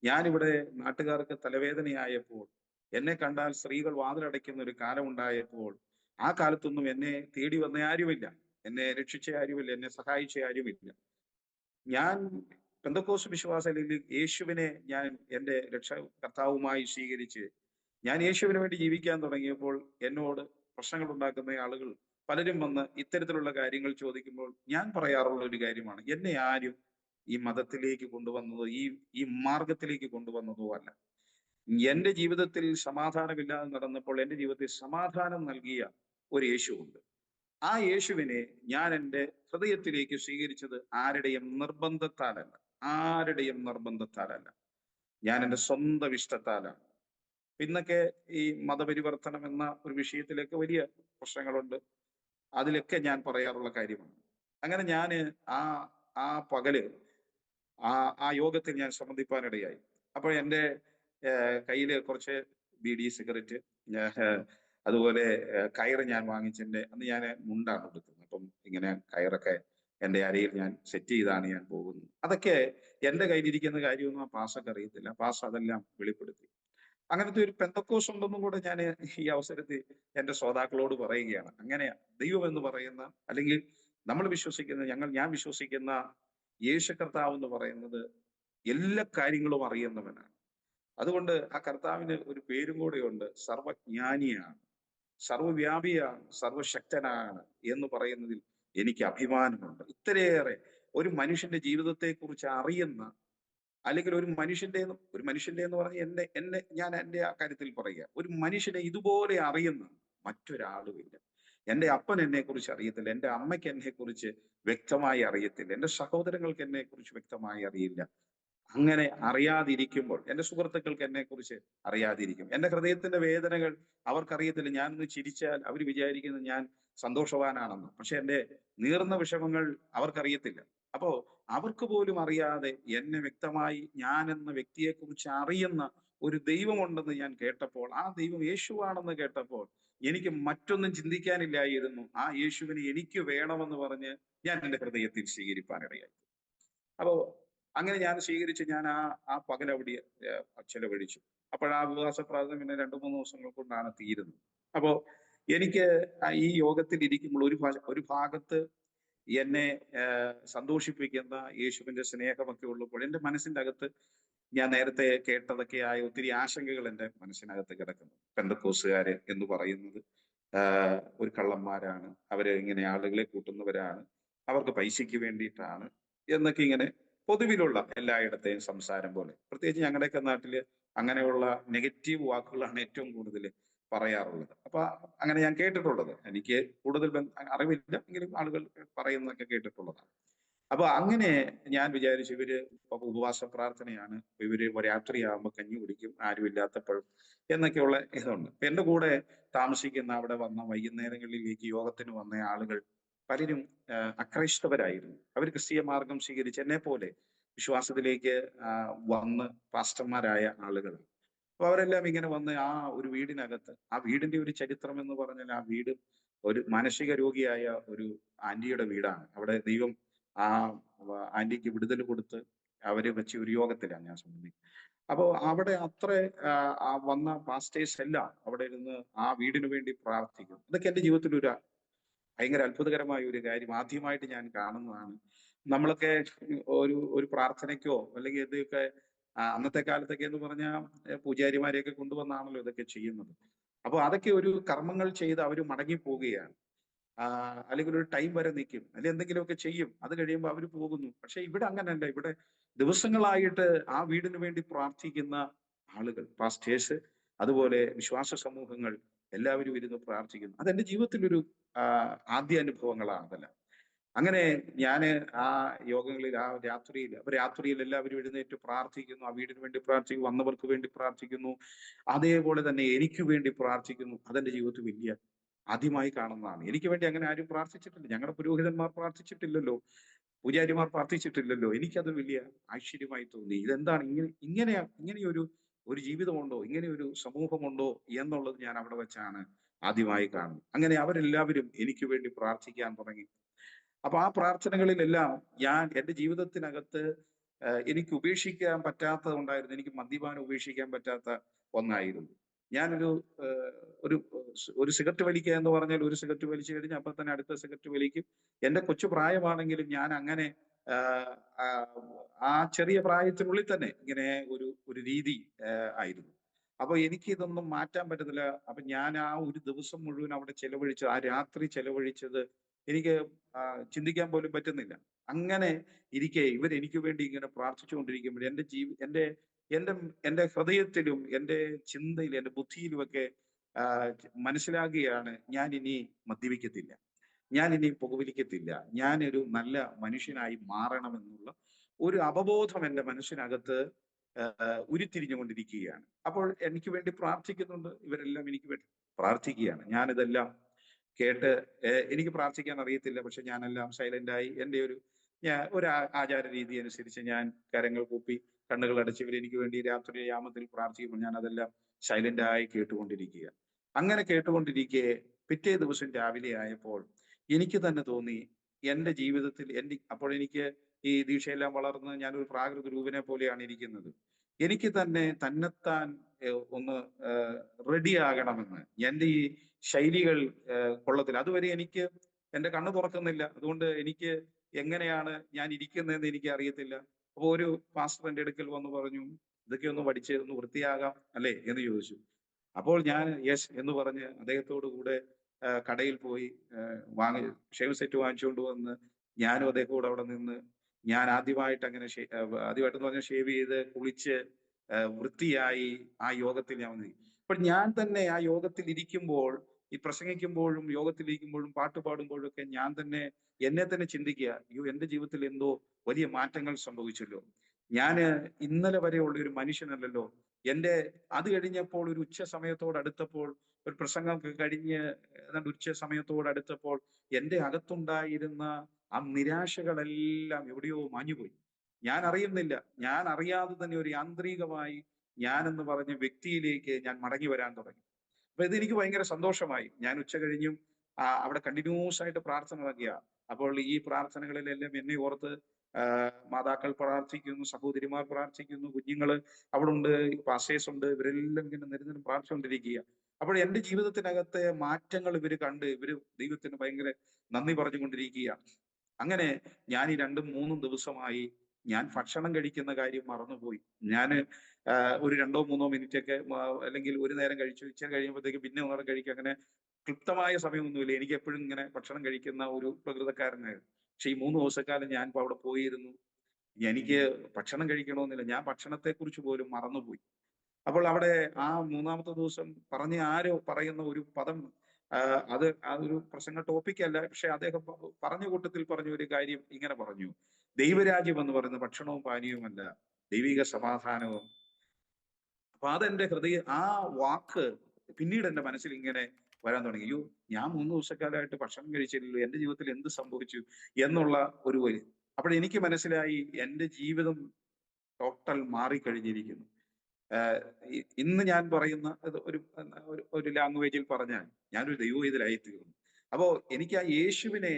ഞാനിവിടെ നാട്ടുകാർക്ക് തലവേദനയായപ്പോൾ, എന്നെ കണ്ടാൽ സ്ത്രീകൾ വാതിലടയ്ക്കുന്ന ഒരു കാലം ഉണ്ടായപ്പോൾ, ആ കാലത്തൊന്നും എന്നെ തേടി വന്ന ആരുമില്ല, എന്നെ രക്ഷിച്ച ആരുമില്ല, എന്നെ സഹായിച്ച ആരുമില്ല. ഞാൻ പെന്തക്കോസ്ത് വിശ്വാസത്തിൽ യേശുവിനെ ഞാൻ എന്റെ കർത്താവുമായി സ്വീകരിച്ച് ഞാൻ യേശുവിന് വേണ്ടി ജീവിക്കാൻ തുടങ്ങിയപ്പോൾ എന്നോട് പ്രശ്നങ്ങൾ ഉണ്ടാക്കുന്ന ആളുകൾ പലരും വന്ന് ഇത്തരത്തിലുള്ള കാര്യങ്ങൾ ചോദിക്കുമ്പോൾ ഞാൻ പറയാറുള്ള ഒരു കാര്യമാണ്, എന്നെ ആരും ഈ മതത്തിലേക്ക് കൊണ്ടുവന്നതോ ഈ മാർഗത്തിലേക്ക് കൊണ്ടുവന്നതോ അല്ല. എന്റെ ജീവിതത്തിൽ സമാധാനമില്ലാതെ നടന്നപ്പോൾ എന്റെ ജീവിതത്തിൽ സമാധാനം നൽകിയ ഒരു യേശുവുണ്ട്. ആ യേശുവിനെ ഞാൻ എൻ്റെ ഹൃദയത്തിലേക്ക് സ്വീകരിച്ചത് ആരുടെയും നിർബന്ധത്താലല്ല, ആരുടെയും നിർബന്ധത്താലല്ല, ഞാൻ എൻ്റെ സ്വന്തം ഇഷ്ടത്താലാണ്. ഇന്നൊക്കെ ഈ മതപരിവർത്തനം എന്ന ഒരു വിഷയത്തിലേക്ക് വലിയ പ്രശ്നങ്ങളുണ്ട്. അതിലൊക്കെ ഞാൻ പറയാറുള്ള കാര്യമാണ്. അങ്ങനെ ഞാന് ആ ആ പകല് ആ ആ യോഗത്തിൽ ഞാൻ സംബന്ധിപ്പാനിടയായി. അപ്പോൾ എൻ്റെ കയ്യില് കുറച്ച് ബീഡി, സിഗരറ്റ്, അതുപോലെ കയറ് ഞാൻ വാങ്ങിച്ചെന്റെ അന്ന് ഞാൻ മുണ്ടാണ് ഉടുക്കുന്നത്. അപ്പം ഇങ്ങനെ കയറൊക്കെ എൻ്റെ അരയിൽ ഞാൻ സെറ്റ് ചെയ്താണ് ഞാൻ പോകുന്നത്. അതൊക്കെ എൻ്റെ കയ്യിലിരിക്കുന്ന കാര്യമൊന്നും ആ പാസ്റ്റർക്ക് അറിയത്തില്ല. പാസ്റ്റർ അതെല്ലാം വെളിപ്പെടുത്തി. അങ്ങനത്തെ ഒരു പെന്തക്കോസ് ഉണ്ടെന്നും കൂടെ ഞാൻ ഈ അവസരത്തിൽ എന്റെ ശ്രോതാക്കളോട് പറയുകയാണ്. അങ്ങനെയാ ദൈവം എന്ന് പറയുന്ന, അല്ലെങ്കിൽ നമ്മൾ വിശ്വസിക്കുന്ന, ഞാൻ വിശ്വസിക്കുന്ന യേശു കർത്താവ് എന്ന് പറയുന്നത് എല്ലാ കാര്യങ്ങളും അറിയുന്നവനാണ്. അതുകൊണ്ട് ആ കർത്താവിന് ഒരു പേരും കൂടെയുണ്ട്, സർവജ്ഞാനിയാണ്, സർവ്വവ്യാപിയാണ്, സർവശക്തനാണ് എന്ന് പറയുന്നതിൽ എനിക്ക് അഭിമാനമുണ്ട്. ഇത്രയേറെ ഒരു മനുഷ്യന്റെ ജീവിതത്തെ കുറിച്ച് അറിയുന്ന, അല്ലെങ്കിൽ ഒരു മനുഷ്യന്റെ എന്ന് പറഞ്ഞ ഞാൻ എന്റെ ആ കാര്യത്തിൽ പറയുക, ഒരു മനുഷ്യനെ ഇതുപോലെ അറിയുന്ന മറ്റൊരാളുമില്ല. എന്റെ അപ്പൻ എന്നെ കുറിച്ച് അറിയത്തില്ല, എന്റെ അമ്മയ്ക്ക് എന്നെ കുറിച്ച് വ്യക്തമായി അറിയത്തില്ല, എന്റെ സഹോദരങ്ങൾക്ക് എന്നെ കുറിച്ച് വ്യക്തമായി അറിയില്ല. അങ്ങനെ അറിയാതിരിക്കുമ്പോൾ എന്റെ സുഹൃത്തുക്കൾക്ക് എന്നെ കുറിച്ച് അറിയാതിരിക്കും. എന്റെ ഹൃദയത്തിന്റെ വേദനകൾ അവർക്കറിയത്തില്ല. ഞാനൊന്ന് ചിരിച്ചാൽ അവർ വിചാരിക്കുന്നത് ഞാൻ സന്തോഷവാനാണെന്ന്. പക്ഷെ എന്റെ നീറുന്ന വിഷമങ്ങൾ അവർക്കറിയത്തില്ല. അപ്പോ അവർക്ക് പോലും അറിയാതെ എന്നെ വ്യക്തമായി ഞാൻ എന്ന വ്യക്തിയെ കുറിച്ച് അറിയുന്ന ഒരു ദൈവമുണ്ടെന്ന് ഞാൻ കേട്ടപ്പോൾ, ആ ദൈവം യേശുവാണെന്ന് കേട്ടപ്പോൾ എനിക്ക് മറ്റൊന്നും ചിന്തിക്കാനില്ലായിരുന്നു. ആ യേശുവിനെ എനിക്ക് വേണമെന്ന് പറഞ്ഞ് ഞാൻ എന്റെ ഹൃദയത്തിൽ സ്വീകരിപ്പാനിടയായി. അപ്പോ അങ്ങനെ ഞാൻ സ്വീകരിച്ച് ഞാൻ ആ പകൽ അവിടെ ചെലവഴിച്ചു. അപ്പോൾ ആ ഉപവാസ പ്രാർത്ഥന പിന്നെ 2-3 ദിവസങ്ങൾ കൊണ്ടാണ് തീരുന്നത്. അപ്പോ എനിക്ക് ഈ യോഗത്തിൽ ഇരിക്കുമ്പോൾ ഒരു ഭാഗത്ത് എന്നെ സന്തോഷിപ്പിക്കുന്ന യേശുവിന്റെ സ്നേഹമൊക്കെ ഉള്ളപ്പോൾ എന്റെ മനസ്സിന്റെ അകത്ത് ഞാൻ നേരത്തെ കേട്ടതൊക്കെയായ ഒത്തിരി ആശങ്കകൾ എന്റെ മനസ്സിനകത്ത് കിടക്കുന്നു. പെന്തക്കോസുകാര് എന്ന് പറയുന്നത് ഒരു കള്ളന്മാരാണ്, അവര് ഇങ്ങനെ ആളുകളെ കൂട്ടുന്നവരാണ്, അവർക്ക് പൈസയ്ക്ക് വേണ്ടിയിട്ടാണ് എന്നൊക്കെ ഇങ്ങനെ പൊതുവിലുള്ള എല്ലായിടത്തെയും സംസാരം പോലെ. പ്രത്യേകിച്ച് ഞങ്ങളുടെയൊക്കെ നാട്ടില് അങ്ങനെയുള്ള നെഗറ്റീവ് വാക്കുകളാണ് ഏറ്റവും കൂടുതൽ പറയാറുള്ളത്. അപ്പൊ അങ്ങനെ ഞാൻ കേട്ടിട്ടുള്ളത്. എനിക്ക് കൂടുതൽ അറിവില്ല, എങ്കിലും ആളുകൾ പറയുന്നതൊക്കെ കേട്ടിട്ടുള്ളതാണ്. അപ്പൊ അങ്ങനെ ഞാൻ വിചാരിച്ചു, ഇവര് ഉപവാസ പ്രാർത്ഥനയാണ്, ഇവര് രാത്രിയാകുമ്പോൾ കഞ്ഞി കുടിക്കും ആരുമില്ലാത്തപ്പോഴും എന്നൊക്കെയുള്ള ഇതുണ്ട്. എന്റെ കൂടെ താമസിക്കുന്ന അവിടെ വന്ന വൈകുന്നേരങ്ങളിലേക്ക് യോഗത്തിന് വന്ന ആളുകൾ പലരും അക്രൈസ്തവരായിരുന്നു. അവർ ക്രിസ്തീയ മാർഗം സ്വീകരിച്ച് എന്നെ പോലെ വിശ്വാസത്തിലേക്ക് വന്ന് പാസ്റ്റർമാരായ ആളുകൾ. അപ്പൊ അവരെല്ലാം ഇങ്ങനെ വന്ന് ആ ഒരു വീടിനകത്ത്, ആ വീടിന്റെ ഒരു ചരിത്രം എന്ന് പറഞ്ഞാൽ, ആ വീട് ഒരു മാനസിക രോഗിയായ ഒരു ആന്റിയുടെ വീടാണ്. അവിടെ ദൈവം ആ ആന്റിക്ക് വിടുതൽ കൊടുത്ത് അവരെ വെച്ച് ഒരു യോഗത്തിലാണ് ഞാൻ സംബന്ധിക്കുന്നത്. അപ്പോ അവിടെ അത്ര വന്ന പാസ്റ്റേഴ്സ് എല്ലാം അവിടെ ഇരുന്ന് ആ വീടിന് വേണ്ടി പ്രാർത്ഥിക്കും. അതൊക്കെ എന്റെ ജീവിതത്തിൽ ഒരു ഭയങ്കര അത്ഭുതകരമായ ഒരു കാര്യം ആദ്യമായിട്ട് ഞാൻ കാണുന്നതാണ്. നമ്മളൊക്കെ ഒരു പ്രാർത്ഥനയ്ക്കോ അല്ലെങ്കിൽ ഇതൊക്കെ അന്നത്തെ കാലത്തൊക്കെ എന്ന് പറഞ്ഞാൽ പൂജാരിമാരെയൊക്കെ കൊണ്ടുവന്നാണല്ലോ ഇതൊക്കെ ചെയ്യുന്നത്. അപ്പൊ അതൊക്കെ ഒരു കർമ്മങ്ങൾ ചെയ്ത് അവർ മടങ്ങി പോവുകയാണ്. അല്ലെങ്കിൽ ഒരു ടൈം വരെ നിൽക്കും, അല്ലെങ്കിൽ എന്തെങ്കിലുമൊക്കെ ചെയ്യും, അത് കഴിയുമ്പോൾ അവർ പോകുന്നു. പക്ഷെ ഇവിടെ അങ്ങനല്ല. ഇവിടെ ദിവസങ്ങളായിട്ട് ആ വീടിന് വേണ്ടി പ്രാർത്ഥിക്കുന്ന ആളുകൾ, പാസ്റ്റേഴ്സ്, അതുപോലെ വിശ്വാസ സമൂഹങ്ങൾ എല്ലാവരും ഇരുന്ന് പ്രാർത്ഥിക്കുന്നു. അതെന്റെ ജീവിതത്തിലൊരു ആദ്യ അനുഭവങ്ങളാണ് അതെല്ലാം. അങ്ങനെ ഞാന് ആ യോഗങ്ങളിൽ ആ രാത്രിയിൽ അപ്പൊ രാത്രിയിൽ എല്ലാവരും എഴുന്നേറ്റ് പ്രാർത്ഥിക്കുന്നു. ആ വീടിന് വേണ്ടി പ്രാർത്ഥിക്കുന്നു. വന്നവർക്ക് വേണ്ടി പ്രാർത്ഥിക്കുന്നു. അതേപോലെ തന്നെ എനിക്ക് വേണ്ടി പ്രാർത്ഥിക്കുന്നു. അതെന്റെ ജീവിതത്തിൽ വലിയ ആദ്യമായി കാണുന്നതാണ്. എനിക്ക് വേണ്ടി അങ്ങനെ ആരും പ്രാർത്ഥിച്ചിട്ടില്ല. ഞങ്ങളുടെ പുരോഹിതന്മാർ പ്രാർത്ഥിച്ചിട്ടില്ലല്ലോ. പൂജാരിമാർ പ്രാർത്ഥിച്ചിട്ടില്ലല്ലോ. എനിക്കത് വലിയ ആശ്ചര്യമായി തോന്നി. ഇതെന്താണ് ഇങ്ങനെയൊരു ജീവിതമുണ്ടോ? ഇങ്ങനെയൊരു സമൂഹമുണ്ടോ? എന്നുള്ളത് ഞാൻ അവിടെ വെച്ചാണ് ആദ്യമായി കാണുന്നത്. അങ്ങനെ അവരെല്ലാവരും എനിക്ക് വേണ്ടി പ്രാർത്ഥിക്കാൻ തുടങ്ങി. അപ്പൊ ആ പ്രാർത്ഥനകളിലെല്ലാം ഞാൻ എന്റെ ജീവിതത്തിനകത്ത് എനിക്ക് ഉപേക്ഷിക്കാൻ പറ്റാത്തത് ഉണ്ടായിരുന്നു. എനിക്ക് മദ്യപാനം ഉപേക്ഷിക്കാൻ പറ്റാത്ത ഒന്നായിരുന്നു. ഞാനൊരു ഏഹ്, ഒരു ഒരു സിഗരറ്റ് വലിക്കുക എന്ന് പറഞ്ഞാൽ ഒരു സിഗരറ്റ് വലിച്ചു കഴിഞ്ഞാൽ അപ്പൊ തന്നെ അടുത്ത സിഗരറ്റ് വലിക്കും. എന്റെ കൊച്ചു പ്രായമാണെങ്കിലും ഞാൻ അങ്ങനെ ആഹ്, ആഹ്, ആ ചെറിയ പ്രായത്തിനുള്ളിൽ തന്നെ ഇങ്ങനെ ഒരു രീതി ആയിരുന്നു. അപ്പൊ എനിക്ക് ഇതൊന്നും മാറ്റാൻ പറ്റത്തില്ല. അപ്പൊ ഞാൻ ആ ഒരു ദിവസം മുഴുവൻ അവിടെ ചെലവഴിച്ചത്, ആ രാത്രി ചെലവഴിച്ചത് എനിക്ക് ചിന്തിക്കാൻ പോലും പറ്റുന്നില്ല. അങ്ങനെ ഇരിക്കെ ഇവരെനിക്ക് വേണ്ടി ഇങ്ങനെ പ്രാർത്ഥിച്ചുകൊണ്ടിരിക്കുമ്പോൾ എന്റെ എന്റെ എന്റെ ഹൃദയത്തിലും എന്റെ ചിന്തയിലും എന്റെ ബുദ്ധിയിലുമൊക്കെ മനസ്സിലാകുകയാണ് ഞാൻ ഇനി മദ്യപിക്കത്തില്ല. ഞാൻ ഇനി പുകവലിക്കത്തില്ല. ഞാനൊരു നല്ല മനുഷ്യനായി മാറണമെന്നുള്ള ഒരു അവബോധം എന്റെ മനസ്സിനകത്ത് ഉരുത്തിരിഞ്ഞുകൊണ്ടിരിക്കുകയാണ്. അപ്പോൾ എനിക്ക് വേണ്ടി പ്രാർത്ഥിക്കുന്നുണ്ട്. ഇവരെല്ലാം എനിക്ക് വേണ്ടി പ്രാർത്ഥിക്കുകയാണ്. ഞാനിതെല്ലാം കേട്ട് എനിക്ക് പ്രാർത്ഥിക്കാൻ അറിയത്തില്ല. പക്ഷെ ഞാനെല്ലാം സൈലന്റായി എന്റെ ഒരു ആചാര രീതി അനുസരിച്ച് ഞാൻ കരങ്ങൾ കൂപ്പി കണ്ണുകൾ അടച്ച് ഇവരെനിക്ക് വേണ്ടി രാത്രി യാമത്തിൽ പ്രാർത്ഥിക്കുമ്പോൾ ഞാൻ അതെല്ലാം സൈലന്റായി കേട്ടുകൊണ്ടിരിക്കുക. അങ്ങനെ കേട്ടുകൊണ്ടിരിക്കെ പിറ്റേ ദിവസം രാവിലെ ആയപ്പോൾ എനിക്ക് തന്നെ തോന്നി എന്റെ ജീവിതത്തിൽ അപ്പോഴെനിക്ക് ഈ ദീക്ഷയെല്ലാം വളർന്ന് ഞാനൊരു പ്രാകൃത രൂപനെ പോലെയാണ് ഇരിക്കുന്നത്. എനിക്ക് തന്നെ തന്നെത്താൻ ഒന്ന് റെഡിയാകണമെന്ന്. എന്റെ ഈ ശൈലികൾ കൊള്ളത്തില്ല. അതുവരെ എനിക്ക് എന്റെ കണ്ണ് തുറക്കുന്നില്ല. അതുകൊണ്ട് എനിക്ക് എങ്ങനെയാണ് ഞാൻ ഇരിക്കുന്നതെന്ന് എനിക്ക് അറിയത്തില്ല. അപ്പൊ ഒരു പാസ്റ്റർ എന്റെ അടുക്കൽ വന്ന് പറഞ്ഞു, "ഇതൊക്കെ ഒന്ന് പഠിച്ച് ഒന്ന് വൃത്തിയാകാം അല്ലേ?" എന്ന് ചോദിച്ചു. അപ്പോൾ ഞാൻ യെസ് എന്ന് പറഞ്ഞ് അദ്ദേഹത്തോട് കൂടെ കടയിൽ പോയി വാങ്ങി ഷേവ് സെറ്റ് വാങ്ങിച്ചുകൊണ്ട് വന്ന് ഞാനും അദ്ദേഹം കൂടെ അവിടെ നിന്ന് ഞാൻ ആദ്യമായിട്ട് അങ്ങനെ ആദ്യമായിട്ടെന്ന് പറഞ്ഞാൽ ഷേവ് ചെയ്ത് കുളിച്ച് വൃത്തിയായി ആ യോഗത്തിൽ ഞാൻ വന്നു. അപ്പോൾ ഞാൻ തന്നെ ആ യോഗത്തിൽ ഇരിക്കുമ്പോൾ ഈ പ്രസംഗിക്കുമ്പോഴും യോഗത്തിൽ ഇരിക്കുമ്പോഴും പാട്ട് പാടുമ്പോഴും ഒക്കെ ഞാൻ തന്നെ എന്നെ തന്നെ ചിന്തിക്കുക, അയ്യോ എന്റെ ജീവിതത്തിൽ എന്തോ വലിയ മാറ്റങ്ങൾ സംഭവിച്ചല്ലോ. ഞാന് ഇന്നലെ വരെയുള്ള ഒരു മനുഷ്യനല്ലല്ലോ. എന്റെ അത് കഴിഞ്ഞപ്പോൾ ഒരു ഉച്ച സമയത്തോട് അടുത്തപ്പോൾ ഒരു പ്രസംഗം കഴിഞ്ഞ് ഏതാണ്ട് ഉച്ച സമയത്തോട് അടുത്തപ്പോൾ എന്റെ അകത്തുണ്ടായിരുന്ന ആ നിരാശകളെല്ലാം എവിടെയോ മാഞ്ഞുപോയി. ഞാൻ അറിയുന്നില്ല. ഞാൻ അറിയാതെ തന്നെ ഒരു യാന്ത്രികമായി ഞാൻ എന്ന് പറഞ്ഞ വ്യക്തിയിലേക്ക് ഞാൻ മടങ്ങി വരാൻ തുടങ്ങി. അപ്പൊ ഇതെനിക്ക് ഭയങ്കര സന്തോഷമായി. ഞാൻ ഉച്ച കഴിഞ്ഞും അവിടെ കണ്ടിന്യൂസ് ആയിട്ട് പ്രാർത്ഥന നടക്കുക. അപ്പോൾ ഈ പ്രാർത്ഥനകളിലെല്ലാം എന്നെ ഓർത്ത് മാതാക്കൾ പ്രാർത്ഥിക്കുന്നു, സഹോദരിമാർ പ്രാർത്ഥിക്കുന്നു, കുഞ്ഞുങ്ങള് അവിടെ ഉണ്ട്, പാസ്റ്റേഴ്സ് ഉണ്ട്, ഇവരെല്ലാം ഇങ്ങനെ നിരന്തരം പ്രാർത്ഥിച്ചുകൊണ്ടിരിക്കുക. അപ്പോൾ എന്റെ ജീവിതത്തിനകത്തെ മാറ്റങ്ങൾ ഇവര് കണ്ട് ഇവര് ദൈവത്തിന് ഭയങ്കര നന്ദി പറഞ്ഞുകൊണ്ടിരിക്കുകയാണ്. അങ്ങനെ ഞാൻ ഈ 2ഉം 3ഉം ദിവസമായി ഞാൻ ഭക്ഷണം കഴിക്കുന്ന കാര്യം മറന്നുപോയി. ഞാന് ഒരു 2ഓ 3ഓ മിനിറ്റൊക്കെ അല്ലെങ്കിൽ ഒരു നേരം കഴിച്ചു. ഇച്ചിരി കഴിയുമ്പോഴത്തേക്ക് പിന്നെ ഒന്നൂടെ കഴിക്കും. അങ്ങനെ ക്ലിപ്തമായ സമയമൊന്നുമില്ല. എനിക്ക് എപ്പോഴും ഇങ്ങനെ ഭക്ഷണം കഴിക്കുന്ന ഒരു പ്രകൃതക്കാരനായിരുന്നു. പക്ഷെ ഈ 3 ദിവസക്കാലം ഞാൻ ഇപ്പൊ അവിടെ പോയിരുന്നു. എനിക്ക് ഭക്ഷണം കഴിക്കണമെന്നില്ല. ഞാൻ ഭക്ഷണത്തെക്കുറിച്ച് പോലും മറന്നുപോയി. അപ്പോൾ അവിടെ ആ 3ാമത്തെ ദിവസം ആരോ പറയുന്ന ഒരു പദം അത് അതൊരു പ്രസംഗ ടോപ്പിക് അല്ല. പക്ഷെ അദ്ദേഹം പറഞ്ഞ കൂട്ടത്തിൽ പറഞ്ഞ ഒരു കാര്യം ഇങ്ങനെ പറഞ്ഞു. ദൈവരാജ്യം എന്ന് പറയുന്നത് ഭക്ഷണവും പാനീയവുമല്ല, ദൈവിക സമാധാനവും. അപ്പൊ അതെന്റെ ആ വാക്ക് പിന്നീട് എന്റെ മനസ്സിൽ ഇങ്ങനെ വരാൻ തുടങ്ങി. അയ്യോ ഞാൻ 3 ദിവസക്കാലമായിട്ട് ഭക്ഷണം കഴിച്ചില്ലല്ലോ. എന്റെ ജീവിതത്തിൽ എന്ത് സംഭവിച്ചു എന്നുള്ള ഒരു വരി. അപ്പോഴെനിക്ക് മനസ്സിലായി എന്റെ ജീവിതം ടോട്ടൽ മാറിക്കഴിഞ്ഞിരിക്കുന്നു. ആഹ് ഇന്ന് ഞാൻ പറയുന്ന ഇത് ഒരു ലാംഗ്വേജിൽ പറഞ്ഞാൽ ഞാനൊരു ദൈവവേദലായി തീർന്നു. അപ്പോ എനിക്ക് ആ യേശുവിനെ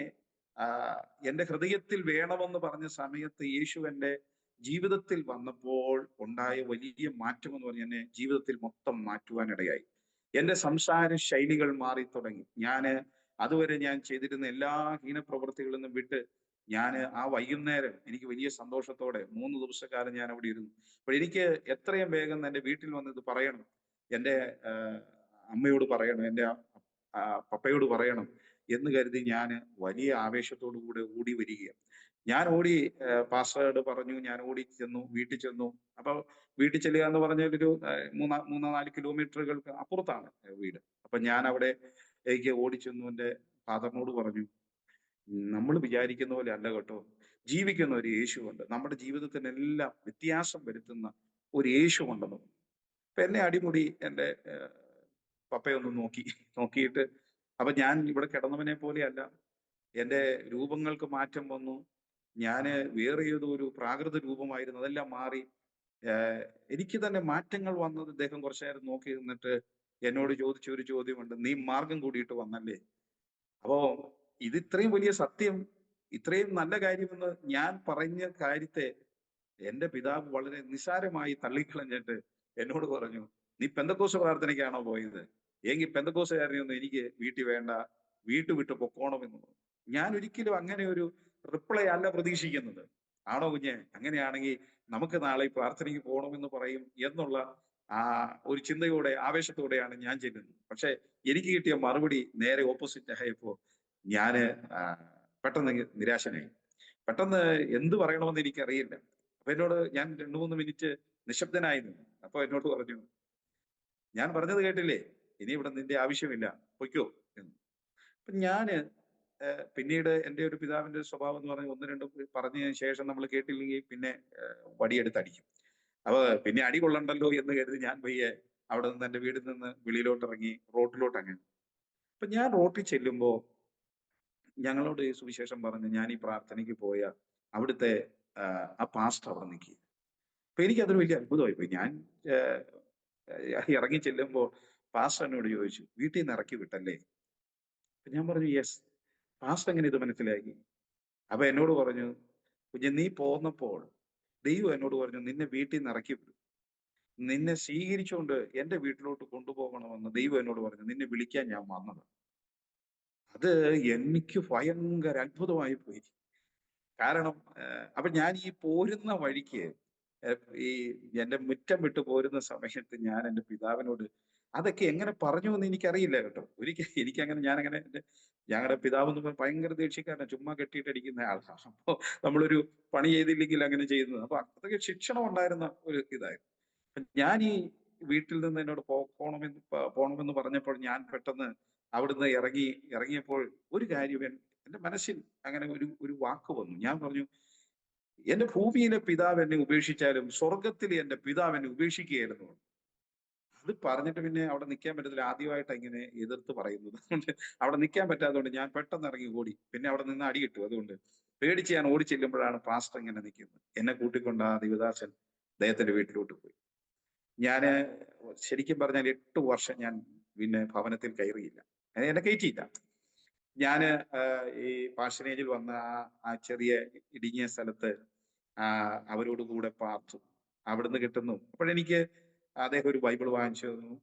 എന്റെ ഹൃദയത്തിൽ വേണമെന്ന് പറഞ്ഞ സമയത്ത് യേശു എന്റെ ജീവിതത്തിൽ വന്നപ്പോൾ ഉണ്ടായ വലിയ മാറ്റം എന്ന് പറഞ്ഞാൽ എന്നെ ജീവിതത്തിൽ മൊത്തം മാറ്റുവാനിടയായി. എന്റെ സംസാര ശൈലികൾ മാറി തുടങ്ങി. അതുവരെ ഞാൻ ചെയ്തിരുന്ന എല്ലാ ഹീനപ്രവൃത്തികളിൽ നിന്നും വിട്ട് ആ വൈകുന്നേരം എനിക്ക് വലിയ സന്തോഷത്തോടെ 3 ദിവസക്കാലം ഞാൻ അവിടെ ഇരുന്നു. അപ്പോൾ എനിക്ക് എത്രയും വേഗം എന്റെ വീട്ടിൽ വന്ന് ഇത് പറയണം. എന്റെ അമ്മയോട് പറയണം, എന്റെ പപ്പയോട് പറയണം എന്ന് കരുതി ഞാന് വലിയ ആവേശത്തോടു കൂടെ ഓടി വരികയാണ്. ഞാൻ ഓടി പാസ്റ്ററോട് പറഞ്ഞു, ഞാൻ ഓടി ചെന്നു, വീട്ടിൽ ചെന്നു. അപ്പൊ വീട്ടിൽ ചെല്ലുക എന്ന് പറഞ്ഞാൽ ഒരു 3-4 കിലോമീറ്ററുകൾക്ക് അപ്പുറത്താണ് വീട്. അപ്പൊ ഞാൻ അവിടെ ഓടിച്ചെന്നു എന്റെ ഫാദറിനോട് പറഞ്ഞു, നമ്മൾ വിചാരിക്കുന്ന പോലെ അല്ല കേട്ടോ. ജീവിക്കുന്ന ഒരു യേശുവുണ്ട്. നമ്മുടെ ജീവിതത്തിനെല്ലാം വ്യത്യാസം വരുത്തുന്ന ഒരു യേശുവുണ്ടെന്ന്. അപ്പൊ എന്നെ അടിമുടി എന്റെ പപ്പയൊന്ന് നോക്കി. നോക്കിയിട്ട് അപ്പൊ ഞാൻ ഇവിടെ കിടന്നവനെ പോലെയല്ല. എന്റെ രൂപങ്ങൾക്ക് മാറ്റം വന്നു. ഞാന് വേറെ ഏതോ ഒരു പ്രാകൃത രൂപമായിരുന്നു. അതെല്ലാം മാറി. ഏഹ് എനിക്ക് തന്നെ മാറ്റങ്ങൾ വന്നത് ഇദ്ദേഹം കുറച്ചു നേരം നോക്കി നിന്നിട്ട് എന്നോട് ചോദിച്ച ഒരു ചോദ്യമുണ്ട്. "നീ മാർഗ്ഗം കൂടിയിട്ട് വന്നല്ലേ?" അപ്പോ ഇത് ഇത്രയും വലിയ സത്യം, ഇത്രയും നല്ല കാര്യമെന്ന് ഞാൻ പറഞ്ഞ കാര്യത്തെ എന്റെ പിതാവ് വളരെ നിസ്സാരമായി തള്ളിക്കളഞ്ഞിട്ട് എന്നോട് പറഞ്ഞു, "നീ പെന്തക്കോസ്ത് പ്രാർത്ഥനയ്ക്കാണോ പോയത്? എങ്കിൽ പെന്തക്കോസ്തുകാരനെയൊന്നും എനിക്ക് വീട്ടിൽ വേണ്ട. വീട്ട് വിട്ട് പൊക്കോണമെന്ന്" പറഞ്ഞു. ഞാൻ ഒരിക്കലും അങ്ങനെ ഒരു റിപ്ലൈ അല്ല പ്രതീക്ഷിക്കുന്നത്. "ആണോ കുഞ്ഞേ? അങ്ങനെയാണെങ്കിൽ നമുക്ക് നാളെ ഈ പ്രാർത്ഥനയ്ക്ക് പോണമെന്ന് പറയും" എന്നുള്ള ഒരു ചിന്തയോടെ, ആവേശത്തോടെയാണ് ഞാൻ ചെല്ലുന്നത്. പക്ഷെ എനിക്ക് കിട്ടിയ മറുപടി നേരെ ഓപ്പോസിറ്റ് ആയപ്പോ ഞാന് പെട്ടെന്ന് നിരാശനായി. പെട്ടെന്ന് എന്ത് പറയണമെന്ന് എനിക്കറിയില്ല. അപ്പൊ എന്നോട് ഞാൻ 2, 3 മിനിറ്റ് നിശബ്ദനായി നിന്നു. അപ്പൊ എന്നോട് പറഞ്ഞു, "ഞാൻ പറഞ്ഞത് കേട്ടില്ലേ? ഇനി ഇവിടെ നിന്റെ ആവശ്യമില്ല. പൊയ്ക്കോ" എന്ന്. അപ്പൊ ഞാന് പിന്നീട് എന്റെ ഒരു പിതാവിന്റെ സ്വഭാവം എന്ന് പറഞ്ഞാൽ 1, 2 പറഞ്ഞതിന് ശേഷം നമ്മൾ കേട്ടില്ലെങ്കിൽ പിന്നെ വടിയെടുത്ത് അടിക്കും. അപ്പൊ പിന്നെ അടി കൊള്ളണ്ടല്ലോ എന്ന് കരുതി ഞാൻ പയ്യെ അവിടെ നിന്ന് എന്റെ വീട്ടിൽ നിന്ന് വെളിയിലോട്ട് ഇറങ്ങി റോട്ടിലോട്ട് അങ്ങനെ. അപ്പൊ ഞാൻ റോട്ടിൽ ചെല്ലുമ്പോ ഞങ്ങളോട് ഈ സുവിശേഷം പറഞ്ഞ് ഞാൻ ഈ പ്രാർത്ഥനയ്ക്ക് പോയ അവിടുത്തെ ആ പാസ്റ്റർ അവിടെ നിൽക്കുക. അപ്പൊ എനിക്കതൊരു വലിയ അത്ഭുതമായി പോയി. ഞാൻ ഇറങ്ങി ചെല്ലുമ്പോ പാസ്റ്റർ എന്നോട് ചോദിച്ചു, "വീട്ടിൽ നിന്ന് ഇറക്കി വിട്ടല്ലേ?" അപ്പൊ ഞാൻ പറഞ്ഞു, "യെസ്." പാസ്റ്റർ എങ്ങനെ ഇത് മനസ്സിലാക്കി? അപ്പൊ എന്നോട് പറഞ്ഞു, "കുഞ്ഞെ, നീ പോന്നപ്പോൾ ദൈവം എന്നോട് പറഞ്ഞു നിന്നെ വീട്ടിൽ നിന്ന് ഇറക്കി വിടും. നിന്നെ സ്വീകരിച്ചുകൊണ്ട് എന്റെ വീട്ടിലോട്ട് കൊണ്ടുപോകണമെന്ന് ദൈവം എന്നോട് പറഞ്ഞു. നിന്നെ വിളിക്കാൻ ഞാൻ വന്നത്." അത് എനിക്ക് ഭയങ്കര അത്ഭുതമായി പോയി. കാരണം അപ്പൊ ഞാൻ ഈ പോരുന്ന വഴിക്ക് ഈ എന്റെ മുറ്റം വിട്ട് പോരുന്ന സമയത്ത് ഞാൻ എന്റെ പിതാവിനോട് അതൊക്കെ എങ്ങനെ പറഞ്ഞു എന്ന് എനിക്കറിയില്ല കേട്ടോ. ഒരിക്കൽ എനിക്കങ്ങനെ ഞാനങ്ങനെ ഞങ്ങളുടെ പിതാവ് എന്ന് പറഞ്ഞാൽ ഭയങ്കര ദേഷ്യക്കാരനാ. ചുമ്മാ കെട്ടിയിട്ട് അടിക്കുന്ന ആളാണ്. അപ്പൊ നമ്മളൊരു പണി ചെയ്തില്ലെങ്കിൽ അങ്ങനെ ചെയ്യുന്നത്. അപ്പൊ അതൊക്കെ ശിക്ഷണം ഉണ്ടായിരുന്ന ഒരു ഇതായിരുന്നു. ഞാൻ ഈ വീട്ടിൽ നിന്ന് എന്നോട് പോണമെന്ന് പറഞ്ഞപ്പോൾ ഞാൻ പെട്ടെന്ന് അവിടുന്ന് ഇറങ്ങിയപ്പോൾ ഒരു കാര്യം എന്റെ മനസ്സിൽ അങ്ങനെ ഒരു വാക്ക് വന്നു. ഞാൻ പറഞ്ഞു, "എന്റെ ഭൂമിയിലെ പിതാവ് എന്നെ ഉപേക്ഷിച്ചാലും സ്വർഗത്തിലെ എന്റെ പിതാവ് എന്നെ ഉപേക്ഷിക്കുകയായിരുന്നു." അത് പറഞ്ഞിട്ട് പിന്നെ അവിടെ നിൽക്കാൻ പറ്റത്തില്ല. ആദ്യമായിട്ടാ ഇങ്ങനെ എതിർത്ത് പറയുന്നത്. അതുകൊണ്ട് അവിടെ നിൽക്കാൻ പറ്റാത്തതുകൊണ്ട് ഞാൻ പെട്ടെന്ന് ഇറങ്ങി ഓടി. പിന്നെ അവിടെ നിന്ന് അടി കിട്ടും. അതുകൊണ്ട് പേടിച്ച് ഞാൻ ഓടി ചെല്ലുമ്പോഴാണ് പാസ്റ്റർ ഇങ്ങനെ നിൽക്കുന്നത്. എന്നെ കൂട്ടിക്കൊണ്ട് ആ ദൈവദാസൻ അദ്ദേഹത്തിന്റെ വീട്ടിലോട്ട് പോയി. ഞാന് ശരിക്കും പറഞ്ഞാൽ 8 വർഷം ഞാൻ പിന്നെ ഭവനത്തിൽ കയറിയില്ല. എന്നെ കയറ്റിയില്ല. ഞാന് ഈ പാഷനേജിൽ വന്ന ആ ചെറിയ ഇടുങ്ങിയ സ്ഥലത്ത് അവരോട് കൂടെ പാർത്തു. അവിടുന്ന് കിട്ടുന്നു. അപ്പോഴെനിക്ക് അദ്ദേഹം ഒരു ബൈബിൾ വാങ്ങിച്ചു തന്നു.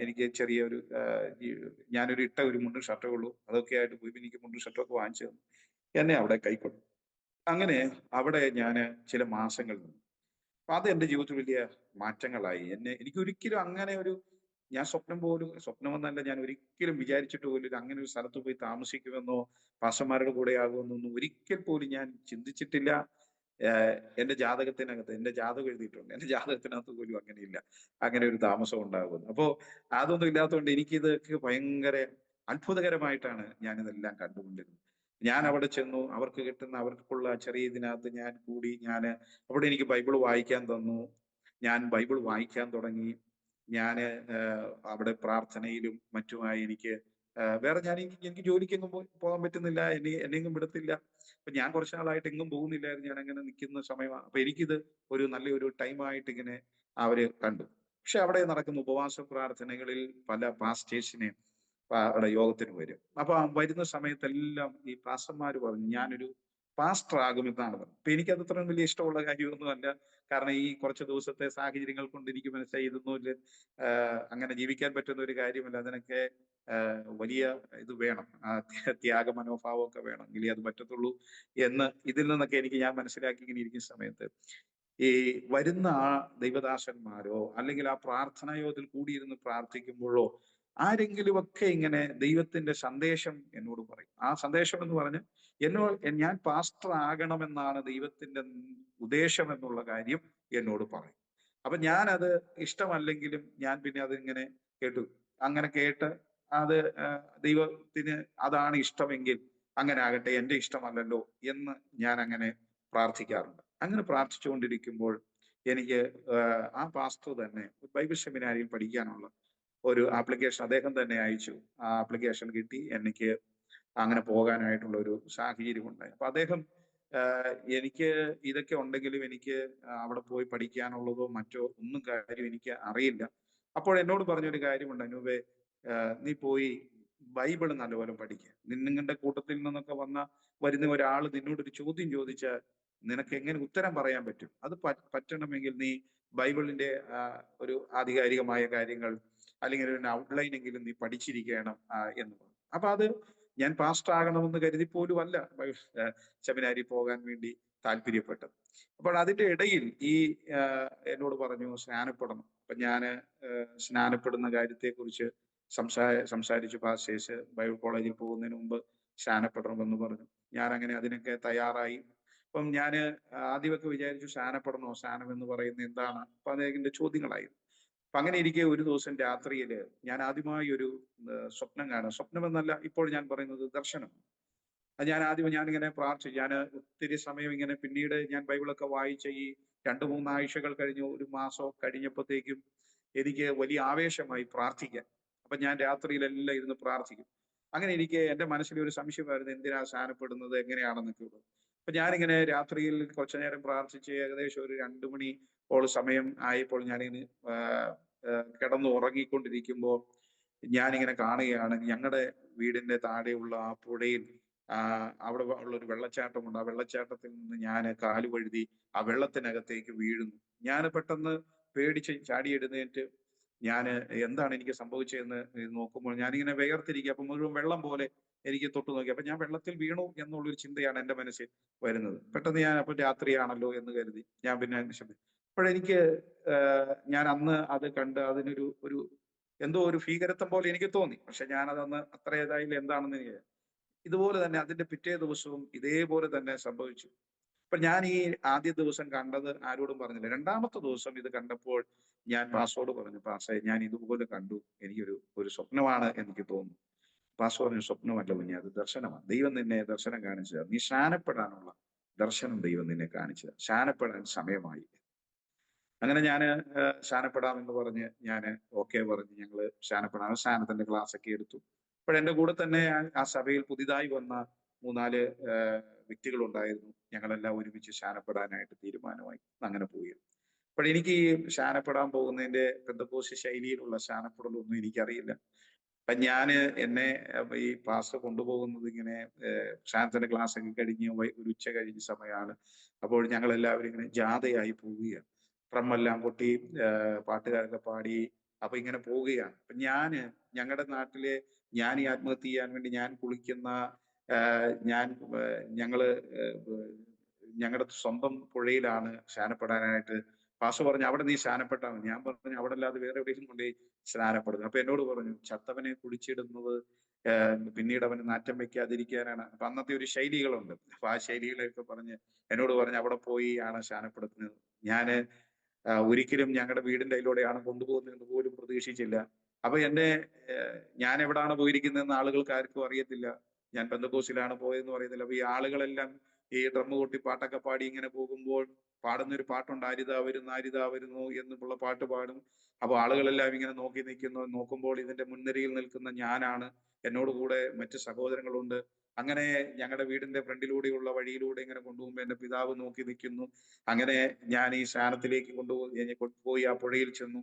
എനിക്ക് ചെറിയൊരു ഈ ഞാനൊരു ഇട്ട ഒരു മുണ്ടും ഷർട്ടേ ഉള്ളൂ. അതൊക്കെ ആയിട്ട് പോയി എനിക്ക് മുണ്ടും ഷർട്ടും ഒക്കെ വാങ്ങിച്ചു തന്നു. എന്നെ അവിടെ കൈക്കൊണ്ടു. അങ്ങനെ അവിടെ ഞാന് ചില മാസങ്ങൾ നിന്നു. അപ്പൊ അത് എന്റെ ജീവിതത്തിൽ വലിയ മാറ്റങ്ങളായി. എനിക്കൊരിക്കലും അങ്ങനെ ഒരു ഞാൻ സ്വപ്നമെന്നല്ല, ഞാൻ ഒരിക്കലും വിചാരിച്ചിട്ട് പോലും അങ്ങനെ ഒരു സ്ഥലത്ത് പോയി താമസിക്കുമെന്നോ പാസ്റ്റർമാരുടെ കൂടെ ആകുമെന്നൊന്നും ഒരിക്കൽ പോലും ഞാൻ ചിന്തിച്ചിട്ടില്ല. എന്റെ ജാതകം എഴുതിയിട്ടുണ്ട്. എന്റെ ജാതകത്തിനകത്ത് പോലും അങ്ങനെയില്ല. അങ്ങനെ ഒരു താമസം ഉണ്ടാകുമെന്ന്. അപ്പോ അതൊന്നും ഇല്ലാത്തതുകൊണ്ട് എനിക്കിതൊക്കെ ഭയങ്കര അത്ഭുതകരമായിട്ടാണ് ഞാനിതെല്ലാം കണ്ടുകൊണ്ടിരുന്നത്. ഞാൻ അവിടെ ചെന്നു. അവർക്ക് കിട്ടുന്ന അവർക്കുള്ള ചെറിയ ഇതിനകത്ത് ഞാൻ കൂടി. അവിടെ എനിക്ക് ബൈബിൾ വായിക്കാൻ തന്നു. ഞാൻ ബൈബിൾ വായിക്കാൻ തുടങ്ങി. ഞാന് അവിടെ പ്രാർത്ഥനയിലും മറ്റുമായി എനിക്ക് വേറെ എനിക്ക് ജോലിക്കെങ്ങും പോകാൻ പറ്റുന്നില്ല. എന്നെങ്ങും വിടത്തില്ല. അപ്പൊ ഞാൻ കുറച്ച് നാളായിട്ട് എങ്ങും പോകുന്നില്ലായിരുന്നു. ഞാൻ അങ്ങനെ നിൽക്കുന്ന സമയമാണ്. അപ്പൊ എനിക്കിത് ഒരു നല്ലൊരു ടൈമായിട്ട് ഇങ്ങനെ അവര് കണ്ടു. പക്ഷെ അവിടെ നടക്കുന്ന ഉപവാസ പ്രാർത്ഥനകളിൽ പല പാസ്റ്റേഴ്സിനെ അവിടെ യോഗത്തിന് വരും. അപ്പൊ വരുന്ന സമയത്തെല്ലാം ഈ പാസ്റ്റർമാര് പറഞ്ഞു ഞാനൊരു പാസ്റ്റർ ആകുമെന്നാണ് പറഞ്ഞത്. അപ്പൊ എനിക്കത് അത്രയും വലിയ ഇഷ്ടമുള്ള കാര്യമൊന്നും അല്ല. കാരണം ഈ കുറച്ച് ദിവസത്തെ സാഹചര്യങ്ങൾ കൊണ്ട് എനിക്ക് മനസ്സിലായി ഇതൊന്നും അങ്ങനെ ജീവിക്കാൻ പറ്റുന്ന ഒരു കാര്യമല്ല. അതിനൊക്കെ വലിയ ഇത് വേണം. ത്യാഗ മനോഭാവമൊക്കെ വേണം. എങ്കിലേ അത് പറ്റത്തുള്ളൂ എന്ന് ഇതിൽ നിന്നൊക്കെ ഞാൻ മനസ്സിലാക്കി ഇങ്ങനെ ഇരിക്കുന്ന സമയത്ത് ഈ വരുന്ന ആ ദൈവദാസന്മാരോ അല്ലെങ്കിൽ ആ പ്രാർത്ഥനാ യോഗത്തിൽ കൂടിയിരുന്ന് പ്രാർത്ഥിക്കുമ്പോഴോ ആരെങ്കിലുമൊക്കെ ഇങ്ങനെ ദൈവത്തിന്റെ സന്ദേശം എന്നോട് പറയും. ആ സന്ദേശം എന്ന് പറഞ്ഞ് ഞാൻ പാസ്റ്റർ ആകണമെന്നാണ് ദൈവത്തിന്റെ ഉദ്ദേശം എന്നുള്ള കാര്യം എന്നോട് പറയും. അപ്പൊ ഞാനത് ഇഷ്ടമല്ലെങ്കിലും ഞാൻ പിന്നെ അതിങ്ങനെ കേട്ടു. അങ്ങനെ കേട്ട് അത് ദൈവത്തിന് അതാണ് ഇഷ്ടമെങ്കിൽ അങ്ങനെ ആകട്ടെ, എന്റെ ഇഷ്ടമല്ലല്ലോ എന്ന് ഞാൻ അങ്ങനെ പ്രാർത്ഥിക്കാറുണ്ട്. അങ്ങനെ പ്രാർത്ഥിച്ചുകൊണ്ടിരിക്കുമ്പോൾ എനിക്ക് ആ പാസ്റ്റർ തന്നെ ബൈബിൾ സെമിനാരിയിൽ പഠിക്കാനുള്ള ഒരു ആപ്ലിക്കേഷൻ അദ്ദേഹം തന്നെ അയച്ചു. ആ ആപ്ലിക്കേഷൻ കിട്ടി. എനിക്ക് അങ്ങനെ പോകാനായിട്ടുള്ള ഒരു സാഹചര്യം ഉണ്ടായി. അപ്പൊ അദ്ദേഹം എനിക്ക് ഇതൊക്കെ ഉണ്ടെങ്കിലും എനിക്ക് അവിടെ പോയി പഠിക്കാനുള്ളതോ മറ്റോ ഒന്നും കാര്യം എനിക്ക് അറിയില്ല. അപ്പോൾ എന്നോട് പറഞ്ഞൊരു കാര്യമുണ്ട്, അനൂപേ, നീ പോയി ബൈബിൾ നല്ലപോലെ പഠിക്കുക. നിങ്ങളുടെ കൂട്ടത്തിൽ നിന്നൊക്കെ വരുന്ന ഒരാൾ നിന്നോടൊരു ചോദ്യം ചോദിച്ചാൽ നിനക്ക് എങ്ങനെ ഉത്തരം പറയാൻ പറ്റും? അത് പറ്റണമെങ്കിൽ നീ ബൈബിളിന്റെ ഒരു ആധികാരികമായ കാര്യങ്ങൾ അല്ലെങ്കിൽ ഒരു ഔട്ട്ലൈൻ എങ്കിലും നീ പഠിച്ചിരിക്കണം എന്ന് പറഞ്ഞു. അപ്പൊ അത് ഞാൻ പാസ്റ്റർ ആകണമെന്ന് കരുതി പോലും അല്ല സെമിനാരി പോകാൻ വേണ്ടി താല്പര്യപ്പെട്ടത്. അപ്പോൾ അതിന്റെ ഇടയിൽ ഈ എന്നോട് പറഞ്ഞു സ്നാനപ്പെടണം. അപ്പൊ ഞാന് സ്നാനപ്പെടുന്ന കാര്യത്തെക്കുറിച്ച് സംസാരിച്ചു. പാസ്റ്റേഴ്സ് ബൈബിൾ കോളേജിൽ പോകുന്നതിന് മുമ്പ് സ്നാനപ്പെടണമെന്ന് പറഞ്ഞു. ഞാൻ അങ്ങനെ അതിനൊക്കെ തയ്യാറായി. അപ്പം ഞാന് ആദ്യമൊക്കെ വിചാരിച്ചു സ്നാനപ്പെടണോ, സ്നാനം എന്ന് പറയുന്നത് എന്താണ്? അപ്പൊ അതിന്റെ ചോദ്യങ്ങളായിരുന്നു. അപ്പൊ അങ്ങനെ ഇരിക്കെ ഒരു ദിവസം രാത്രിയില് ഞാൻ ആദ്യമായി ഒരു സ്വപ്നം കാണുക. സ്വപ്നം എന്നല്ല, ഇപ്പോൾ ഞാൻ പറയുന്നത് ദർശനം. അത് ഞാനിങ്ങനെ പ്രാർത്ഥിച്ചു. ഞാൻ ഒത്തിരി സമയം ഇങ്ങനെ പിന്നീട് ഞാൻ ബൈബിളൊക്കെ വായിച്ച ഈ 2-3 ആഴ്ചകൾ കഴിഞ്ഞു, ഒരു മാസം കഴിഞ്ഞപ്പോഴത്തേക്കും എനിക്ക് വലിയ ആവേശമായി പ്രാർത്ഥിക്കാൻ. അപ്പൊ ഞാൻ രാത്രിയിലെല്ലാം ഇരുന്ന് പ്രാർത്ഥിക്കും. അങ്ങനെ ഇരിക്കെ എന്റെ മനസ്സിൽ ഒരു സംശയമായിരുന്നു, എന്തിനാ സ്നാനപ്പെടുന്നത്, എങ്ങനെയാണെന്നൊക്കെ ഉള്ളത്. അപ്പൊ ഞാനിങ്ങനെ രാത്രിയിൽ കുറച്ചു നേരം പ്രാർത്ഥിച്ച് ഏകദേശം ഒരു 2 മണിയോളം സമയം ആയപ്പോൾ ഞാനിങ്ങനെ കിടന്ന് ഉറങ്ങിക്കൊണ്ടിരിക്കുമ്പോൾ ഞാനിങ്ങനെ കാണുകയാണ്, ഞങ്ങളുടെ വീടിന്റെ താഴെയുള്ള ആ പുഴയിൽ അവിടെ ഉള്ള ഒരു വെള്ളച്ചാട്ടമുണ്ട്. ആ വെള്ളച്ചാട്ടത്തിൽ നിന്ന് ഞാൻ കാല് വഴുതി ആ വെള്ളത്തിനകത്തേക്ക് വീഴുന്നു. ഞാൻ പെട്ടെന്ന് പേടിച്ച് ചാടി എഴുന്നേറ്റ് ഞാന് എന്താണ് എനിക്ക് സംഭവിച്ചതെന്ന് നോക്കുമ്പോൾ ഞാനിങ്ങനെ വിയർത്തിരിക്കുക. അപ്പൊ മുഴുവൻ വെള്ളം പോലെ എനിക്ക് തൊട്ടു നോക്കി. അപ്പൊ ഞാൻ വെള്ളത്തിൽ വീണു എന്നുള്ളൊരു ചിന്തയാണ് എന്റെ മനസ്സിൽ വരുന്നത്. പെട്ടെന്ന് ഞാൻ അപ്പൊ രാത്രിയാണല്ലോ എന്ന് കരുതി ഞാൻ പിന്നെ അപ്പോഴെനിക്ക് ഞാൻ അന്ന് അത് കണ്ട് അതിനൊരു ഒരു എന്തോ ഒരു ഭീകരത്വം പോലെ എനിക്ക് തോന്നി. പക്ഷെ ഞാനതന്ന് അത്ര ഏതായാലും എന്താണെന്ന് എനിക്ക് ഇതുപോലെ തന്നെ അതിന്റെ പിറ്റേ ദിവസവും ഇതേപോലെ തന്നെ സംഭവിച്ചു. അപ്പൊ ഞാൻ ഈ ആദ്യ ദിവസം കണ്ടത് ആരോടും പറഞ്ഞില്ല. രണ്ടാമത്തെ ദിവസം ഇത് കണ്ടപ്പോൾ ഞാൻ പാസ്റ്ററോട് പറഞ്ഞു, പാസ്റ്ററെ, ഞാൻ ഇതുപോലെ കണ്ടു. ഒരു സ്വപ്നമാണ് എനിക്ക് തോന്നുന്നു. പാസ്റ്റർ പറഞ്ഞു, സ്വപ്നമല്ല കുഞ്ഞെ, അത് ദർശനമാണ്. ദൈവം നിന്നെ ദർശനം കാണിച്ചതാണ്. നീ സ്നാനപ്പെടാനുള്ള ദർശനം ദൈവം നിന്നെ കാണിച്ചതാണ്. സ്നാനപ്പെടാൻ സമയമായി. അങ്ങനെ ഞാന് സ്നാനപ്പെടാമെന്ന് പറഞ്ഞ് ഞാന് ഓക്കെ പറഞ്ഞ് ഞങ്ങള് സ്നാനപ്പെടാൻ സ്നാനത്തിന്റെ ക്ലാസ് ഒക്കെ എടുത്തു. അപ്പോഴെന്റെ കൂടെ തന്നെ ആ സഭയിൽ പുതിയതായി വന്ന 3-4 വ്യക്തികൾ ഉണ്ടായിരുന്നു. ഞങ്ങളെല്ലാം ഒരുമിച്ച് സ്നാനപ്പെടാനായിട്ട് തീരുമാനമായി. അങ്ങനെ പോയി. അപ്പോഴെനിക്ക് ഈ സ്നാനപ്പെടാൻ പോകുന്നതിന്റെ പെന്തക്കോസ്ത് ശൈലിയിലുള്ള സ്നാനപ്പെടലൊന്നും എനിക്കറിയില്ല. അപ്പൊ ഞാന് എന്നെ ഈ പാസ്റ്റർ കൊണ്ടുപോകുന്നത് ഇങ്ങനെ സ്നാനത്തിന്റെ ക്ലാസ് ഒക്കെ കഴിഞ്ഞ് ഒരു ഉച്ച കഴിഞ്ഞ സമയമാണ്. അപ്പോൾ ഞങ്ങൾ എല്ലാവരും ഇങ്ങനെ ജാഥയായി പോവുകയാണ്. ഡ്രമ്മെല്ലാം കൊട്ടി പാട്ടുകാരൊക്കെ പാടി അപ്പൊ ഇങ്ങനെ പോവുകയാണ്. അപ്പൊ ഞങ്ങളുടെ നാട്ടിലെ ഞാൻ ഈ ആത്മഹത്യ ചെയ്യാൻ വേണ്ടി ഞാൻ കുളിക്കുന്ന ഞാൻ ഞങ്ങള് ഞങ്ങളുടെ സ്വന്തം പുഴയിലാണ് സ്നാനപ്പെടാനായിട്ട്. പാസ്റ്റർ പറഞ്ഞു, അവിടെ നീ സ്നാനപ്പെട്ടാൽ മതി. ഞാൻ പറഞ്ഞു, അവിടെ അല്ലാതെ വേറെ എവിടെയെങ്കിലും കൊണ്ടുപോയി സ്നാനപ്പെടുന്നു. അപ്പൊ എന്നോട് പറഞ്ഞു, ചത്തവനെ കുഴിച്ചിടുന്നത് പിന്നീട് അവന് നാറ്റം വെക്കാതിരിക്കാനാണ്. അപ്പൊ അന്നത്തെ ഒരു ശൈലികളുണ്ട്. അപ്പൊ ആ ശൈലികളൊക്കെ എന്നോട് പറഞ്ഞ് അവിടെ പോയി ആണ് സ്നാനപ്പെടുത്തുന്നത്. ഞാന് ഒരിക്കലും ഞങ്ങളുടെ വീടിന്റെ അതിലൂടെയാണ് കൊണ്ടുപോകുന്നതെന്ന് പോലും പ്രതീക്ഷിച്ചില്ല. അപ്പൊ ഞാൻ എവിടാണ് പോയിരിക്കുന്നതെന്ന് ആളുകൾക്ക് ആർക്കും അറിയത്തില്ല. ഞാൻ പെന്തക്കോസ്തിലാണ് പോയതെന്ന് അറിയത്തില്ല. അപ്പൊ ഈ ആളുകളെല്ലാം ഈ ഡ്രം കൊട്ടി പാട്ടൊക്കെ പാടി ഇങ്ങനെ പോകുമ്പോൾ പാടുന്നൊരു പാട്ടുണ്ട്, ആരിതാ വരുന്നു എന്നുള്ള പാട്ട് പാടും. അപ്പൊ ആളുകളെല്ലാം ഇങ്ങനെ നോക്കുമ്പോൾ ഇതിന്റെ മുൻനിരയിൽ നിൽക്കുന്ന ഞാനാണ്. എന്നോട് കൂടെ മറ്റു സഹോദരങ്ങളുണ്ട്. അങ്ങനെ ഞങ്ങളുടെ വീടിന്റെ ഫ്രണ്ടിലൂടെയുള്ള വഴിയിലൂടെ ഇങ്ങനെ കൊണ്ടുപോകുമ്പോൾ എന്റെ പിതാവ് നോക്കി നിൽക്കുന്നു. അങ്ങനെ ഞാൻ ഈ സ്നാനത്തിലേക്ക് കൊണ്ടുപോയി ആ പുഴയിൽ ചെന്നു.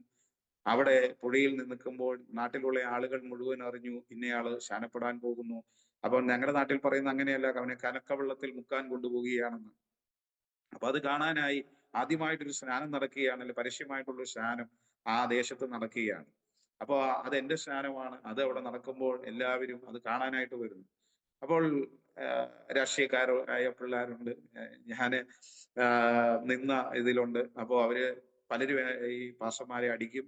അവിടെ പുഴയിൽ നിൽക്കുമ്പോൾ നാട്ടിലുള്ള ആളുകൾ മുഴുവൻ അറിഞ്ഞു ഇന്നയാള് സ്നാനപ്പെടാൻ പോകുന്നു. അപ്പൊ ഞങ്ങളുടെ നാട്ടിൽ പറയുന്ന അങ്ങനെയല്ല, അവനെ കലക്കവെള്ളത്തിൽ മുക്കാൻ കൊണ്ടുപോവുകയാണെന്ന്. അപ്പൊ അത് കാണാനായി ആദ്യമായിട്ടൊരു സ്നാനം നടക്കുകയാണല്ലോ, പരസ്യമായിട്ടുള്ള സ്നാനം ആ ദേശത്ത് നടക്കുകയാണ്. അപ്പൊ അത് എന്റെ സ്നാനമാണ്. അത് അവിടെ നടക്കുമ്പോൾ എല്ലാവരും അത് കാണാനായിട്ട് വരുന്നു. അപ്പോൾ രാഷ്ട്രീയക്കാരായ പിള്ളേരുണ്ട്, ഞാന് നിന്ന ഇതിലുണ്ട്. അപ്പോ അവര് പലരും ഈ പാസ്റ്റർമാരെ അടിക്കും,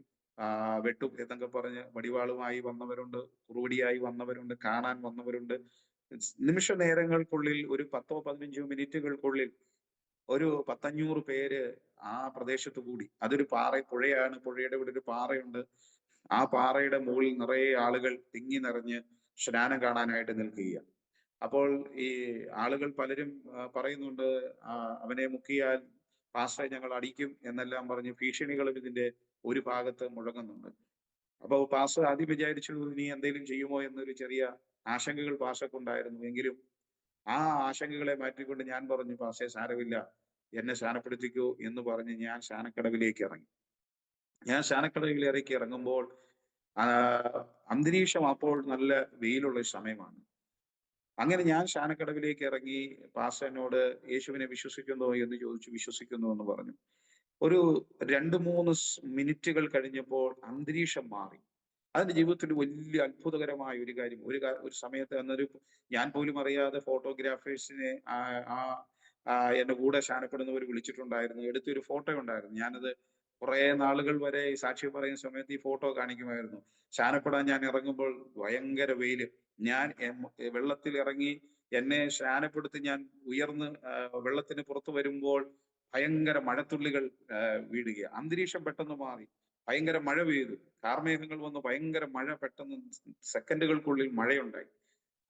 വെട്ടും എന്നൊക്കെ പറഞ്ഞ് വടിവാളുമായി വന്നവരുണ്ട്, കുറുവടിയായി വന്നവരുണ്ട്, കാണാൻ വന്നവരുണ്ട്. നിമിഷ നേരങ്ങൾക്കുള്ളിൽ ഒരു 10-15 മിനിറ്റുകൾക്കുള്ളിൽ ഒരു 100-500 പേര് ആ പ്രദേശത്ത് കൂടി. അതൊരു പുഴയാണ്. പുഴയുടെ ഇവിടെ ഒരു പാറയുണ്ട്. ആ പാറയുടെ മുകളിൽ നിറയെ ആളുകൾ തിങ്ങി നിറഞ്ഞ് സ്നാനം കാണാനായിട്ട് നിൽക്കുകയാണ്. അപ്പോൾ ഈ ആളുകൾ പലരും പറയുന്നുണ്ട്, അവനെ മുക്കിയാൽ പാസ്റ്ററെ ഞങ്ങൾ അടിക്കും എന്നെല്ലാം പറഞ്ഞ് ഭീഷണികളും ഇതിന്റെ ഒരു ഭാഗത്ത് മുഴങ്ങുന്നുണ്ട്. അപ്പോൾ പാസ്റ്റർ ആദ്യം വിചാരിച്ചു ഇനി എന്തെങ്കിലും ചെയ്യുമോ എന്നൊരു ചെറിയ ആശങ്കകൾ പാസ്റ്റർക്കുണ്ടായിരുന്നു. എങ്കിലും ആ ആശങ്കകളെ മാറ്റിക്കൊണ്ട് ഞാൻ പറഞ്ഞു, പാസ്റ്ററെ സാരമില്ല, എന്നെ സ്നാനപ്പെടുത്തിക്കൂ എന്ന് പറഞ്ഞ് ഞാൻ സ്നാനക്കടവിലേക്ക് ഇറങ്ങി. ഞാൻ സ്നാനക്കടവിൽ ഇറങ്ങുമ്പോൾ ആ, അന്തരീക്ഷം അപ്പോൾ നല്ല വെയിലുള്ള ഒരു സമയമാണ്. അങ്ങനെ ഞാൻ സ്നാനക്കടവിലേക്ക് ഇറങ്ങി. പാസ്റ്റർ എന്നോട് യേശുവിനെ വിശ്വസിക്കുന്നോ എന്ന് ചോദിച്ചു. വിശ്വസിക്കുന്നു എന്ന് പറഞ്ഞു. ഒരു 2-3 മിനിറ്റുകൾ കഴിഞ്ഞപ്പോൾ അന്തരീക്ഷം മാറി. അതെന്റെ ജീവിതത്തിൽ വലിയ അത്ഭുതകരമായ ഒരു കാര്യം. ഒരു സമയത്ത് അന്നൊരു ഞാൻ പോലും അറിയാതെ ഫോട്ടോഗ്രാഫേഴ്സിനെ എന്റെ കൂടെ സ്നാനപ്പെടുന്നവർ വിളിച്ചിട്ടുണ്ടായിരുന്നു. എടുത്തൊരു ഫോട്ടോ ഉണ്ടായിരുന്നു. ഞാനത് കുറെ നാളുകൾ വരെ ഈ സാക്ഷ്യം പറയുന്ന സമയത്ത് ഈ ഫോട്ടോ കാണിക്കുമായിരുന്നു. സ്നാനപ്പെടാൻ ഞാൻ ഇറങ്ങുമ്പോൾ ഭയങ്കര വെയില്. ഞാൻ വെള്ളത്തിൽ ഇറങ്ങി എന്നെ സ്നാനപ്പെടുത്തി ഞാൻ ഉയർന്ന് വെള്ളത്തിന് പുറത്ത് വരുമ്പോൾ ഭയങ്കര മഴത്തുള്ളികൾ വീഴുക. അന്തരീക്ഷം പെട്ടെന്ന് മാറി. ഭയങ്കര മഴ പെയ്തു. കാർമേഘങ്ങൾ വന്ന് ഭയങ്കര മഴ, പെട്ടെന്ന് സെക്കൻഡുകൾക്കുള്ളിൽ മഴയുണ്ടായി.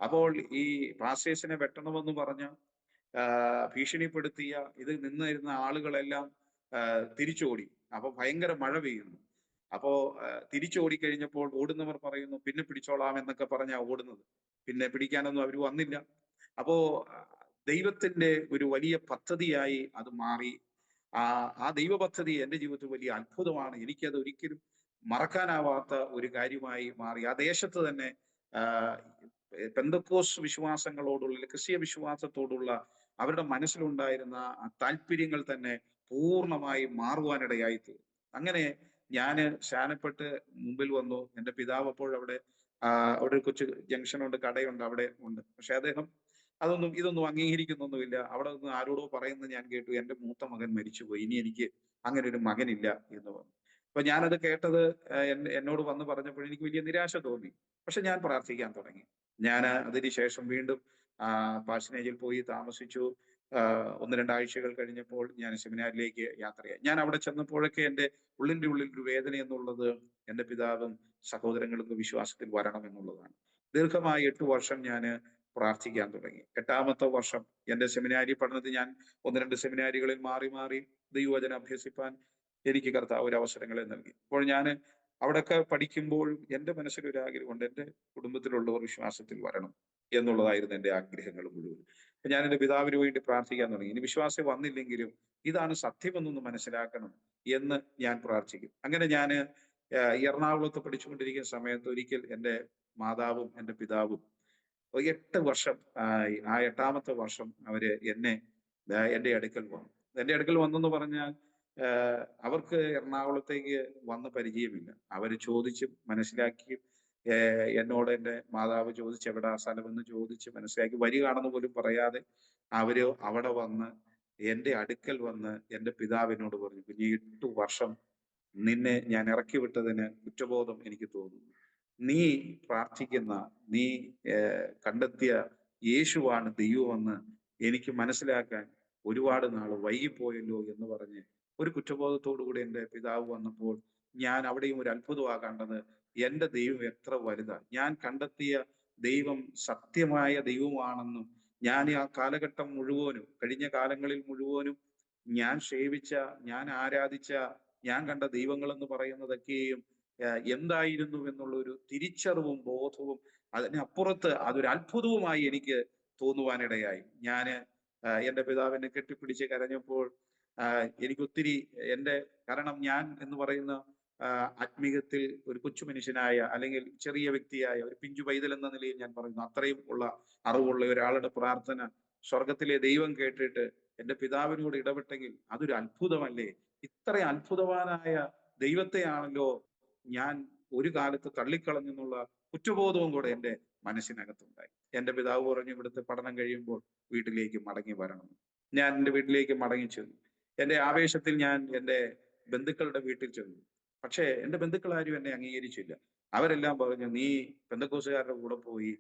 അപ്പോൾ ഈ പാസ്റ്റേഴ്സിനെ വെട്ടണമെന്ന് പറഞ്ഞ ഭീഷണിപ്പെടുത്തിയ ഇത് നിന്നിരുന്ന ആളുകളെല്ലാം തിരിച്ചോടി. അപ്പൊ ഭയങ്കര മഴ പെയ്യുന്നു. അപ്പോ തിരിച്ചോടി കഴിഞ്ഞപ്പോൾ ഓടുന്നവർ പറയുന്നു പിന്നെ പിടിച്ചോളാം എന്നൊക്കെ പറഞ്ഞാ ഓടുന്നത്. പിന്നെ പിടിക്കാനൊന്നും അവർ വന്നില്ല. അപ്പോ ദൈവത്തിന്റെ ഒരു വലിയ പദ്ധതിയായി അത് മാറി. ആ ദൈവ പദ്ധതി എന്റെ ജീവിതത്തിൽ വലിയ അത്ഭുതമാണ്. എനിക്കത് ഒരിക്കലും മറക്കാനാവാത്ത ഒരു കാര്യമായി മാറി. ആ ദേശത്ത് തന്നെ പെന്തക്കോസ് വിശ്വാസങ്ങളോടുള്ള, ക്രിസ്തീയ വിശ്വാസത്തോടുള്ള അവരുടെ മനസ്സിലുണ്ടായിരുന്ന ആ താല്പര്യങ്ങൾ തന്നെ പൂർണ്ണമായി മാറുവാനിടയായി തീർന്നു. അങ്ങനെ ഞാന് സ്നാനപ്പെട്ട് മുമ്പിൽ വന്നു. എന്റെ പിതാവ് അപ്പോഴവിടെ അവിടെ ഒരു കൊച്ചു ജംഗ്ഷനുണ്ട്, കടയുണ്ട്, അവിടെ ഉണ്ട്. പക്ഷെ അദ്ദേഹം ഇതൊന്നും അംഗീകരിക്കുന്നൊന്നുമില്ല. അവിടെ നിന്ന് ആരോടോ പറയുന്നത് ഞാൻ കേട്ടു, എന്റെ മൂത്ത മകൻ മരിച്ചുപോയി, ഇനി എനിക്ക് അങ്ങനെ ഒരു മകനില്ല എന്ന് പറഞ്ഞു. അപ്പൊ ഞാനത് കേട്ടത് എന്നോട് വന്ന് പറഞ്ഞപ്പോൾ എനിക്ക് വലിയ നിരാശ തോന്നി. പക്ഷെ ഞാൻ പ്രാർത്ഥിക്കാൻ തുടങ്ങി. ഞാൻ അതിനുശേഷം വീണ്ടും പാഴ്സനേജിൽ പോയി താമസിച്ചു. 1-2 ആഴ്ചകൾ കഴിഞ്ഞപ്പോൾ ഞാൻ സെമിനാരിലേക്ക് യാത്രയായി. ഞാൻ അവിടെ ചെന്നപ്പോഴൊക്കെ എൻ്റെ ഉള്ളിന്റെ ഉള്ളിൽ ഒരു വേദന എന്നുള്ളത് എൻ്റെ പിതാവും സഹോദരങ്ങൾക്ക് വിശ്വാസത്തിൽ വരണം എന്നുള്ളതാണ്. ദീർഘമായി 8 വർഷം ഞാൻ പ്രാർത്ഥിക്കാൻ തുടങ്ങി. 8ാമത്തെ വർഷം എന്റെ സെമിനാരി പഠനത്തിൽ ഞാൻ 1-2 സെമിനാരികളിൽ മാറി മാറി ദൈവവചനം അഭ്യസിപ്പാൻ എനിക്ക് കർത്താവ് ഒരു അവസരങ്ങളെ നൽകി. അപ്പോൾ ഞാൻ അവിടെയൊക്കെ പഠിക്കുമ്പോൾ എൻ്റെ മനസ്സിലൊരു ആഗ്രഹമുണ്ട്, എൻ്റെ കുടുംബത്തിലുള്ളവർ വിശ്വാസത്തിൽ വരണം എന്നുള്ളതായിരുന്നു എൻ്റെ ആഗ്രഹങ്ങൾ മുഴുവൻ. അപ്പൊ ഞാൻ എൻ്റെ പിതാവിന് വേണ്ടി പ്രാർത്ഥിക്കാൻ തുടങ്ങി. ഇനി വിശ്വാസം വന്നില്ലെങ്കിലും ഇതാണ് സത്യമെന്നൊന്ന് മനസ്സിലാക്കണം എന്ന് ഞാൻ പ്രാർത്ഥിക്കും. അങ്ങനെ ഞാൻ എറണാകുളത്ത് പഠിച്ചുകൊണ്ടിരിക്കുന്ന സമയത്ത് ഒരിക്കൽ എൻ്റെ മാതാവും എൻ്റെ പിതാവും 8 വർഷം ആ 8ാമത്തെ വർഷം അവര് എന്റെ അടുക്കൽ വന്നു. എന്റെ അടുക്കൽ വന്നെന്ന് പറഞ്ഞാൽ അവർക്ക് എറണാകുളത്തേക്ക് വന്ന പരിചയമില്ല. അവര് ചോദിച്ചും മനസ്സിലാക്കിയും എന്നോട് എൻ്റെ മാതാവ് ചോദിച്ച് എവിടാ സ്ഥലമെന്ന് ചോദിച്ച് മനസ്സിലാക്കി വരികയാണെന്ന് പോലും പറയാതെ അവര് അവിടെ വന്ന് എന്റെ അടുക്കൽ വന്ന് എൻ്റെ പിതാവിനോട് പറഞ്ഞു, കുഞ്ഞ് 8 വർഷം നിന്നെ ഞാൻ ഇറക്കി വിട്ടതിന് കുറ്റബോധം എനിക്ക് തോന്നുന്നു. നീ പ്രാർത്ഥിക്കുന്ന, നീ കണ്ടെത്തിയ യേശുവാണ് ദൈവമെന്ന് എനിക്ക് മനസ്സിലാക്കാൻ ഒരുപാട് നാൾ വൈകിപ്പോയല്ലോ എന്ന് പറഞ്ഞ് ഒരു കുറ്റബോധത്തോടു കൂടി എൻ്റെ പിതാവ് വന്നപ്പോൾ ഞാൻ അവിടെയും ഒരു അത്ഭുതമാണ് കണ്ടത്. എൻ്റെ ദൈവം എത്ര വലുതാണ്, ഞാൻ കണ്ടെത്തിയ ദൈവം സത്യമായ ദൈവമാണെന്നും ഞാൻ ആ കാലഘട്ടം മുഴുവനും, കഴിഞ്ഞ കാലങ്ങളിൽ മുഴുവനും ഞാൻ സേവിച്ച, ഞാൻ ആരാധിച്ച, ഞാൻ കണ്ട ദൈവങ്ങൾ എന്ന് പറയുന്നതൊക്കെയും എന്തായിരുന്നു എന്നുള്ള ഒരു തിരിച്ചറിവും ബോധവും അതിനപ്പുറത്ത് അതൊരു അത്ഭുതവുമായി എനിക്ക് തോന്നുവാനിടയായി. ഞാൻ എൻ്റെ പിതാവിനെ കെട്ടിപ്പിടിച്ച് കരഞ്ഞപ്പോൾ എനിക്ക് ഒത്തിരി കാരണം ഞാൻ എന്ന് പറയുന്ന ആത്മീകത്തിൽ ഒരു കൊച്ചു മനുഷ്യനായ അല്ലെങ്കിൽ ചെറിയ വ്യക്തിയായ ഒരു പിഞ്ചു പൈതൽ എന്ന നിലയിൽ ഞാൻ പറയുന്നു, അത്രയും ഉള്ള അറിവുള്ള ഒരാളുടെ പ്രാർത്ഥന സ്വർഗത്തിലെ ദൈവം കേട്ടിട്ട് എൻ്റെ പിതാവിനോട് ഇടപെട്ടെങ്കിൽ അതൊരു അത്ഭുതമല്ലേ? ഇത്ര അത്ഭുതവാനായ ദൈവത്തെയാണല്ലോ ഞാൻ ഒരു കാലത്ത് തള്ളിക്കളഞ്ഞെന്നുള്ള കുറ്റബോധവും കൂടെ എൻ്റെ മനസ്സിനകത്തുണ്ടായി. എൻ്റെ പിതാവ് പറഞ്ഞു, ഇവിടുത്തെ പഠനം കഴിയുമ്പോൾ വീട്ടിലേക്ക് മടങ്ങി വരണം. ഞാൻ എൻ്റെ വീട്ടിലേക്ക് മടങ്ങി ചെന്നു. എൻ്റെ ആവേശത്തിൽ ഞാൻ എൻ്റെ ബന്ധുക്കളുടെ വീട്ടിൽ ചെന്നു. പക്ഷേ എൻ്റെ ബന്ധുക്കൾ ആരും എന്നെ അംഗീകരിച്ചില്ല. അവരെല്ലാം പറഞ്ഞു, നീ പെന്തക്കോസുകാരുടെ കൂടെ പോയി,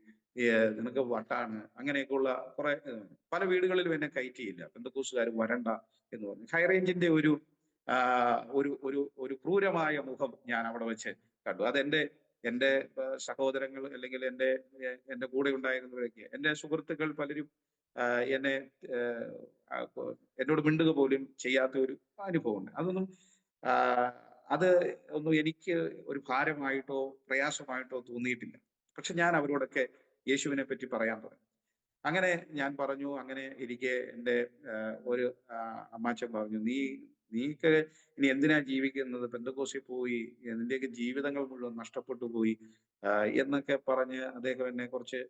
നിനക്ക് വട്ടാണ്, അങ്ങനെയൊക്കെയുള്ള കുറെ പല വീടുകളിലും എന്നെ കയറ്റിയില്ല. പെന്തക്കോസുകാർ വരണ്ട എന്ന് പറഞ്ഞു. ഹൈറേഞ്ചിന്റെ ഒരു ഒരു ഒരു ഒരു ക്രൂരമായ മുഖം ഞാൻ അവിടെ വെച്ച് കണ്ടു. അതെന്റെ എൻ്റെ സഹോദരങ്ങൾ അല്ലെങ്കിൽ എൻ്റെ കൂടെ ഉണ്ടായിരുന്നവരൊക്കെ എൻ്റെ സുഹൃത്തുക്കൾ പലരും എന്നെ ഏഹ്, ആ, എന്നോട് മിണ്ടുക പോലും ചെയ്യാത്ത ഒരു അനുഭവമുണ്ട്. ആ, അത് ഒന്നും എനിക്ക് ഒരു ഭാരമായിട്ടോ പ്രയാസമായിട്ടോ തോന്നിയിട്ടില്ല. പക്ഷെ ഞാൻ അവരോടൊക്കെ യേശുവിനെ പറ്റി പറയാൻ തുടങ്ങി. അങ്ങനെ ഞാൻ പറഞ്ഞു. അങ്ങനെ ഇരിക്കെ എൻ്റെ ഒരു അമ്മാച്ചൻ പറഞ്ഞു, നീക്ക് ഇനി എന്തിനാ ജീവിക്കുന്നത്? പെന്തക്കോസ്തിൽ പോയി നിന്റെയൊക്കെ ജീവിതങ്ങൾ മുഴുവൻ നഷ്ടപ്പെട്ടു പോയി എന്നൊക്കെ പറഞ്ഞ് അദ്ദേഹം എന്നെ കുറച്ച്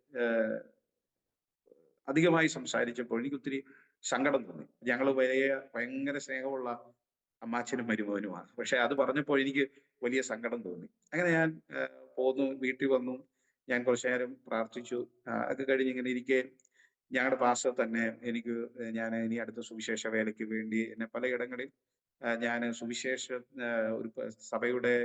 അധികമായി സംസാരിച്ചപ്പോൾ എനിക്ക് ഒത്തിരി സങ്കടം തോന്നി. ഞങ്ങൾ ഭയങ്കര സ്നേഹമുള്ള അമ്മാച്ചനും മരുമകനുമാണ്. പക്ഷെ അത് പറഞ്ഞപ്പോൾ എനിക്ക് വലിയ സങ്കടം തോന്നി. അങ്ങനെ ഞാൻ പോന്നു, വീട്ടിൽ വന്നു. ഞാൻ കുറച്ചു നേരം പ്രാർത്ഥിച്ചു. അത് കഴിഞ്ഞ് ഇങ്ങനെ ഇരിക്കെ ഞങ്ങളുടെ പാസ്റ്റർ തന്നെ ഞാൻ ഇനി അടുത്ത സുവിശേഷ വേലയ്ക്ക് വേണ്ടി എന്നെ പലയിടങ്ങളിൽ ഞാൻ സുവിശേഷ ഒരു സഭയുടെ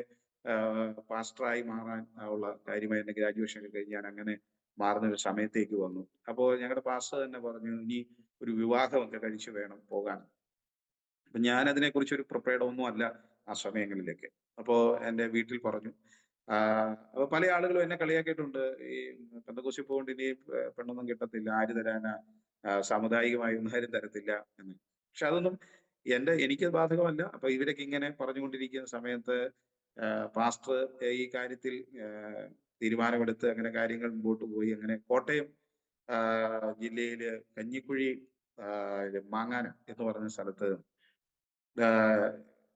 പാസ്റ്ററായി മാറാൻ ഉള്ള കാര്യമായി എന്റെ ഗ്രാജുവേഷൻ ഒക്കെ കഴിഞ്ഞ് ഞാൻ അങ്ങനെ മാറുന്ന ഒരു സമയത്തേക്ക് വന്നു. അപ്പോൾ ഞങ്ങളുടെ പാസ്റ്റർ തന്നെ പറഞ്ഞു, ഇനി ഒരു വിവാഹമൊക്കെ കഴിച്ച് വേണം പോകാൻ. അപ്പൊ ഞാൻ അതിനെക്കുറിച്ച് ഒരു പ്രിപ്പയർഡ് ഒന്നും അല്ല ആ സമയങ്ങളിലേക്ക്. അപ്പോ എൻ്റെ വീട്ടിൽ പറഞ്ഞു. അപ്പൊ പല ആളുകളും എന്നെ കളിയാക്കിയിട്ടുണ്ട്. ഈ പെന്തക്കോസ്തിൽ പോകൊണ്ട് ഇനി പെണ്ണൊന്നും കിട്ടത്തില്ല, ആര് തരാനാ, സാമുദായികമായി ഒന്നും ആരും തരത്തില്ല എന്ന്. പക്ഷെ അതൊന്നും എനിക്ക് ബാധകമല്ല. അപ്പൊ ഇവരൊക്കെ ഇങ്ങനെ പറഞ്ഞുകൊണ്ടിരിക്കുന്ന സമയത്ത് പാസ്റ്റർ ഈ കാര്യത്തിൽ തീരുമാനമെടുത്ത് അങ്ങനെ കാര്യങ്ങൾ മുമ്പോട്ട് പോയി. അങ്ങനെ കോട്ടയം ജില്ലയില് കഞ്ഞിക്കുഴി മാങ്ങാനം എന്ന് പറഞ്ഞ സ്ഥലത്ത്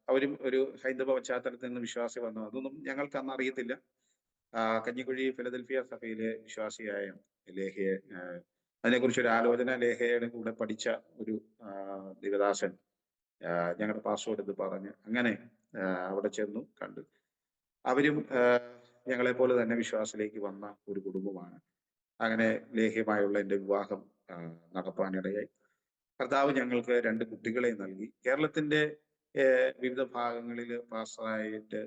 അവരും ഒരു ഹൈന്ദവ പശ്ചാത്തലത്തിൽ നിന്ന് വിശ്വാസി വന്നു. അതൊന്നും ഞങ്ങൾക്ക് അന്ന് അറിയത്തില്ല. കഞ്ഞിക്കുഴി ഫിലദൽഫിയ സഭയിലെ വിശ്വാസിയായ ലേഖയെ അതിനെക്കുറിച്ച് ഒരു ആലോചന ലേഖയുടെ കൂടെ പഠിച്ച ഒരു ദേവദാസൻ ഞങ്ങളുടെ പാസ്വേഡ് ഇത് പറഞ്ഞ് അങ്ങനെ അവിടെ ചെന്നു കണ്ടു. അവരും ഞങ്ങളെ പോലെ തന്നെ വിശ്വാസത്തിലേക്ക് വന്ന ഒരു കുടുംബമാണ്. അങ്ങനെ ലേഹ്യമായുള്ള എൻ്റെ വിവാഹം നടപ്പാനിടയായി. കർത്താവ് ഞങ്ങൾക്ക് 2 കുട്ടികളെ നൽകി. കേരളത്തിന്റെ വിവിധ ഭാഗങ്ങളിൽ പാസ്റ്ററായിട്ട്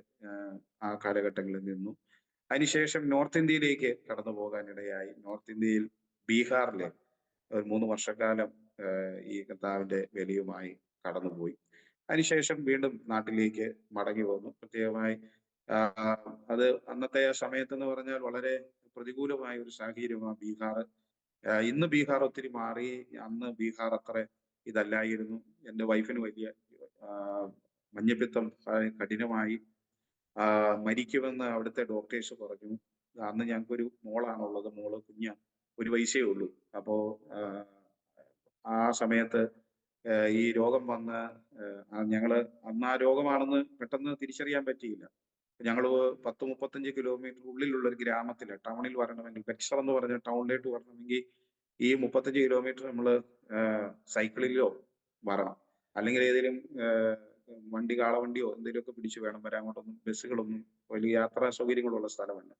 ആ കാലഘട്ടങ്ങളിൽ നിന്നു. അതിനുശേഷം നോർത്ത് ഇന്ത്യയിലേക്ക് കടന്നു പോകാനിടയായി. നോർത്ത് ഇന്ത്യയിൽ ബീഹാറിലെ ഒരു 3 വർഷക്കാലം ഈ കർത്താവിന്റെ വേലയുമായി കടന്നുപോയി. അതിനുശേഷം വീണ്ടും നാട്ടിലേക്ക് മടങ്ങി വന്നു. പ്രത്യേകമായി അത് അന്നത്തെ സമയത്ത് എന്ന് പറഞ്ഞാൽ വളരെ പ്രതികൂലമായ ഒരു സാഹചര്യമാണ് ബീഹാർ. ഇന്ന് ബീഹാർ ഒത്തിരി മാറി. അന്ന് ബീഹാർ അത്ര ഇതല്ലായിരുന്നു. എൻ്റെ വൈഫിന് വലിയ മഞ്ഞപ്പിത്തം കഠിനമായി മരിക്കുമെന്ന് അവിടുത്തെ ഡോക്ടേഴ്സ് പറഞ്ഞു. അന്ന് ഞങ്ങൾക്കൊരു മോളാണുള്ളത്. മോള് ഒരു വയസ്സേ ഉള്ളൂ. അപ്പോ ആ സമയത്ത് ഈ രോഗം വന്ന് ഞങ്ങള് അന്ന് ആ രോഗമാണെന്ന് പെട്ടെന്ന് തിരിച്ചറിയാൻ പറ്റിയില്ല. ഞങ്ങൾ 10-35 കിലോമീറ്റർ ഉള്ളിലുള്ള ഒരു ഗ്രാമത്തില് ടൗണിൽ വരണമെങ്കിൽ, ബക്സർ എന്ന് പറഞ്ഞ ടൗണിലേക്ക് വരണമെങ്കിൽ ഈ 35 കിലോമീറ്റർ നമ്മൾ സൈക്കിളിലോ വരണം, അല്ലെങ്കിൽ ഏതെങ്കിലും കാളവണ്ടിയോ എന്തെങ്കിലുമൊക്കെ പിടിച്ചു വേണം വരാൻ. അങ്ങോട്ടൊന്നും ബസ്സുകളൊന്നും വലിയ യാത്രാ സൗകര്യങ്ങളുള്ള സ്ഥലമല്ല.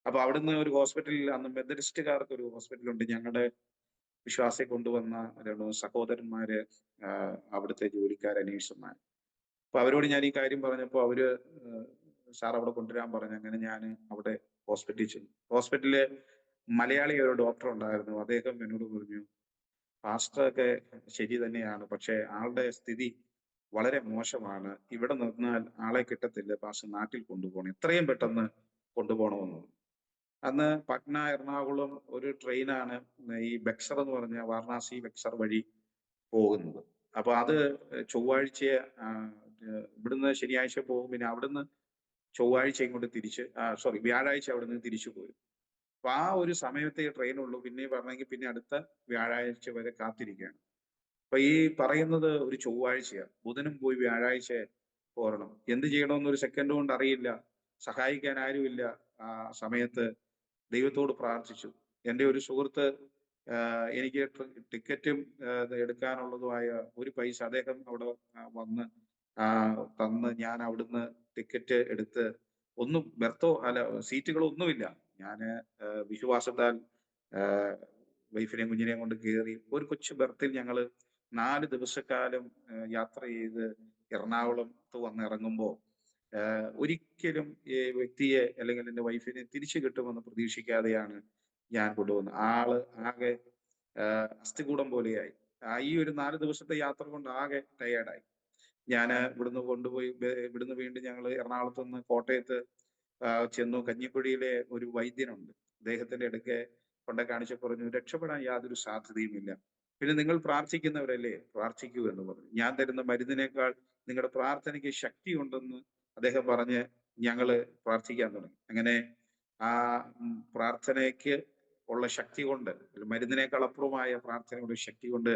അപ്പൊ അവിടുന്ന് ഒരു ഹോസ്പിറ്റലിൽ, അന്ന് മെത്തഡിസ്റ്റുകാർക്ക് ഒരു ഹോസ്പിറ്റലുണ്ട്. ഞങ്ങളുടെ വിശ്വാസിയെ കൊണ്ടുവന്ന 2 സഹോദരന്മാര് അവിടുത്തെ ജോലിക്കാരെ, നേഴ്സുമാർ. അപ്പൊ അവരോട് ഞാൻ ഈ കാര്യം പറഞ്ഞപ്പോൾ അവര് സാർ അവിടെ കൊണ്ടുവരാൻ പറഞ്ഞു. അങ്ങനെ ഞാൻ അവിടെ ഹോസ്പിറ്റലിൽ ചെന്നു. ഹോസ്പിറ്റലില് മലയാളി ഒരു ഡോക്ടർ ഉണ്ടായിരുന്നു. അദ്ദേഹം എന്നോട് പറഞ്ഞു, പാസ്റ്ററൊക്കെ ശരി തന്നെയാണ്, പക്ഷെ ആളുടെ സ്ഥിതി വളരെ മോശമാണ്. ഇവിടെ നിന്നാൽ ആളെ കിട്ടത്തില്ല, പാസ്റ്റർ നാട്ടിൽ കൊണ്ടുപോകണം, എത്രയും പെട്ടെന്ന് കൊണ്ടുപോകണമെന്ന്. അന്ന് പട്ന എറണാകുളം ഒരു ട്രെയിനാണ് ഈ ബക്സർ എന്ന് പറഞ്ഞ വാരണാസി ബക്സർ വഴി പോകുന്നത്. അപ്പൊ അത് ചൊവ്വാഴ്ച ഇവിടുന്ന് ശനിയാഴ്ച പോകും. പിന്നെ അവിടുന്ന് ചൊവ്വാഴ്ച ഇങ്ങോട്ട് വ്യാഴാഴ്ച അവിടുന്ന് തിരിച്ചു പോരും. അപ്പൊ ആ ഒരു സമയത്തെ ട്രെയിനുള്ളൂ. പിന്നെ പറഞ്ഞെങ്കിൽ പിന്നെ അടുത്ത വ്യാഴാഴ്ച വരെ കാത്തിരിക്കുകയാണ്. അപ്പൊ ഈ പറയുന്നത് ഒരു ചൊവ്വാഴ്ചയാണ്. ബുധനും പോയി വ്യാഴാഴ്ച പോരണം. എന്ത് ചെയ്യണമെന്ന് ഒരു സെക്കൻഡ് കൊണ്ട് അറിയില്ല. സഹായിക്കാൻ ആരുമില്ല. ആ സമയത്ത് ദൈവത്തോട് പ്രാർത്ഥിച്ചു. എൻ്റെ ഒരു സുഹൃത്ത് എനിക്ക് ടിക്കറ്റും എടുക്കാനുള്ളതുമായ ഒരു പൈസ അദ്ദേഹം അവിടെ വന്ന് തന്ന് ഞാൻ അവിടുന്ന് ടിക്കറ്റ് എടുത്ത്, ഒന്നും സീറ്റുകളൊന്നുമില്ല. ഞാൻ വിശ്വാസത്താൽ വൈഫിനെയും കുഞ്ഞിനെയും കൊണ്ട് കയറി ഒരു കൊച്ചു ബർത്തിൽ ഞങ്ങൾ 4 ദിവസക്കാലം യാത്ര ചെയ്ത് എറണാകുളത്ത് വന്ന് ഇറങ്ങുമ്പോൾ ഒരിക്കലും ഈ വ്യക്തിയെ അല്ലെങ്കിൽ എൻ്റെ വൈഫിനെ തിരിച്ചു കിട്ടുമെന്ന് പ്രതീക്ഷിക്കാതെയാണ് ഞാൻ കൊണ്ടുവന്നത്. ആള് ആകെ അസ്ഥികൂടം പോലെയായി. ഈ ഒരു 4 ദിവസത്തെ യാത്ര കൊണ്ട് ആകെ ടയേർഡായി. ഞാൻ ഇവിടുന്ന് വീണ്ടും ഞങ്ങൾ എറണാകുളത്ത് നിന്ന് കോട്ടയത്ത് ചെന്നു. കഞ്ഞിക്കുഴിയിലെ ഒരു വൈദ്യനുണ്ട്. അദ്ദേഹത്തിന്റെ അടുക്കെ കൊണ്ട് കാണിച്ചു, പറഞ്ഞു രക്ഷപ്പെടാൻ യാതൊരു സാധ്യതയുമില്ല. പിന്നെ നിങ്ങൾ പ്രാർത്ഥിക്കുന്നവരല്ലേ, പ്രാർത്ഥിക്കൂ എന്ന് പറഞ്ഞു. ഞാൻ തരുന്ന മരുന്നിനേക്കാൾ നിങ്ങളുടെ പ്രാർത്ഥനയ്ക്ക് ശക്തിയുണ്ടെന്ന് അദ്ദേഹം പറഞ്ഞ് ഞങ്ങള് പ്രാർത്ഥിക്കാൻ തുടങ്ങി. അങ്ങനെ ആ പ്രാർത്ഥനയ്ക്ക് ഉള്ള ശക്തി കൊണ്ട്, മരുന്നിനേക്കാൾ അപ്പുറമായ പ്രാർത്ഥനയുടെ ശക്തി കൊണ്ട്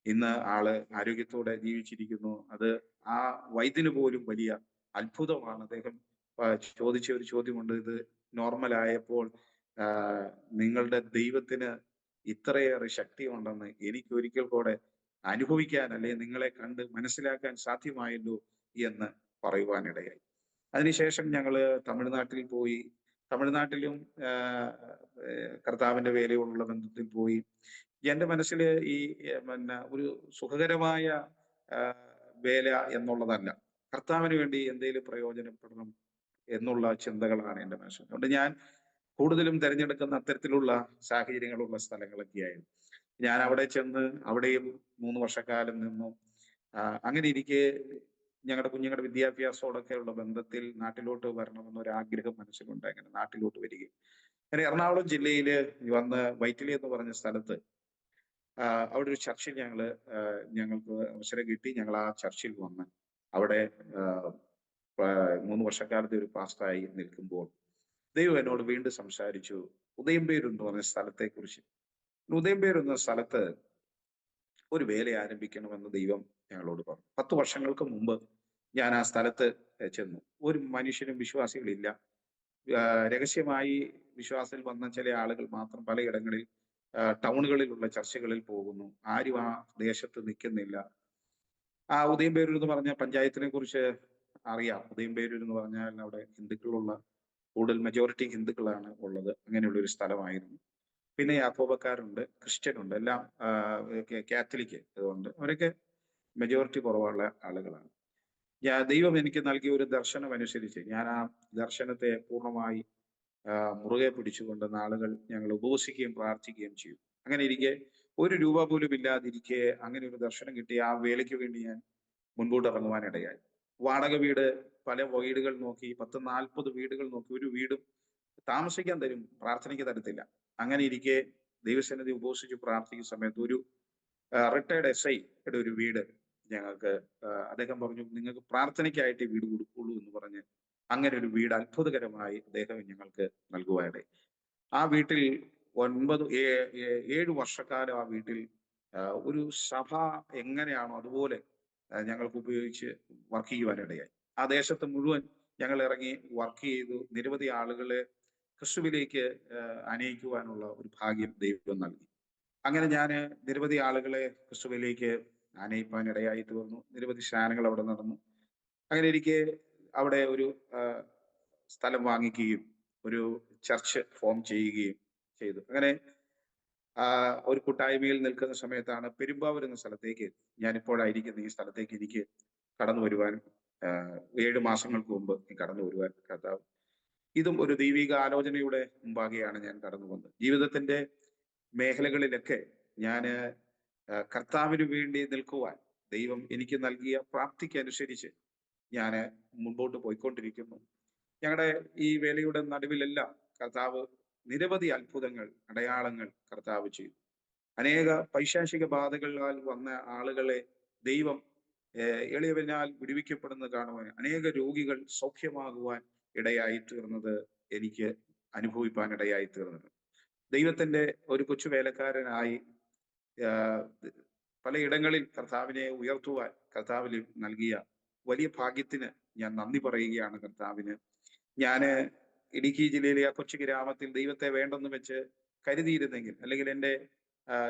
ഇന്ന് ആള് ആരോഗ്യത്തോടെ ജീവിച്ചിരിക്കുന്നു. അത് ആ വൈദ്യന് പോലും വലിയ അത്ഭുതമാണ്. അദ്ദേഹം ചോദിച്ച ഒരു ചോദ്യമുണ്ട്, ഇത് നോർമൽ ആയപ്പോൾ ആ, നിങ്ങളുടെ ദൈവത്തിന് ഇത്രയേറെ ശക്തിയുണ്ടെന്ന് എനിക്ക് ഒരിക്കൽ കൂടെ അനുഭവിക്കാൻ, അല്ലെങ്കിൽ നിങ്ങളെ കണ്ട് മനസ്സിലാക്കാൻ സാധ്യമായല്ലോ എന്ന് പറയുവാനിടയായി. അതിനുശേഷം ഞങ്ങള് തമിഴ്നാട്ടിൽ പോയി. തമിഴ്നാട്ടിലും കർത്താവിന്റെ വേലയോടുള്ള ബന്ധത്തിൽ പോയി. എന്റെ മനസ്സില് ഈ പിന്നെ ഒരു സുഖകരമായ ആ, വേല എന്നുള്ളതല്ല, കർത്താവിന് വേണ്ടി എന്തെങ്കിലും പ്രയോജനപ്പെടണം എന്നുള്ള ചിന്തകളാണ് എന്റെ മനസ്സിൽ. അതുകൊണ്ട് ഞാൻ കൂടുതലും തിരഞ്ഞെടുക്കുന്ന അത്തരത്തിലുള്ള സാഹചര്യങ്ങളുള്ള സ്ഥലങ്ങളൊക്കെയായിരുന്നു. ഞാൻ അവിടെ ചെന്ന് അവിടെയും 3 വർഷക്കാലം നിന്നു. അങ്ങനെ ഇരിക്കെ ഞങ്ങളുടെ കുഞ്ഞുങ്ങളുടെ വിദ്യാഭ്യാസത്തോടൊക്കെയുള്ള ബന്ധത്തിൽ നാട്ടിലോട്ട് വരണമെന്നൊരു ആഗ്രഹം മനസ്സിലുണ്ട്. അങ്ങനെ നാട്ടിലോട്ട് വരികയും അങ്ങനെ എറണാകുളം ജില്ലയില് വന്ന് വൈറ്റില എന്ന് പറഞ്ഞ സ്ഥലത്ത് അവിടെ ഒരു ചർച്ചിൽ ഞങ്ങൾക്ക് അവസരം കിട്ടി. ഞങ്ങൾ ആ ചർച്ചിൽ വന്ന് അവിടെ ആഹ് 3 വർഷക്കാലത്തെ ഒരു പാസ്റ്ററായി നിൽക്കുമ്പോൾ ദൈവം എന്നോട് വീണ്ടും സംസാരിച്ചു. ഉദയംപേരൂർ എന്ന് പറഞ്ഞ സ്ഥലത്തെ കുറിച്ച്. ഉദയംപേരൂർ എന്ന സ്ഥലത്ത് ഒരു വേല ആരംഭിക്കണമെന്ന് ദൈവം ഞങ്ങളോട് പറഞ്ഞു. 10 വർഷങ്ങൾക്ക് മുമ്പ് ഞാൻ ആ സ്ഥലത്ത് ചെന്നു. ഒരു മനുഷ്യനും വിശ്വാസികളില്ല. രഹസ്യമായി വിശ്വാസത്തിൽ വന്ന ചില ആളുകൾ മാത്രം പലയിടങ്ങളിൽ ടൗണുകളിലുള്ള ചർച്ചകളിൽ പോകുന്നു. ആരും ആ ദേശത്ത് നിൽക്കുന്നില്ല. ആ ഉദയംപേരൂർ എന്ന് പറഞ്ഞ പഞ്ചായത്തിനെ കുറിച്ച് അറിയാം. ഉദയംപേരൂർ എന്ന് പറഞ്ഞാൽ അവിടെ ഹിന്ദുക്കളുള്ള, കൂടുതൽ മെജോറിറ്റി ഹിന്ദുക്കളാണ് ഉള്ളത്. അങ്ങനെയുള്ള ഒരു സ്ഥലമായിരുന്നു. പിന്നെ യാക്കോബക്കാരുണ്ട്, ക്രിസ്ത്യൻ ഉണ്ട്, എല്ലാം കാത്തലിക്. അതുകൊണ്ട് അവരൊക്കെ മെജോറിറ്റി കുറവുള്ള ആളുകളാണ്. ദൈവം എനിക്ക് നൽകിയ ഒരു ദർശനം അനുസരിച്ച് ഞാൻ ആ ദർശനത്തെ പൂർണ്ണമായി മുറുകെ പിടിച്ചുകൊണ്ട് നാളുകൾ ഞങ്ങൾ ഉപവസിക്കുകയും പ്രാർത്ഥിക്കുകയും ചെയ്തു. അങ്ങനെ ഇരിക്കെ, ഒരു രൂപ പോലും ഇല്ലാതിരിക്കെ അങ്ങനെ ഒരു ദർശനം കിട്ടി. ആ വേലയ്ക്ക് വേണ്ടി ഞാൻ മുൻപോട്ട് ഇറങ്ങുവാനിടയായി. വാടക വീട്, പല വീടുകൾ നോക്കി, 10-40 വീടുകൾ നോക്കി. ഒരു വീടും താമസിക്കാൻ തരും, പ്രാർത്ഥനയ്ക്ക് തരത്തില്ല. അങ്ങനെ ഇരിക്കെ ദൈവസന്നിധി ഉപവസിച്ച് പ്രാർത്ഥിക്കുന്ന സമയത്ത് ഒരു റിട്ടയർഡ് SI ഒരു വീട് ഞങ്ങൾക്ക്, അദ്ദേഹം പറഞ്ഞു നിങ്ങൾക്ക് പ്രാർത്ഥനയ്ക്കായിട്ട് വീട് കൊടുക്കുള്ളൂ എന്ന് പറഞ്ഞ് അങ്ങനെ ഒരു വീട് അത്ഭുതകരമായി അദ്ദേഹം ഞങ്ങൾക്ക് നൽകുവാനിടയായി. ആ വീട്ടിൽ 7 വർഷക്കാലം ആ വീട്ടിൽ ഒരു സഭ എങ്ങനെയാണോ അതുപോലെ ഞങ്ങൾക്ക് ഉപയോഗിച്ച് വർക്ക് ചെയ്യുവാനിടയായി. ആ ദേശത്ത് മുഴുവൻ ഞങ്ങൾ ഇറങ്ങി വർക്ക് ചെയ്തു. നിരവധി ആളുകളെ ക്രിസ്തുവിലേക്ക് അനയിക്കുവാനുള്ള ഒരു ഭാഗ്യം ദൈവം നൽകി. അങ്ങനെ ഞാൻ നിരവധി ആളുകളെ ക്രിസ്തുവിലേക്ക് അനയിപ്പാൻ ഇടയായി തീർന്നു. നിരവധി സ്നാനങ്ങൾ അവിടെ നടന്നു. അങ്ങനെ ഇരിക്കെ അവിടെ ഒരു സ്ഥലം വാങ്ങിക്കുകയും ഒരു ചർച്ച് ഫോം ചെയ്യുകയും ചെയ്തു. അങ്ങനെ ഒരു കൂട്ടായ്മയിൽ നിൽക്കുന്ന സമയത്താണ് പെരുമ്പാവൂർ എന്ന സ്ഥലത്തേക്ക്, ഞാനിപ്പോഴായിരിക്കുന്ന ഈ സ്ഥലത്തേക്ക് എനിക്ക് കടന്നു വരുവാൻ 7 മാസങ്ങൾക്ക് മുമ്പ് കടന്നു വരുവാൻ കർത്താവ്, ഇതും ഒരു ദൈവിക ആലോചനയുടെ മുമ്പാകെയാണ് ഞാൻ കടന്നു വന്നത്. ജീവിതത്തിന്റെ മേഖലകളിലൊക്കെ ഞാൻ കർത്താവിന് വേണ്ടി നിൽക്കുവാൻ ദൈവം എനിക്ക് നൽകിയ പ്രാപ്തിക്ക് അനുസരിച്ച് ഞാൻ മുൻപോട്ട് പോയിക്കൊണ്ടിരിക്കുന്നു. ഞങ്ങളുടെ ഈ വേലയുടെ നടുവിലെല്ലാം കർത്താവ് നിരവധി അത്ഭുതങ്ങൾ, അടയാളങ്ങൾ കർത്താവ് ചെയ്തു. അനേക പൈശാചിക ബാധകളാൽ വന്ന ആളുകളെ ദൈവം എളിയവനാൽ വിടുവിക്കപ്പെടുന്നത് കാണുവാൻ, അനേക രോഗികൾ സൗഖ്യമാകുവാൻ ഇടയായി തീർന്നത് എനിക്ക് അനുഭവിപ്പാൻ ഇടയായി തീർന്നത്. ദൈവത്തിന്റെ ഒരു കൊച്ചു വേലക്കാരനായി പലയിടങ്ങളിൽ കർത്താവിനെ ഉയർത്തുവാൻ കർത്താവിന് നൽകിയ വലിയ ഭാഗ്യത്തിന് ഞാൻ നന്ദി പറയുകയാണ് കർത്താവിന്. ഞാന് ഇടുക്കി ജില്ലയിലെ ആ കൊച്ചു ഗ്രാമത്തിൽ ദൈവത്തെ വേണ്ടെന്ന് വെച്ച് കരുതിയിരുന്നെങ്കിൽ, അല്ലെങ്കിൽ എൻ്റെ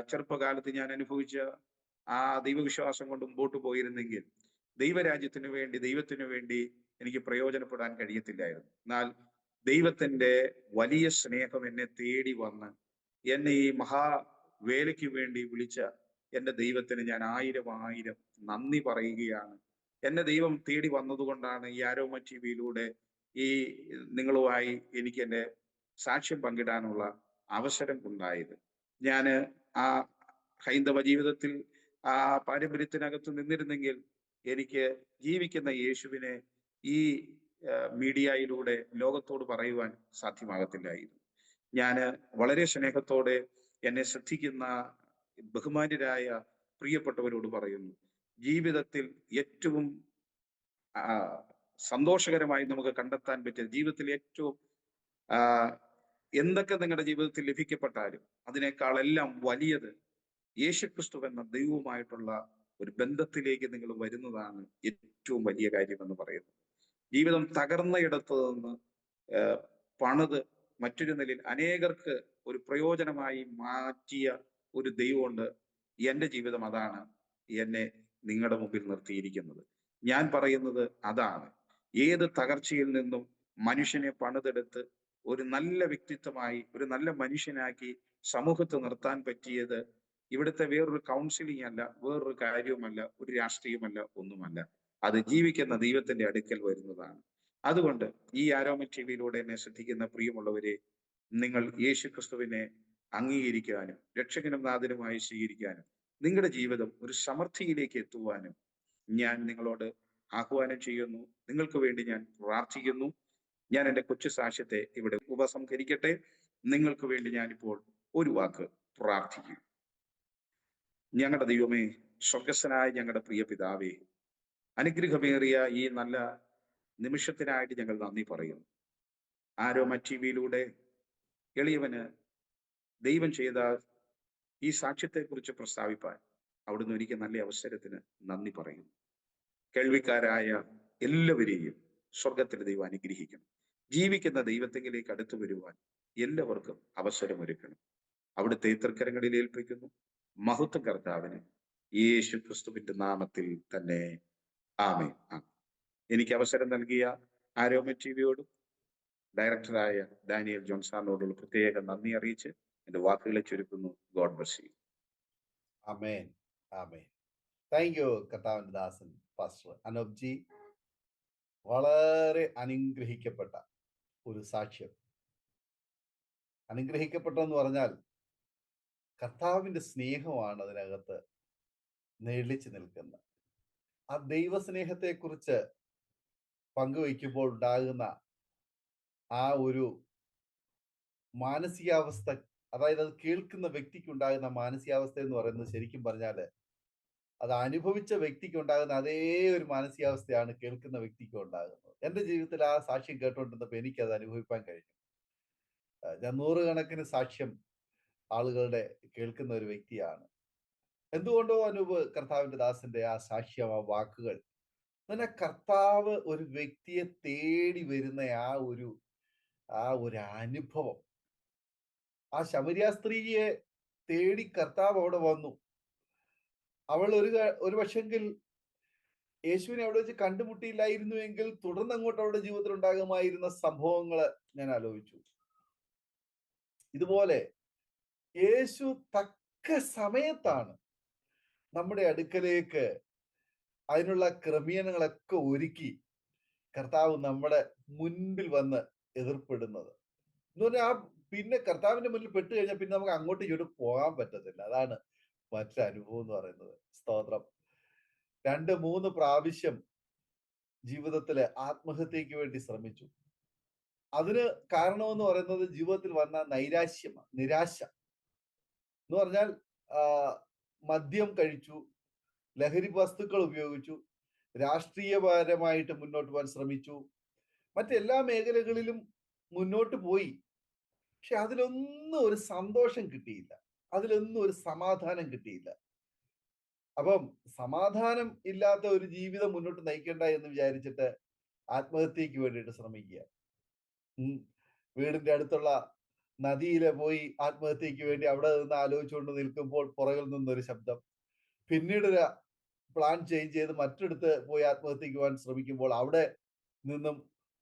ചെറുപ്പകാലത്ത് ഞാൻ അനുഭവിച്ച ആ ദൈവവിശ്വാസം കൊണ്ട് മുമ്പോട്ട് പോയിരുന്നെങ്കിൽ ദൈവരാജ്യത്തിനു വേണ്ടി, ദൈവത്തിനു വേണ്ടി എനിക്ക് പ്രയോജനപ്പെടാൻ കഴിയത്തില്ലായിരുന്നു. എന്നാൽ ദൈവത്തിന്റെ വലിയ സ്നേഹം എന്നെ തേടി വന്ന് എന്നെ ഈ മഹാവേലയ്ക്ക് വേണ്ടി വിളിച്ച എൻ്റെ ദൈവത്തിന് ഞാൻ 1000 നന്ദി പറയുകയാണ്. എന്നെ ദൈവം തേടി വന്നതുകൊണ്ടാണ് ഈ ആരോമ TV-യിലൂടെ ഈ നിങ്ങളുമായി എനിക്ക് എൻ്റെ സാക്ഷ്യം പങ്കിടാനുള്ള അവസരം ഉണ്ടായത്. ഞാൻ ആ ഹൈന്ദവ ജീവിതത്തിൽ ആ പാരമ്പര്യത്തിനകത്ത് നിന്നിരുന്നെങ്കിൽ എനിക്ക് ജീവിക്കുന്ന യേശുവിനെ ഈ മീഡിയയിലൂടെ ലോകത്തോട് പറയുവാൻ സാധ്യമാകത്തില്ലായിരുന്നു. ഞാന് വളരെ സ്നേഹത്തോടെ എന്നെ ശ്രദ്ധിക്കുന്ന ബഹുമാന്യരായ പ്രിയപ്പെട്ടവരോട് പറയുന്നു. ജീവിതത്തിൽ ഏറ്റവും ആഹ് സന്തോഷകരമായി നമുക്ക് കണ്ടെത്താൻ പറ്റിയ ജീവിതത്തിൽ ഏറ്റവും ആഹ് എന്തൊക്കെ നിങ്ങളുടെ ജീവിതത്തിൽ ലഭിക്കപ്പെട്ടാലും അതിനേക്കാളെല്ലാം വലിയത് യേശുക്രിസ്തു എന്ന ദൈവവുമായിട്ടുള്ള ഒരു ബന്ധത്തിലേക്ക് നിങ്ങൾ വരുന്നതാണ് ഏറ്റവും വലിയ കാര്യം എന്ന് പറയുന്നത്. ജീവിതം തകർന്ന ഇടത്ത് നിന്ന് ഏഹ് പണിത് മറ്റൊരു നിലയിൽ അനേകർക്ക് ഒരു പ്രയോജനമായി മാറ്റിയ ഒരു ദൈവമുണ്ട്. എന്റെ ജീവിതം അതാണ് എന്നെ നിങ്ങളുടെ മുമ്പിൽ നിർത്തിയിരിക്കുന്നത്. ഞാൻ പറയുന്നത് അതാണ്. ഏത് തകർച്ചയിൽ നിന്നും മനുഷ്യനെ പണിതെടുത്ത് ഒരു നല്ല വ്യക്തിത്വമായി, ഒരു നല്ല മനുഷ്യനാക്കി സമൂഹത്തെ നിർത്താൻ പറ്റിയത് ഇവിടുത്തെ വേറൊരു കൗൺസിലിംഗ് അല്ല, വേറൊരു കാര്യവുമല്ല, ഒരു രാഷ്ട്രീയമല്ല, ഒന്നുമല്ല. അത് ജീവിക്കുന്ന ദൈവത്തിന്റെ അടുക്കൽ വരുന്നതാണ്. അതുകൊണ്ട് ഈ ആരോമ ടിവിയിലൂടെ എന്നെ ശ്രദ്ധിക്കുന്ന പ്രിയമുള്ളവരെ, നിങ്ങൾ യേശുക്രിസ്തുവിനെ അംഗീകരിക്കാനും രക്ഷകനും നാഥനുമായി സ്വീകരിക്കാനും നിങ്ങളുടെ ജീവിതം ഒരു സമൃദ്ധിയിലേക്ക് എത്തുവാനും ഞാൻ നിങ്ങളോട് ആഹ്വാനം ചെയ്യുന്നു. നിങ്ങൾക്ക് വേണ്ടി ഞാൻ പ്രാർത്ഥിക്കുന്നു. ഞാൻ എൻ്റെ കൊച്ചു സാക്ഷ്യത്തെ ഇവിടെ ഉപസംഹരിക്കട്ടെ. നിങ്ങൾക്ക് വേണ്ടി ഞാനിപ്പോൾ ഒരു വാക്ക് പ്രാർത്ഥിക്കും. ഞങ്ങളുടെ ദൈവമേ, സ്വർഗസ്ഥനായ ഞങ്ങളുടെ പ്രിയ പിതാവേ, അനുഗ്രഹമേറിയ ഈ നല്ല നിമിഷത്തിനായിട്ട് ഞങ്ങൾ നന്ദി പറയുന്നു. ആരോമ ടിവിയിലൂടെ എളിയവന് ദൈവം ചെയ്ത ഈ സാക്ഷ്യത്തെക്കുറിച്ച് പ്രസ്താവിപ്പാൻ അവിടുന്ന് ഒരുക്കിയ നല്ല അവസരത്തിന് നന്ദി പറയുന്നു. കേൾവിക്കാരായ എല്ലാവരെയും സ്വർഗത്തിലെ ദൈവം അനുഗ്രഹിക്കണം. ജീവിക്കുന്ന ദൈവത്തെങ്കിലേക്ക് അടുത്തു വരുവാൻ എല്ലാവർക്കും അവസരമൊരുക്കണം. അവിടുത്തെ തൃക്കരങ്ങളിൽ ഏൽപ്പിക്കുന്നു. മഹത്വം കർത്താവിന് യേശു ക്രിസ്തുവിന്റെ നാമത്തിൽ തന്നെ. ആമേൻ. എനിക്ക് അവസരം നൽകിയ ആരോമ ടിവിയോടും ഡയറക്ടറായ ഡാനിയൽ ജോൺ സാറിനോടുള്ള പ്രത്യേക നന്ദി അറിയിച്ച് എന്റെ വാക്കുകളെ ചുരുക്കുന്നു. God bless you. ആമേൻ. ആമേൻ. താങ്ക് യു കർത്താവിന്റെ ദാസൻ പാസ്റ്റർ അനൂപ് ജി. വളരെ അനുഗ്രഹിക്കപ്പെട്ട ഒരു സാക്ഷ്യം. അനുഗ്രഹിക്കപ്പെട്ടെന്ന് പറഞ്ഞാൽ കർത്താവിന്റെ സ്നേഹമാണ് അതിനകത്ത് നിഴലിച്ചു നിൽക്കുന്നത്. ആ ദൈവസ്നേഹത്തെക്കുറിച്ച് പങ്കുവയ്ക്കുമ്പോൾ ഉണ്ടാകുന്ന ആ ഒരു മാനസികാവസ്ഥ, അതായത് അത് കേൾക്കുന്ന വ്യക്തിക്ക് ഉണ്ടാകുന്ന മാനസികാവസ്ഥ എന്ന് പറയുന്നത് ശരിക്കും പറഞ്ഞാല് അത് അനുഭവിച്ച വ്യക്തിക്ക് ഉണ്ടാകുന്ന അതേ ഒരു മാനസികാവസ്ഥയാണ് കേൾക്കുന്ന വ്യക്തിക്ക് ഉണ്ടാകുന്നത്. എന്റെ ജീവിതത്തിൽ ആ സാക്ഷ്യം കേട്ടുകൊണ്ടിരുന്നപ്പോൾ എനിക്കത് അനുഭവിക്കാൻ കഴിഞ്ഞു. ഞാൻ നൂറുകണക്കിന് സാക്ഷ്യം ആളുകളുടെ കേൾക്കുന്ന ഒരു വ്യക്തിയാണ്. എന്തുകൊണ്ടോ അനൂപ് കർത്താവിന്റെ ദാസന്റെ ആ സാക്ഷ്യം, ആ വാക്കുകൾ, അങ്ങനെ കർത്താവ് ഒരു വ്യക്തിയെ തേടി വരുന്ന ആ ഒരു അനുഭവം, ആ ശമരിയ സ്ത്രീയെ തേടി കർത്താവ് അവിടെ വന്നു. അവൾ ഒരു പക്ഷെങ്കിൽ യേശുവിനെ അവിടെ വെച്ച് കണ്ടുമുട്ടിയില്ലായിരുന്നു എങ്കിൽ തുടർന്ന് അങ്ങോട്ട് അവളുടെ ജീവിതത്തിൽ ഉണ്ടാകുമായിരുന്ന സംഭവങ്ങൾ ഞാൻ ആലോചിച്ചു. ഇതുപോലെ യേശു തക്ക സമയത്താണ് നമ്മുടെ അടുക്കലേക്ക് അതിനുള്ള ക്രമീകരണങ്ങളൊക്കെ ഒരുക്കി കർത്താവ് നമ്മുടെ മുൻപിൽ വന്ന് എതിർപ്പെടുന്നത്. എന്ന് പറഞ്ഞാൽ പിന്നെ കർത്താവിന്റെ മുന്നിൽ പെട്ട് കഴിഞ്ഞാൽ പിന്നെ നമുക്ക് അങ്ങോട്ടും ഇങ്ങോട്ടും പോകാൻ പറ്റത്തില്ല. അതാണ് മറ്റൊരു അനുഭവം എന്ന് പറയുന്നത്. സ്തോത്രം. 2-3 പ്രാവശ്യം ജീവിതത്തില് ആത്മഹത്യക്ക് വേണ്ടി ശ്രമിച്ചു. അതിന് കാരണമെന്ന് പറയുന്നത് ജീവിതത്തിൽ വന്ന നൈരാശ്യമാണ്, നിരാശ. എന്ന് പറഞ്ഞാൽ മദ്യം കഴിച്ചു, ലഹരി വസ്തുക്കൾ ഉപയോഗിച്ചു, രാഷ്ട്രീയപരമായിട്ട് മുന്നോട്ട് പോകാൻ ശ്രമിച്ചു, മറ്റെല്ലാ മേഖലകളിലും മുന്നോട്ട് പോയി. പക്ഷെ അതിലൊന്നും ഒരു സന്തോഷം കിട്ടിയില്ല, അതിലൊന്നും ഒരു സമാധാനം കിട്ടിയില്ല. അപ്പം സമാധാനം ഇല്ലാത്ത ഒരു ജീവിതം മുന്നോട്ട് നയിക്കണ്ട എന്ന് വിചാരിച്ചിട്ട് ആത്മഹത്യക്ക് വേണ്ടിയിട്ട് ശ്രമിക്കുക. വീടിന്റെ അടുത്തുള്ള നദിയിലെ പോയി ആത്മഹത്യക്ക് വേണ്ടി അവിടെ നിന്ന് ആലോചിച്ചുകൊണ്ട് നിൽക്കുമ്പോൾ പുറകിൽ നിന്നൊരു ശബ്ദം. പിന്നീട് പ്ലാൻ ചേഞ്ച് ചെയ്ത് മറ്റൊരിടത്ത് പോയി ആത്മഹത്യക്ക് പോകാൻ ശ്രമിക്കുമ്പോൾ അവിടെ നിന്നും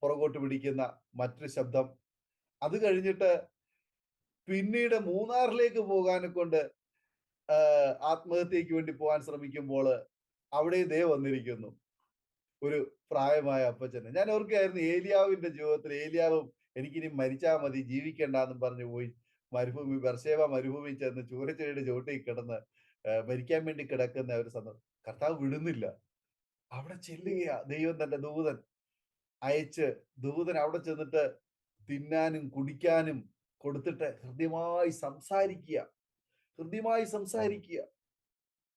പുറകോട്ട് പിടിക്കുന്ന മറ്റൊരു ശബ്ദം. അത് കഴിഞ്ഞിട്ട് പിന്നീട് മൂന്നാറിലേക്ക് പോകാനെ കൊണ്ട് ആത്മഹത്യക്ക് വേണ്ടി പോകാൻ ശ്രമിക്കുമ്പോൾ അവിടെ ദേ വന്നിരിക്കുന്നു ഒരു പ്രായമായ അപ്പച്ചന്. ഞാൻ ഓർക്കുകയായിരുന്നു ഏലിയാവിന്റെ ജീവിതത്തിൽ ഏലിയാവും എനിക്കിനി മരിച്ചാൽ മതി, ജീവിക്കണ്ടെന്നും പറഞ്ഞു പോയി മരുഭൂമി, ബർശേവ മരുഭൂമി ചെന്ന് ചൂരച്ചെടിയുടെ ചുവട്ടിൽ കിടന്ന് മരിക്കാൻ വേണ്ടി കിടക്കുന്ന ഒരു സന്ദർഭം. കർത്താവ് വിടുന്നില്ല. അവിടെ ചെല്ലുകയാ ദൈവം, തന്റെ ദൂതൻ. അയച്ച് ദൂതൻ അവിടെ ചെന്നിട്ട് തിന്നാനും കുടിക്കാനും കൊടുത്തിട്ട് ഹൃദ്യമായി സംസാരിക്കുക.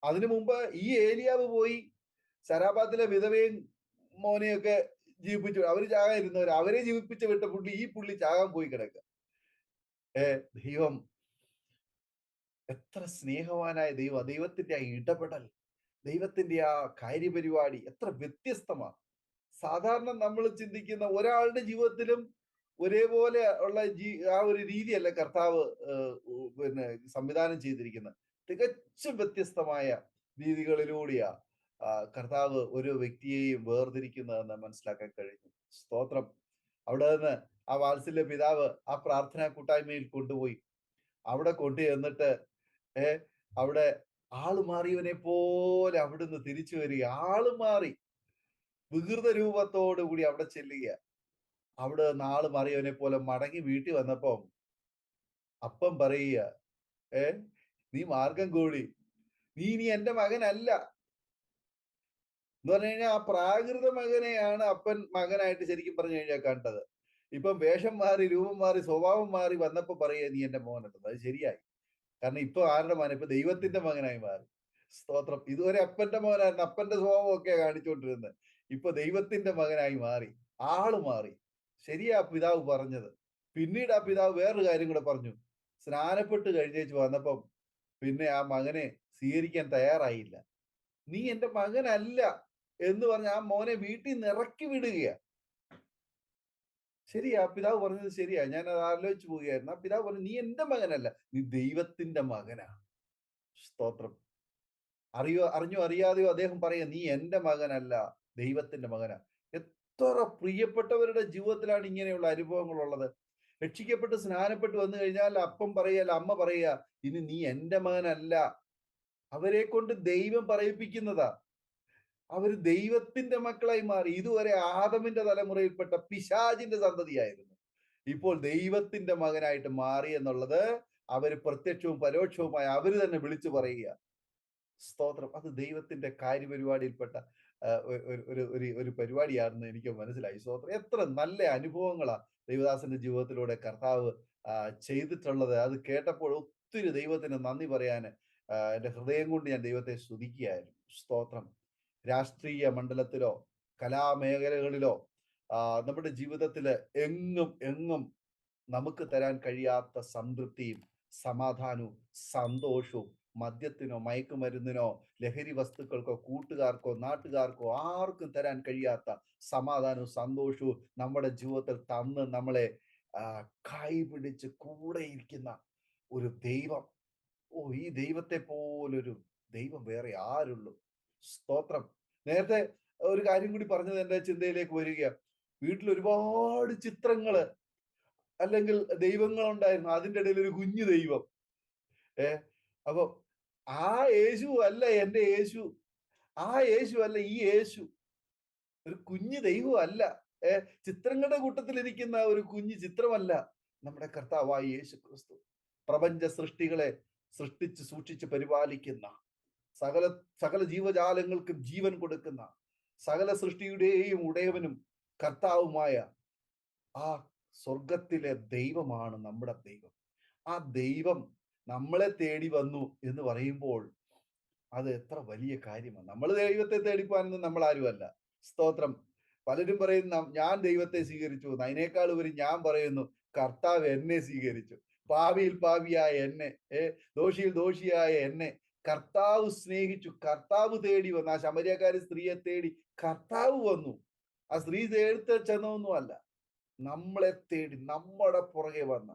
അതിനു മുമ്പ് ഈ ഏലിയാവ് പോയി സരാപാത്തിലെ വിധവയും മോനെയൊക്കെ ജീവിപ്പിച്ചു. അവര് ചാകാതിരുന്നവർ, അവരെ ജീവിപ്പിച്ച് വിട്ട ഈ പുള്ളി ചാകാൻ പോയി കിടക്കുക. ദൈവം എത്ര സ്നേഹവാനായ ദൈവത്തിന്റെ ആ ഇടപെടൽ, ദൈവത്തിന്റെ ആ കാര്യപരിപാടി എത്ര വ്യത്യസ്തമാണ്. സാധാരണ നമ്മൾ ചിന്തിക്കുന്ന ഒരാളുടെ ജീവിതത്തിലും ഒരേപോലെ ഉള്ള ആ ഒരു രീതിയല്ല കർത്താവ് പിന്നെ സംവിധാനം ചെയ്തിരിക്കുന്നത്. തികച്ചും വ്യത്യസ്തമായ രീതികളിലൂടെയാ കർത്താവ് ഓരോ വ്യക്തിയെയും വേർതിരിക്കുന്നതെന്ന് മനസ്സിലാക്കാൻ കഴിഞ്ഞു. സ്തോത്രം. അവിടെ നിന്ന് ആ വാത്സല്യ പിതാവ് ആ പ്രാർത്ഥനാ കൂട്ടായ്മയിൽ കൊണ്ടുപോയി. അവിടെ കൊണ്ടു ചെന്നിട്ട് അവിടെ ആള് മാറിയവനെ പോലെ അവിടുന്ന് തിരിച്ചു വരിക. ആള് മാറി വികൃത രൂപത്തോടു കൂടി അവിടെ ചെല്ലുക. അവിടെ നിന്ന് ആള് മാറിയവനെ പോലെ മടങ്ങി വീട്ടിൽ വന്നപ്പം അപ്പം പറയുക, നീ മാർഗം കൂടി, നീ ഇനി എന്റെ മകനല്ല എന്ന് പറഞ്ഞു കഴിഞ്ഞാൽ ആ പ്രാകൃത മകനെയാണ് അപ്പൻ മകനായിട്ട് ശരിക്കും പറഞ്ഞു കഴിഞ്ഞാൽ കണ്ടത്. ഇപ്പം വേഷം മാറി, രൂപം മാറി, സ്വഭാവം മാറി വന്നപ്പോ പറയുക നീ എന്റെ മോനെന്നത്. അത് ശരിയായി. കാരണം ഇപ്പൊ ആരുടെ മകൻ? ഇപ്പൊ ദൈവത്തിന്റെ മകനായി മാറി. സ്തോത്രം. ഇതുവരെ അപ്പന്റെ മകനായിരുന്നു, അപ്പന്റെ സ്വഭാവം ഒക്കെ കാണിച്ചുകൊണ്ടിരുന്നത്. ഇപ്പൊ ദൈവത്തിന്റെ മകനായി മാറി, ആള് മാറി. ശരിയാ പിതാവ് പറഞ്ഞത്. പിന്നീട് ആ പിതാവ് വേറൊരു കാര്യം കൂടെ പറഞ്ഞു. സ്നാനപ്പെട്ട് കഴിഞ്ഞേച്ച് വന്നപ്പം പിന്നെ ആ മകനെ സ്വീകരിക്കാൻ തയ്യാറായില്ല. നീ എന്റെ മകനല്ല എന്ന് പറഞ്ഞ് ആ മോനെ വീട്ടിൽ നിന്ന് ഇറക്കി വിടുകയാ. ശരിയാ, പിതാവ് പറഞ്ഞത് ശരിയാ. ഞാൻ അത് ആലോചിച്ചു പോവുകയായിരുന്നു. ആ പിതാവ് പറഞ്ഞു, നീ എന്റെ മകനല്ല, നീ ദൈവത്തിന്റെ മകനാ. സ്തോത്രം. അറിഞ്ഞോ അറിയാതെയോ അദ്ദേഹം പറയാ, നീ എന്റെ മകനല്ല, ദൈവത്തിന്റെ മകനാ. എത്ര പ്രിയപ്പെട്ടവരുടെ ജീവിതത്തിലാണ് ഇങ്ങനെയുള്ള അനുഭവങ്ങൾ ഉള്ളത്. രക്ഷിക്കപ്പെട്ട് സ്നാനപ്പെട്ട് വന്നു കഴിഞ്ഞാൽ അപ്പം പറയല്ല, അമ്മ പറയുക, ഇനി നീ എന്റെ മകനല്ല. അവരെ കൊണ്ട് ദൈവം പറയിപ്പിക്കുന്നതാ. അവര് ദൈവത്തിന്റെ മക്കളായി മാറി. ഇതുവരെ ആദമിന്റെ തലമുറയിൽപ്പെട്ട പിശാചിന്റെ സന്തതിയായിരുന്നു. ഇപ്പോൾ ദൈവത്തിന്റെ മകനായിട്ട് മാറി എന്നുള്ളത് അവര് പ്രത്യക്ഷവും പരോക്ഷവുമായി അവര് തന്നെ വിളിച്ചു പറയുക. സ്തോത്രം. അത് ദൈവത്തിന്റെ കാര്യപരിപാടിയിൽപ്പെട്ട ഒരു പരിപാടിയാണെന്ന് എനിക്ക് മനസ്സിലായി. സ്തോത്രം. എത്ര നല്ല അനുഭവങ്ങളാ ദൈവദാസന്റെ ജീവിതത്തിലൂടെ കർത്താവ് ചെയ്തിട്ടുള്ളത്. അത് കേട്ടപ്പോൾ ഒത്തിരി ദൈവത്തിന് നന്ദി പറയാൻ എന്റെ ഹൃദയം കൊണ്ട് ഞാൻ ദൈവത്തെ സ്തുതിക്കുകയായിരുന്നു. സ്തോത്രം. രാഷ്ട്രീയ മണ്ഡലത്തിലോ കലാമേഖലകളിലോ നമ്മുടെ ജീവിതത്തില് എങ്ങും നമുക്ക് തരാൻ കഴിയാത്ത സംതൃപ്തിയും സമാധാനവും സന്തോഷവും മദ്യത്തിനോ മയക്കുമരുന്നിനോ ലഹരി വസ്തുക്കൾക്കോ കൂട്ടുകാർക്കോ നാട്ടുകാർക്കോ ആർക്കും തരാൻ കഴിയാത്ത സമാധാനവും സന്തോഷവും നമ്മുടെ ജീവിതത്തിൽ തന്ന് നമ്മളെ കൈപിടിച്ച് കൂടെ ഇരിക്കുന്ന ഒരു ദൈവം. ഈ ദൈവത്തെ പോലൊരു ദൈവം വേറെ ആരുള്ളൂ? സ്തോത്രം. നേരത്തെ ഒരു കാര്യം കൂടി പറഞ്ഞത് എന്റെ ചിന്തയിലേക്ക് വരിക. വീട്ടിൽ ഒരുപാട് ചിത്രങ്ങള് അല്ലെങ്കിൽ ദൈവങ്ങൾ ഉണ്ടായിരുന്നു. അതിൻ്റെ ഇടയിൽ ഒരു കുഞ്ഞു ദൈവം. അപ്പൊ ആ യേശു അല്ല എന്റെ യേശു. ആ യേശു അല്ല ഈ യേശു. ഒരു കുഞ്ഞു ദൈവം അല്ല. ചിത്രങ്ങളുടെ കൂട്ടത്തിൽ ഇരിക്കുന്ന ഒരു കുഞ്ഞു ചിത്രമല്ല നമ്മുടെ കർത്താവായ യേശു ക്രിസ്തു. പ്രപഞ്ച സൃഷ്ടികളെ സൃഷ്ടിച്ച് സൂക്ഷിച്ച് പരിപാലിക്കുന്ന, സകല ജീവജാലങ്ങൾക്കും ജീവൻ കൊടുക്കുന്ന, സകല സൃഷ്ടിയുടെയും ഉടയവനും കർത്താവുമായ ആ സ്വർഗത്തിലെ ദൈവമാണ് നമ്മുടെ ദൈവം. ആ ദൈവം നമ്മളെ തേടി വന്നു എന്ന് പറയുമ്പോൾ അത് എത്ര വലിയ കാര്യമാണ്. നമ്മൾ ദൈവത്തെ തേടിപ്പോകാനൊന്നും നമ്മൾ ആരുമല്ല. സ്തോത്രം. പലരും പറയുന്ന ഞാൻ ദൈവത്തെ സ്വീകരിച്ചു. അതിനേക്കാൾ ഉപരി ഞാൻ പറയുന്നു കർത്താവ് എന്നെ സ്വീകരിച്ചു. പാപിയിൽ പാപിയായ എന്നെ, ദോഷിയിൽ ദോഷിയായ എന്നെ കർത്താവ് സ്നേഹിച്ചു. കർത്താവ് തേടി വന്നു. ആ ശമര്യക്കാരി സ്ത്രീയെ തേടി കർത്താവ് വന്നു. ആ സ്ത്രീ തേടി ചെന്നൊന്നുമല്ല, നമ്മളെ തേടി നമ്മുടെ പുറകെ വന്ന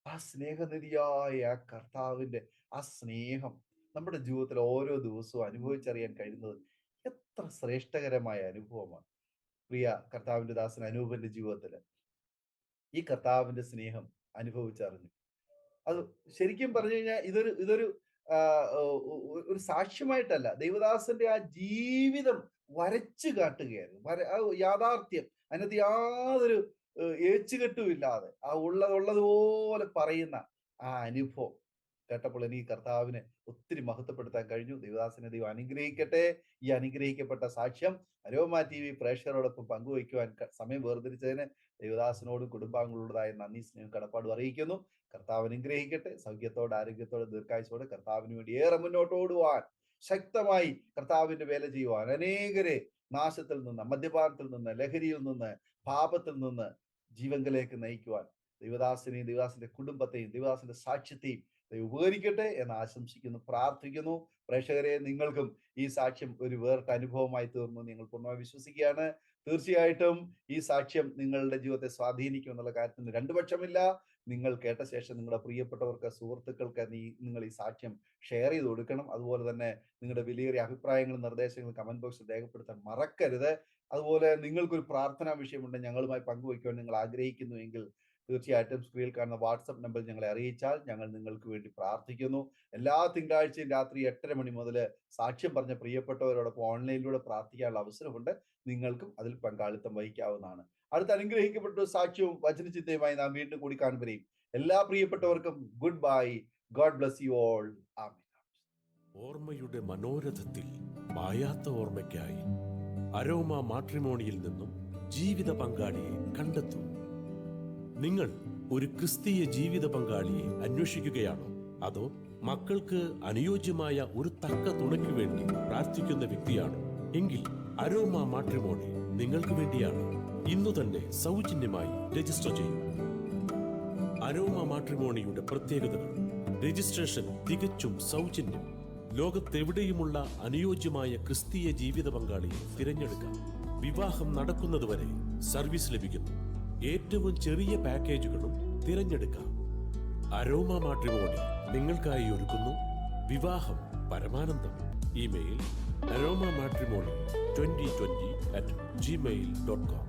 ആ സ്നേഹനിധിയായ ആ കർത്താവിന്റെ ആ സ്നേഹം നമ്മുടെ ജീവിതത്തിൽ ഓരോ ദിവസവും അനുഭവിച്ചറിയാൻ കഴിയുന്നത് എത്ര ശ്രേഷ്ഠകരമായ അനുഭവമാണ്. പ്രിയ കർത്താവിന്റെ ദാസൻ അനൂപന്റെ ജീവിതത്തില് ഈ കർത്താവിന്റെ സ്നേഹം അനുഭവിച്ചറിഞ്ഞു. അത് ശരിക്കും പറഞ്ഞു കഴിഞ്ഞാൽ ഇതൊരു ഒരു സാക്ഷ്യമായിട്ടല്ല, ദൈവദാസന്റെ ആ ജീവിതം വരച്ചു കാട്ടുകയായിരുന്നു. യാഥാർത്ഥ്യം, അതിനകത്ത് യാതൊരു ഏച്ചുകെട്ടുമില്ലാതെ ആ ഉള്ളതുപോലെ പറയുന്ന ആ അനുഭവം. കേട്ടപ്പോൾ എനിക്ക് കർത്താവിനെ ഒത്തിരി മഹത്വപ്പെടുത്താൻ കഴിഞ്ഞു. ദൈവദാസനെ ദൈവം അനുഗ്രഹിക്കട്ടെ. ഈ അനുഗ്രഹിക്കപ്പെട്ട സാക്ഷ്യം അരോമ TV പ്രേക്ഷകരോടൊപ്പം പങ്കുവയ്ക്കുവാൻ സമയം വേർതിരിച്ചതിന് ദൈവദാസനോടും കുടുംബാംഗങ്ങളോടായ നന്ദി, സ്നേഹം, കടപ്പാടും അറിയിക്കുന്നു. കർത്താവ് അനുഗ്രഹിക്കട്ടെ. സൗഖ്യത്തോടെ, ആരോഗ്യത്തോടെ, ദീർഘായുസ്സോടെ കർത്താവിന് വേണ്ടി ഏറെ മുന്നോട്ട് ഓടുവാൻ, ശക്തമായി കർത്താവിന്റെ വേല ചെയ്യുവാൻ, അനേകരെ നാശത്തിൽ നിന്ന്, മദ്യപാനത്തിൽ നിന്ന്, ലഹരിയിൽ നിന്ന്, പാപത്തിൽ നിന്ന് ജീവങ്കലേക്ക് നയിക്കുവാൻ ദൈവദാസനെയും ദൈവദാസന്റെ കുടുംബത്തെയും ദൈവദാസന്റെ സാക്ഷ്യത്തെയും ഉപകരിക്കട്ടെ എന്ന് ആശംസിക്കുന്നു, പ്രാർത്ഥിക്കുന്നു. പ്രേക്ഷകരെ, നിങ്ങൾക്കും ഈ സാക്ഷ്യം ഒരു വേറിട്ട അനുഭവമായി തീർന്നു നിങ്ങൾ പൂർണ്ണമായി വിശ്വസിക്കുകയാണ്. തീർച്ചയായിട്ടും ഈ സാക്ഷ്യം നിങ്ങളുടെ ജീവിതത്തെ സ്വാധീനിക്കും എന്നുള്ള കാര്യത്തിന് രണ്ടു പക്ഷമില്ല. നിങ്ങൾ കേട്ട ശേഷം നിങ്ങളുടെ പ്രിയപ്പെട്ടവർക്ക്, സുഹൃത്തുക്കൾക്ക് നിങ്ങൾ ഈ സാക്ഷ്യം ഷെയർ ചെയ്ത് കൊടുക്കണം. അതുപോലെ തന്നെ നിങ്ങളുടെ വിലയേറിയ അഭിപ്രായങ്ങളും നിർദ്ദേശങ്ങളും കമന്റ് ബോക്സിൽ രേഖപ്പെടുത്താൻ മറക്കരുത്. അതുപോലെ നിങ്ങൾക്കൊരു പ്രാർത്ഥനാ വിഷയമുണ്ട് ഞങ്ങളുമായി പങ്കുവയ്ക്കുവാൻ നിങ്ങൾ ആഗ്രഹിക്കുന്നുവെങ്കിൽ തീർച്ചയായിട്ടും സ്ക്രീനിൽ കാണുന്ന വാട്സപ്പ് നമ്പറിൽ ഞങ്ങളെ അറിയിച്ചാൽ ഞങ്ങൾ നിങ്ങൾക്ക് വേണ്ടി പ്രാർത്ഥിക്കുന്നു. എല്ലാ തിങ്കളാഴ്ചയും രാത്രി 8:30 മണി മുതൽ സാക്ഷ്യം പറഞ്ഞ പ്രിയപ്പെട്ടവരോടൊപ്പം ഓൺലൈനിലൂടെ പ്രാർത്ഥിക്കാനുള്ള അവസരമുണ്ട്. നിങ്ങൾക്കും അതിൽ പങ്കാളിത്തം വഹിക്കാവുന്നതാണ്. അടുത്ത അനുഗ്രഹിക്കപ്പെട്ട സാക്ഷ്യവും വചനചിന്തയുമായി നാം വീണ്ടും കൂടി കാണുമ്പോഴേക്കും എല്ലാ പ്രിയപ്പെട്ടവർക്കും good bye. God bless you all. ആമേൻ. ഓർമ്മയുടെ മനോരഥത്തിൽ മായാത്ത ഓർമ്മയ്ക്കായി അരോമ മാട്രിമോണിയിൽ നിന്നും ജീവിത പങ്കാളിയെ കണ്ടെത്തൂ. നിങ്ങൾ ഒരു ക്രിസ്തീയ ജീവിത പങ്കാളിയെ അന്വേഷിക്കുകയാണോ? അതോ മക്കൾക്ക് അനുയോജ്യമായ ഒരു തക്ക തുണയ്ക്ക് വേണ്ടി പ്രാർത്ഥിക്കുന്ന വ്യക്തിയാണോ? എങ്കിൽ അരോമ മാട്രിമോണി നിങ്ങൾക്ക് വേണ്ടിയാണ്. ഇന്നു തന്നെ സൗജന്യമായി രജിസ്റ്റർ ചെയ്യൂ. അരോമ മാട്രിമോണിയുടെ പ്രത്യേകതകൾ: രജിസ്ട്രേഷൻ തികച്ചും സൗജന്യം. ലോകത്തെവിടെയുമുള്ള അനുയോജ്യമായ ക്രിസ്തീയ ജീവിത പങ്കാളിയെ തിരഞ്ഞെടുക്കാം. വിവാഹം നടക്കുന്നതുവരെ സർവീസ് ലഭിക്കുന്നു. ഏറ്റവും ചെറിയ പാക്കേജുകളും തിരഞ്ഞെടുക്കാം. അരോമ മാട്രിമോണി നിങ്ങൾക്കായി ഒരുക്കുന്നു വിവാഹം പരമാനന്ദം. Email aroma matrimony2020@gmail.com.